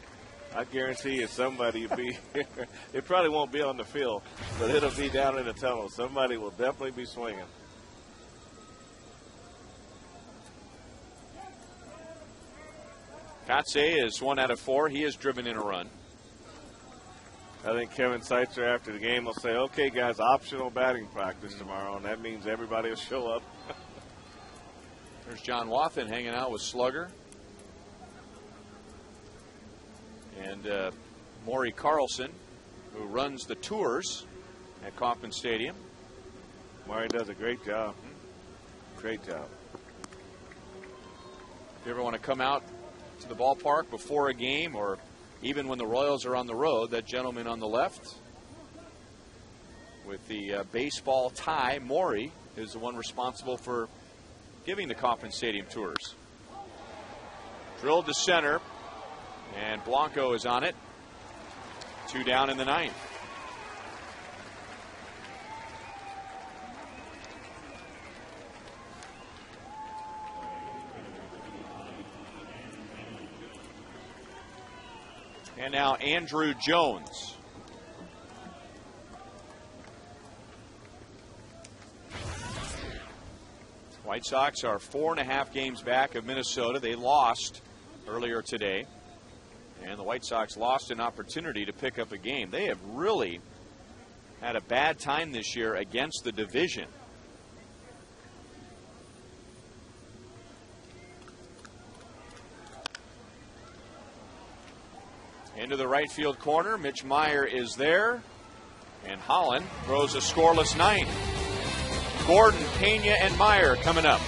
I guarantee you somebody will be here. It probably won't be on the field, but it'll be down in the tunnel. Somebody will definitely be swinging. Kotze is 1 out of 4. He has driven in a run. I think Kevin Seitzer after the game will say, okay, guys, optional batting practice tomorrow, and that means everybody will show up. There's John Wathen hanging out with Slugger. And Maury Carlson, who runs the tours at Kauffman Stadium. Maury does a great job. Great job. If you ever want to come out to the ballpark before a game or even when the Royals are on the road, that gentleman on the left with the baseball tie, Maury, is the one responsible for giving the Kauffman Stadium tours. Drilled to center, and Blanco is on it. 2 down in the 9th. And now Andrew Jones. White Sox are 4.5 games back of Minnesota. They lost earlier today. And the White Sox lost an opportunity to pick up a game. They have really had a bad time this year against the division. Into the right field corner. Mitch Meyer is there. And Holland throws a scoreless 9th. Gordon, Pena, and Meyer coming up.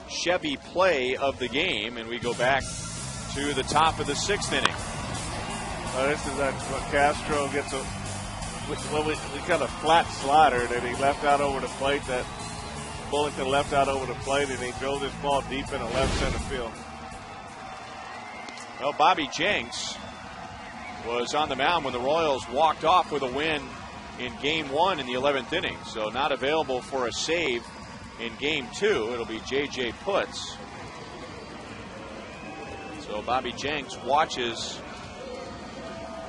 Chevy play of the game, and we go back to the top of the 6th inning. This is what Castro gets we got a flat slider that he left out over the plate, that Bullington left out over the plate, and he drove this ball deep in the left center field. Well, Bobby Jenks was on the mound when the Royals walked off with a win in Game 1 in the 11th inning, so not available for a save in Game 2. It'll be J.J. Putz. So Bobby Jenks watches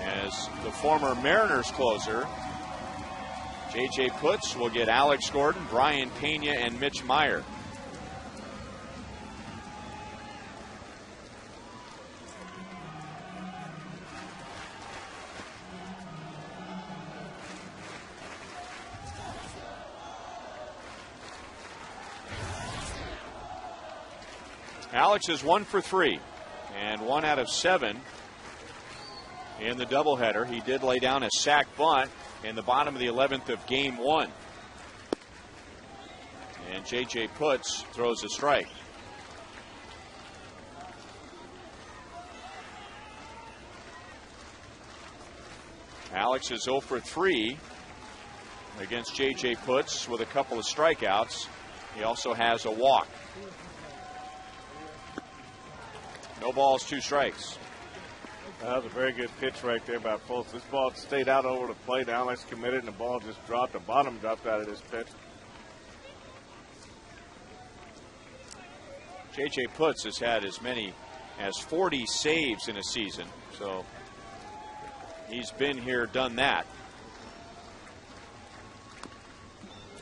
as the former Mariners closer. J.J. Putz will get Alex Gordon, Brian Pena, and Mitch Meyer. Alex is 1 for 3 and 1 out of 7 in the doubleheader. He did lay down a sac bunt in the bottom of the 11th of Game 1. And J.J. Putz throws a strike. Alex is 0 for 3 against J.J. Putz with a couple of strikeouts. He also has a walk. No balls, 2 strikes. That was a very good pitch right there by Putz. This ball stayed out over the plate. Alex committed, and the ball just dropped. The bottom dropped out of this pitch. J.J. Putz has had as many as 40 saves in a season, so he's been here, done that.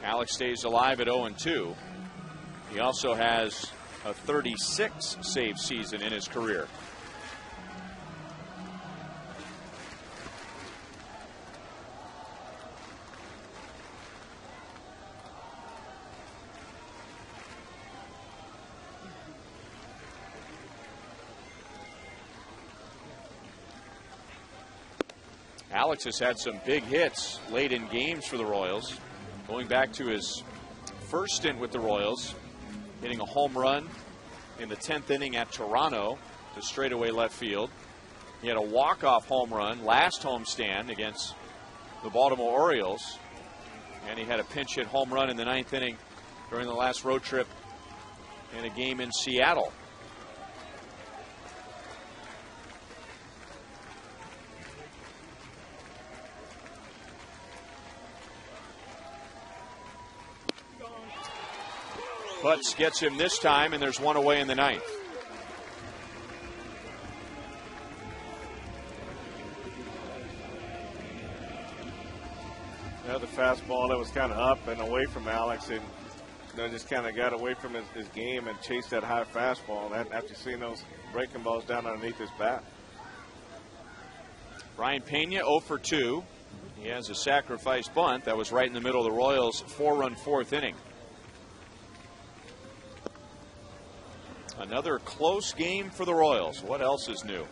Alex stays alive at 0-2. He also has a 36 save season in his career. Alex has had some big hits late in games for the Royals. Going back to his first stint with the Royals, hitting a home run in the 10th inning at Toronto to straightaway left field. He had a walk-off home run last homestand against the Baltimore Orioles. And he had a pinch hit home run in the 9th inning during the last road trip in a game in Seattle. Putz gets him this time, and there's one away in the 9th. Yeah, the fastball that was kind of up and away from Alex, and just kind of got away from his game and chased that high fastball. After seeing those breaking balls down underneath his bat. Brian Pena 0 for 2. He has a sacrifice bunt that was right in the middle of the Royals' 4-run 4th inning. Another close game for the Royals. What else is new?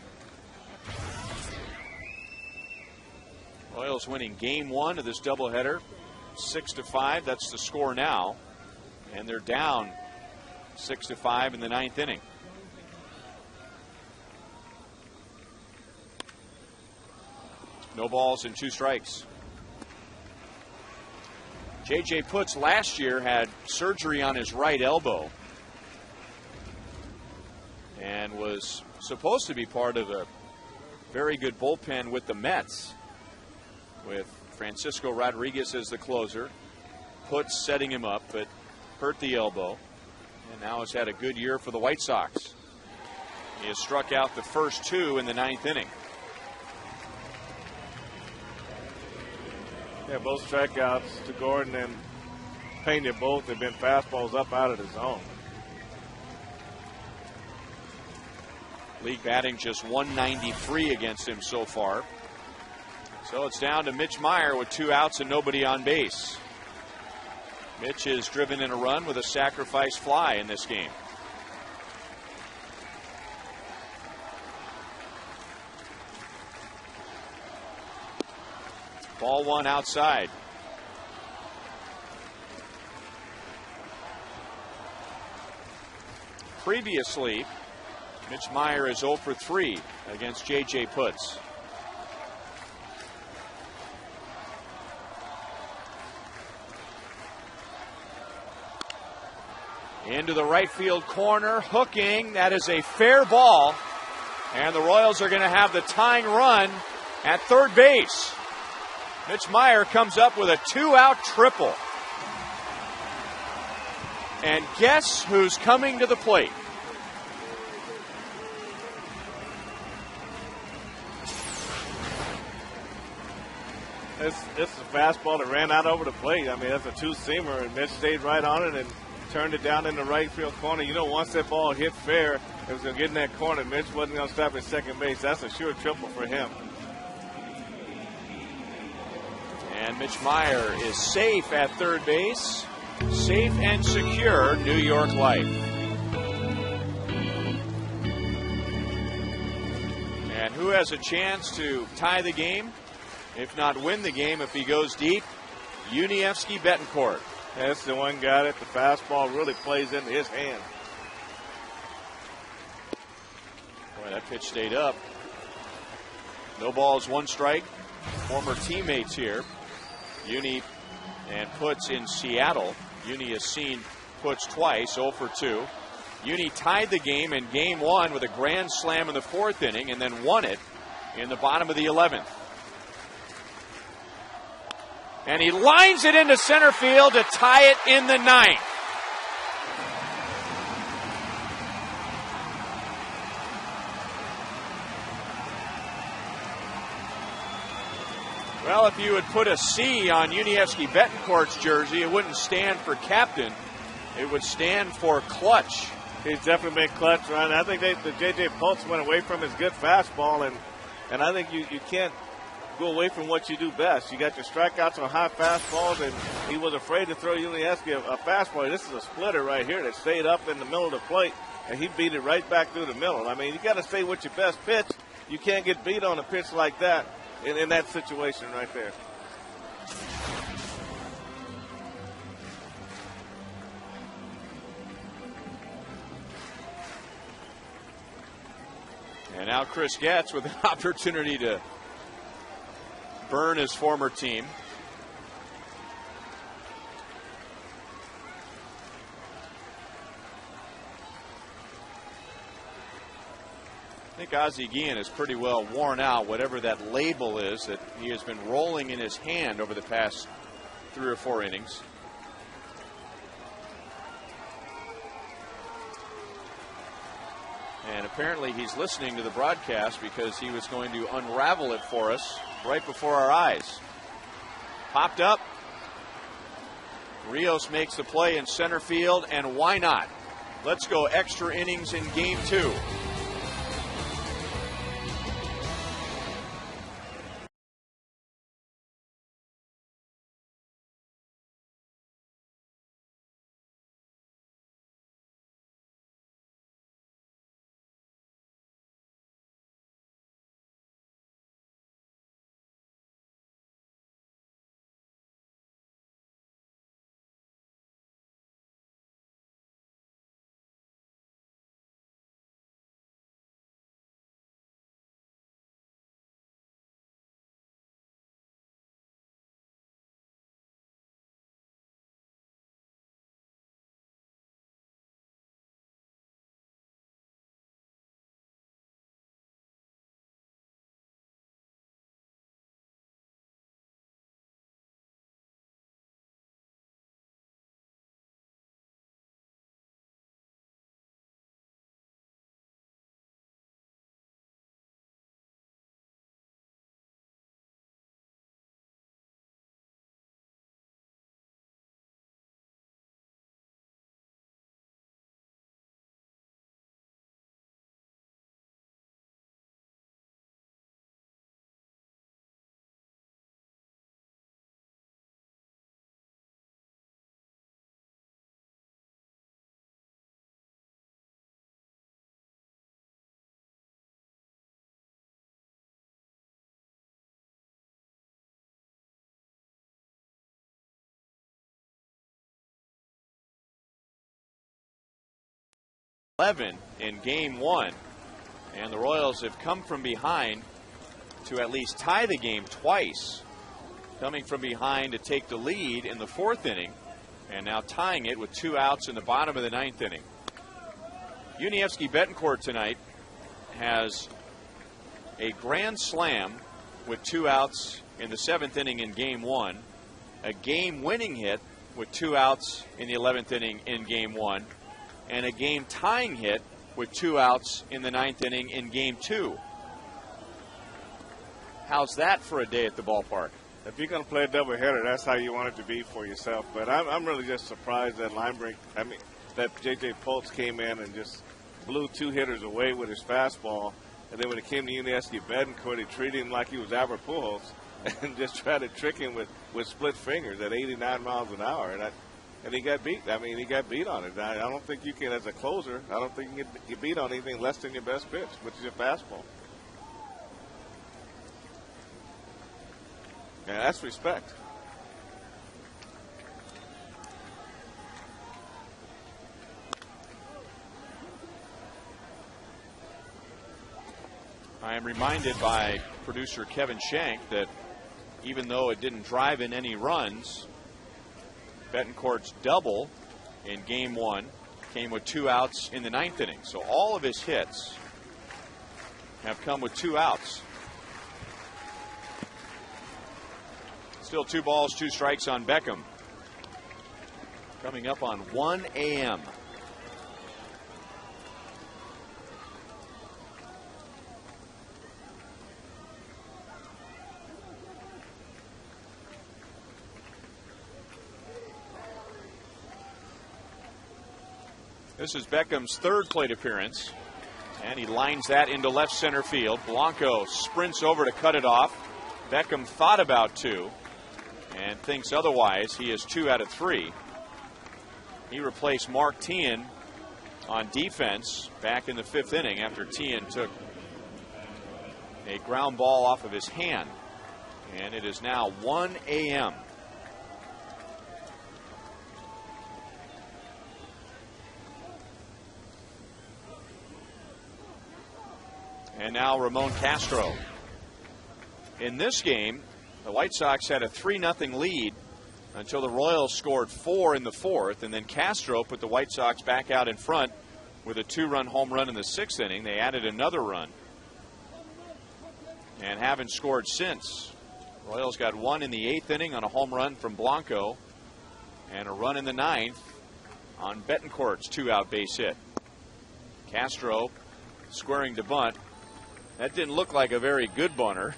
Royals winning Game 1 of this doubleheader, 6-5. That's the score now, and they're down 6-5 in the 9th inning. No balls and 2 strikes. J.J. Putz last year had surgery on his right elbow and was supposed to be part of a very good bullpen with the Mets, with Francisco Rodriguez as the closer. Putz setting him up, but hurt the elbow, and now has had a good year for the White Sox. He has struck out the first 2 in the 9th inning. Yeah, both strikeouts to Gordon and Pena both have been fastballs up out of the zone. League batting just 193 against him so far. So it's down to Mitch Meyer with 2 outs and nobody on base. Mitch is driven in a run with a sacrifice fly in this game. Ball 1 outside. previously, Mitch Meyer is 0 for 3 against J.J. Putz. Into the right field corner, hooking. That is a fair ball. And the Royals are going to have the tying run at third base. Mitch Meyer comes up with a 2-out triple. And guess who's coming to the plate? It's a fastball that ran out over the plate. I mean, that's a two-seamer, and Mitch stayed right on it and turned it down in the right field corner. You know, once that ball hit fair, it was going to get in that corner. Mitch wasn't going to stop at second base. That's a sure triple for him. And Mitch Meyer is safe at third base. Safe and secure, New York Life. And who has a chance to tie the game, if not win the game if he goes deep? Yuniesky Betancourt. That's the one guy that the fastball really plays into his hand. Boy, that pitch stayed up. No balls, one strike. Former teammates here. Uni and Putz in Seattle. Uni has seen Putz twice, 0 for 2. Uni tied the game in game 1 with a grand slam in the 4th inning and then won it in the bottom of the 11th. And he lines it into center field to tie it in the 9th. Well, if you would put a C on Yuniesky Betancourt's jersey, it wouldn't stand for captain. It would stand for clutch. He's definitely been clutch, Ryan. I think the J.J. Pulse went away from his good fastball, and I think you can't go away from what you do best. You got your strikeouts on high fastballs, and he was afraid to throw Yuniesky a fastball. This is a splitter right here that stayed up in the middle of the plate, and he beat it right back through the middle. I mean, you got to stay with your best pitch. You can't get beat on a pitch like that in that situation right there. And now Chris Getz with an opportunity to burn his former team. I think Ozzie Guillen is pretty well worn out, whatever that label is that he has been rolling in his hand over the past 3 or 4 innings. And apparently he's listening to the broadcast because he was going to unravel it for us right before our eyes. Popped up. Rios makes the play in center field, and why not? Let's go extra innings in game 2. 11 in game one. And the Royals have come from behind to at least tie the game twice. Coming from behind to take the lead in the fourth inning, and now tying it with 2 outs in the bottom of the ninth inning. Unievsky Betancourt tonight has a grand slam with 2 outs in the 7th inning in game one, a game-winning hit with 2 outs in the 11th inning in game one, and a game-tying hit with 2 outs in the 9th inning in game two. How's that for a day at the ballpark? If you're going to play a doubleheader, that's how you want it to be for yourself. But I'm really just surprised that that J.J. Pultz came in and just blew 2 hitters away with his fastball. And then when it came to Unievsky Betancourt, he treated him like he was Albert Pujols and just tried to trick him with split fingers at 89 miles an hour. And he got beat. I mean, he got beat on it. I don't think you can, as a closer, I don't think you can get beat on anything less than your best pitch, which is your fastball. Yeah, that's respect. I am reminded by producer Kevin Shank that even though it didn't drive in any runs, Betancourt's double in game one came with 2 outs in the 9th inning. So all of his hits have come with 2 outs. Still 2 balls, 2 strikes on Beckham. Coming up on 1 a.m. This is Beckham's 3rd plate appearance, and he lines that into left center field. Blanco sprints over to cut it off. Beckham thought about 2 and thinks otherwise. He is 2 out of 3. He replaced Mark Teahan on defense back in the 5th inning after Teahan took a ground ball off of his hand. And it is now 1 a.m. And now Ramon Castro. In this game, the White Sox had a 3-0 lead until the Royals scored 4 in the 4th, and then Castro put the White Sox back out in front with a 2-run home run in the 6th inning. They added another run and haven't scored since. Royals got 1 in the 8th inning on a home run from Blanco and a run in the 9th on Betancourt's 2-out base hit. Castro squaring to bunt. That didn't look like a very good bunter.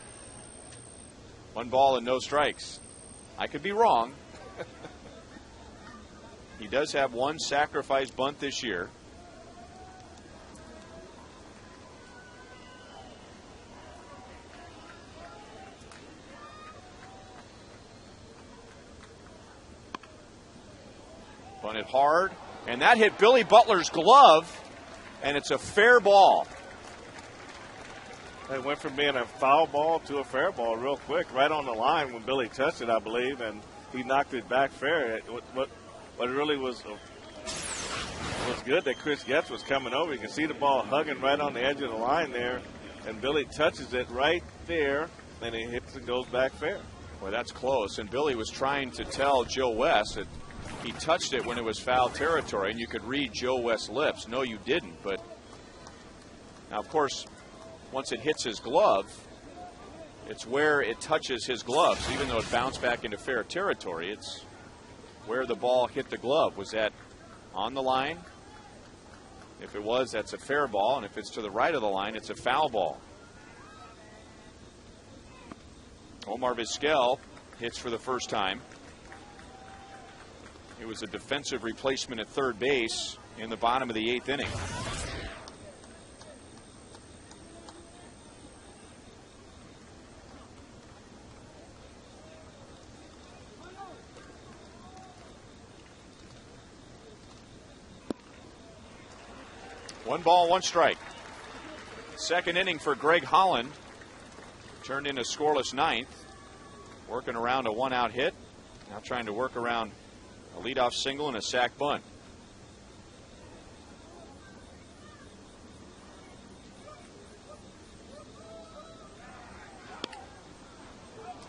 1 ball and no strikes. I could be wrong. He does have 1 sacrifice bunt this year. Bunted hard, and that hit Billy Butler's glove, and it's a fair ball. It went from being a foul ball to a fair ball real quick, right on the line when Billy touched it, I believe, and he knocked it back fair. What really was good that Chris Getz was coming over. You can see the ball hugging right on the edge of the line there, and Billy touches it right there, and he hits and goes back fair. Well, that's close, and Billy was trying to tell Joe West that he touched it when it was foul territory, and you could read Joe West's lips. No, you didn't, but now, of course, once it hits his glove, it's where it touches his glove. So even though it bounced back into fair territory, it's where the ball hit the glove. Was that on the line? If it was, that's a fair ball. And if it's to the right of the line, it's a foul ball. Omar Vizquel hits for the first time. It was a defensive replacement at third base in the bottom of the 8th inning. One ball, 1 strike. Second inning for Greg Holland. Turned in a scoreless 9th. Working around a 1-out hit. Now trying to work around a leadoff single and a sac bunt.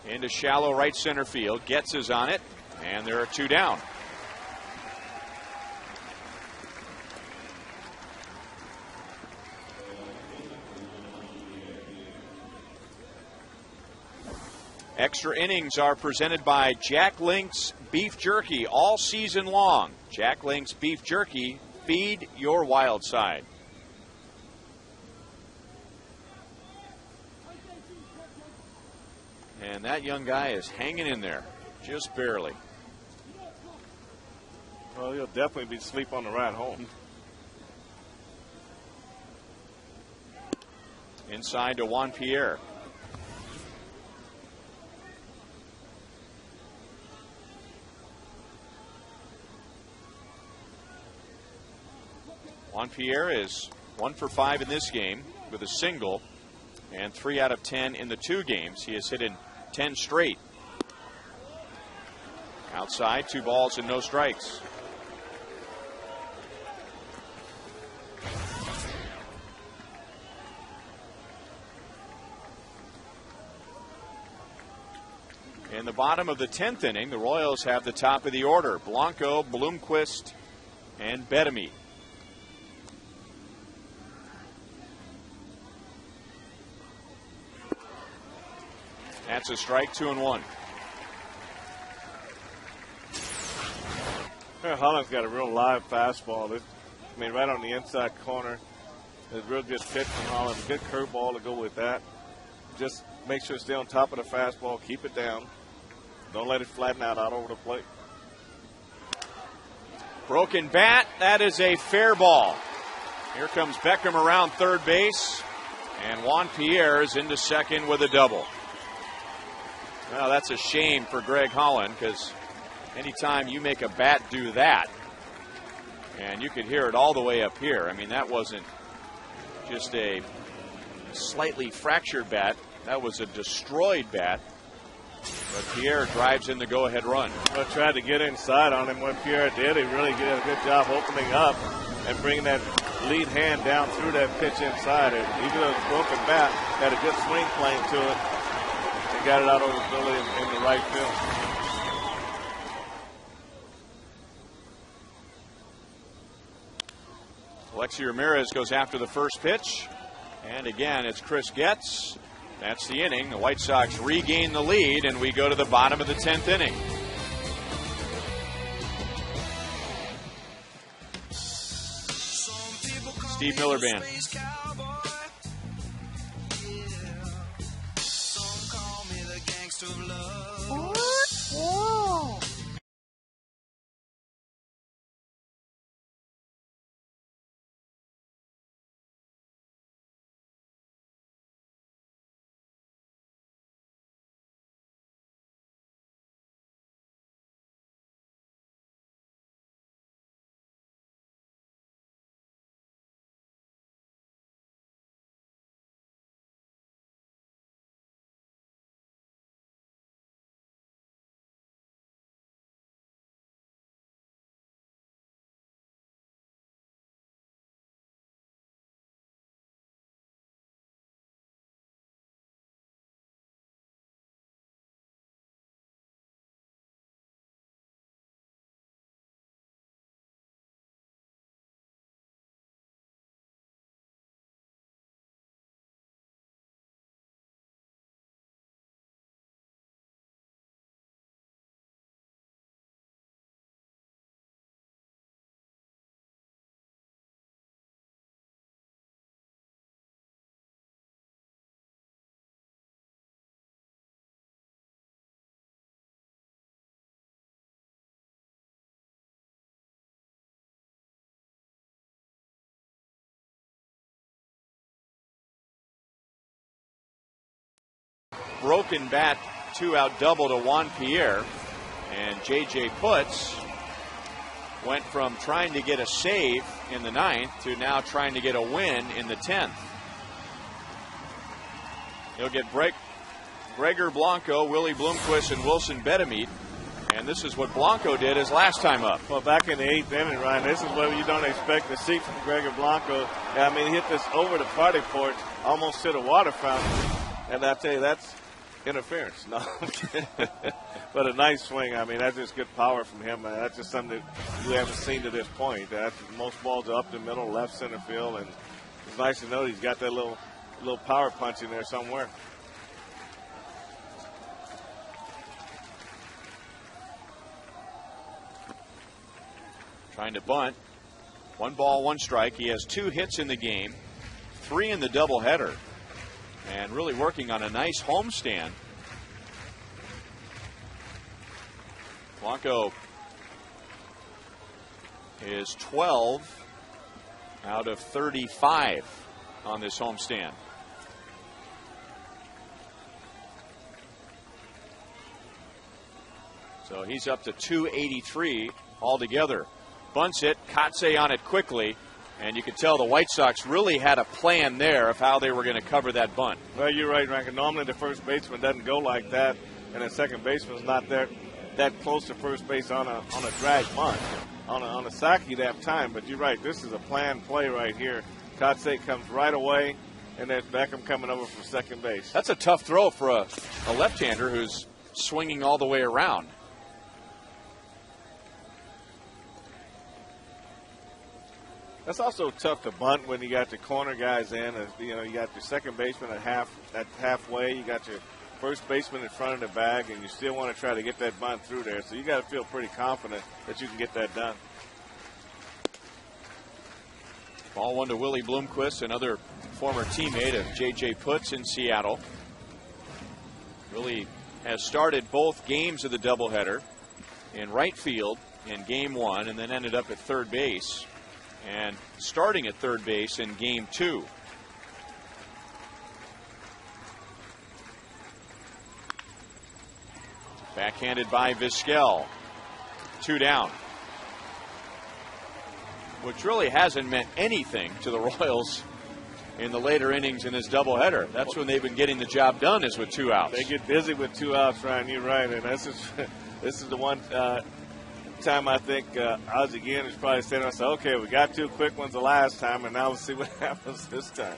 into shallow right center field. Getz is on it, and there are 2 down. Extra innings are presented by Jack Link's Beef Jerky all season long. Jack Link's Beef Jerky, feed your wild side. And that young guy is hanging in there, just barely. Well, he'll definitely be asleep on the ride home. Inside to Juan Pierre. Juan Pierre is 1 for 5 in this game with a single and 3 out of 10 in the 2 games. He has hit in 10 straight. Outside, 2 balls and no strikes. In the bottom of the 10th inning, the Royals have the top of the order. Blanco, Bloomquist, and Bedemy. That's a strike, 2-1. Holland's got a real live fastball. Right on the inside corner. It's a real good pitch from Holland. Good curveball to go with that. Just make sure to stay on top of the fastball. Keep it down. Don't let it flatten out over the plate. Broken bat. That is a fair ball. Here comes Beckham around third base. And Juan Pierre is into second with a double. Well, that's a shame for Greg Holland, because anytime you make a bat do that, and you could hear it all the way up here. I mean, that wasn't just a slightly fractured bat. That was a destroyed bat. But Pierre drives in the go-ahead run. Well, tried to get inside on him. What Pierre did, he really did a good job opening up and bringing that lead hand down through that pitch inside. And even though it's a broken bat, had a good swing plane to it. And got it out over Billy in the right field. Alexi Ramirez goes after the first pitch. And again, it's Chris Getz. That's the inning. The White Sox regain the lead, and we go to the bottom of the 10th inning. Steve Miller Band. Broken bat, 2-out double to Juan Pierre. And J.J. Putz went from trying to get a save in the 9th to now trying to get a win in the 10th. He'll get Gregor Blanco, Willie Bloomquist, and Wilson Bedemy. And this is what Blanco did his last time up. Well, back in the 8th inning, Ryan, this is what you don't expect to see from Gregor Blanco. I mean, he hit this over the party porch, almost to the water fountain. And I tell you, interference. No. But a nice swing. I mean, that's just good power from him. That's just something that we haven't seen to this point. Most balls are up the middle, left center field, and it's nice to know he's got that little power punch in there somewhere. Trying to bunt. 1 ball, 1 strike. He has 2 hits in the game, 3 in the doubleheader, and really working on a nice homestand. Blanco is 12 out of 35 on this homestand. So he's up to 283 altogether. Bunts it, Kotze on it quickly, and you could tell the White Sox really had a plan there of how they were going to cover that bunt. Well, you're right, Rankin. Normally the first baseman doesn't go like that, and the second baseman's not there that close to first base on a drag bunt. On a sack, he'd have time, but you're right. This is a planned play right here. Kotze comes right away, and there's Beckham coming over from second base. That's a tough throw for a left-hander who's swinging all the way around. That's also tough to bunt when you got the corner guys in. You know, you got your second baseman at halfway. You got your first baseman in front of the bag, and you still want to try to get that bunt through there. So you got to feel pretty confident that you can get that done. Ball 1 to Willie Bloomquist, another former teammate of J.J. Putz in Seattle. Willie has started both games of the doubleheader in right field in Game 1, and then ended up at third base, and starting at third base in Game 2. Backhanded by Vizquel. 2 down. Which really hasn't meant anything to the Royals in the later innings in this doubleheader. That's when they've been getting the job done, is with 2 outs. They get busy with 2 outs, Ryan. You're right, and this is the one time I think Ozzie Guillen is probably saying to us, okay, we got 2 quick ones the last time, and now we'll see what happens this time.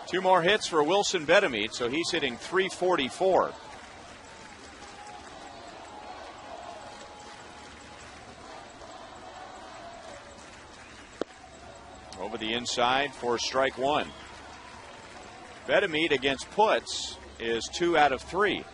Two more hits for Wilson Betemit, so he's hitting .344. Over the inside for strike 1. Betemit against Putz is 2 out of 3.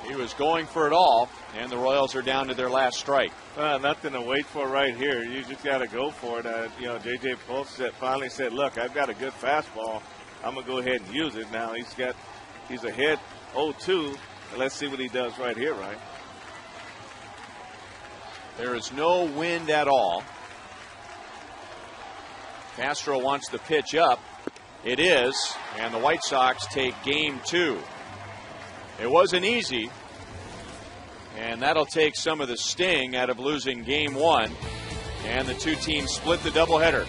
He was going for it all, and the Royals are down to their last strike. Nothing to wait for right here. You just got to go for it. J.J. Putz finally said, look, I've got a good fastball. I'm going to go ahead and use it now. He's ahead 0-2, and let's see what he does right here, right? There is no wind at all. Castro wants the pitch up. It is, and the White Sox take Game 2. It wasn't easy, and that'll take some of the sting out of losing Game 1, and the 2 teams split the doubleheader.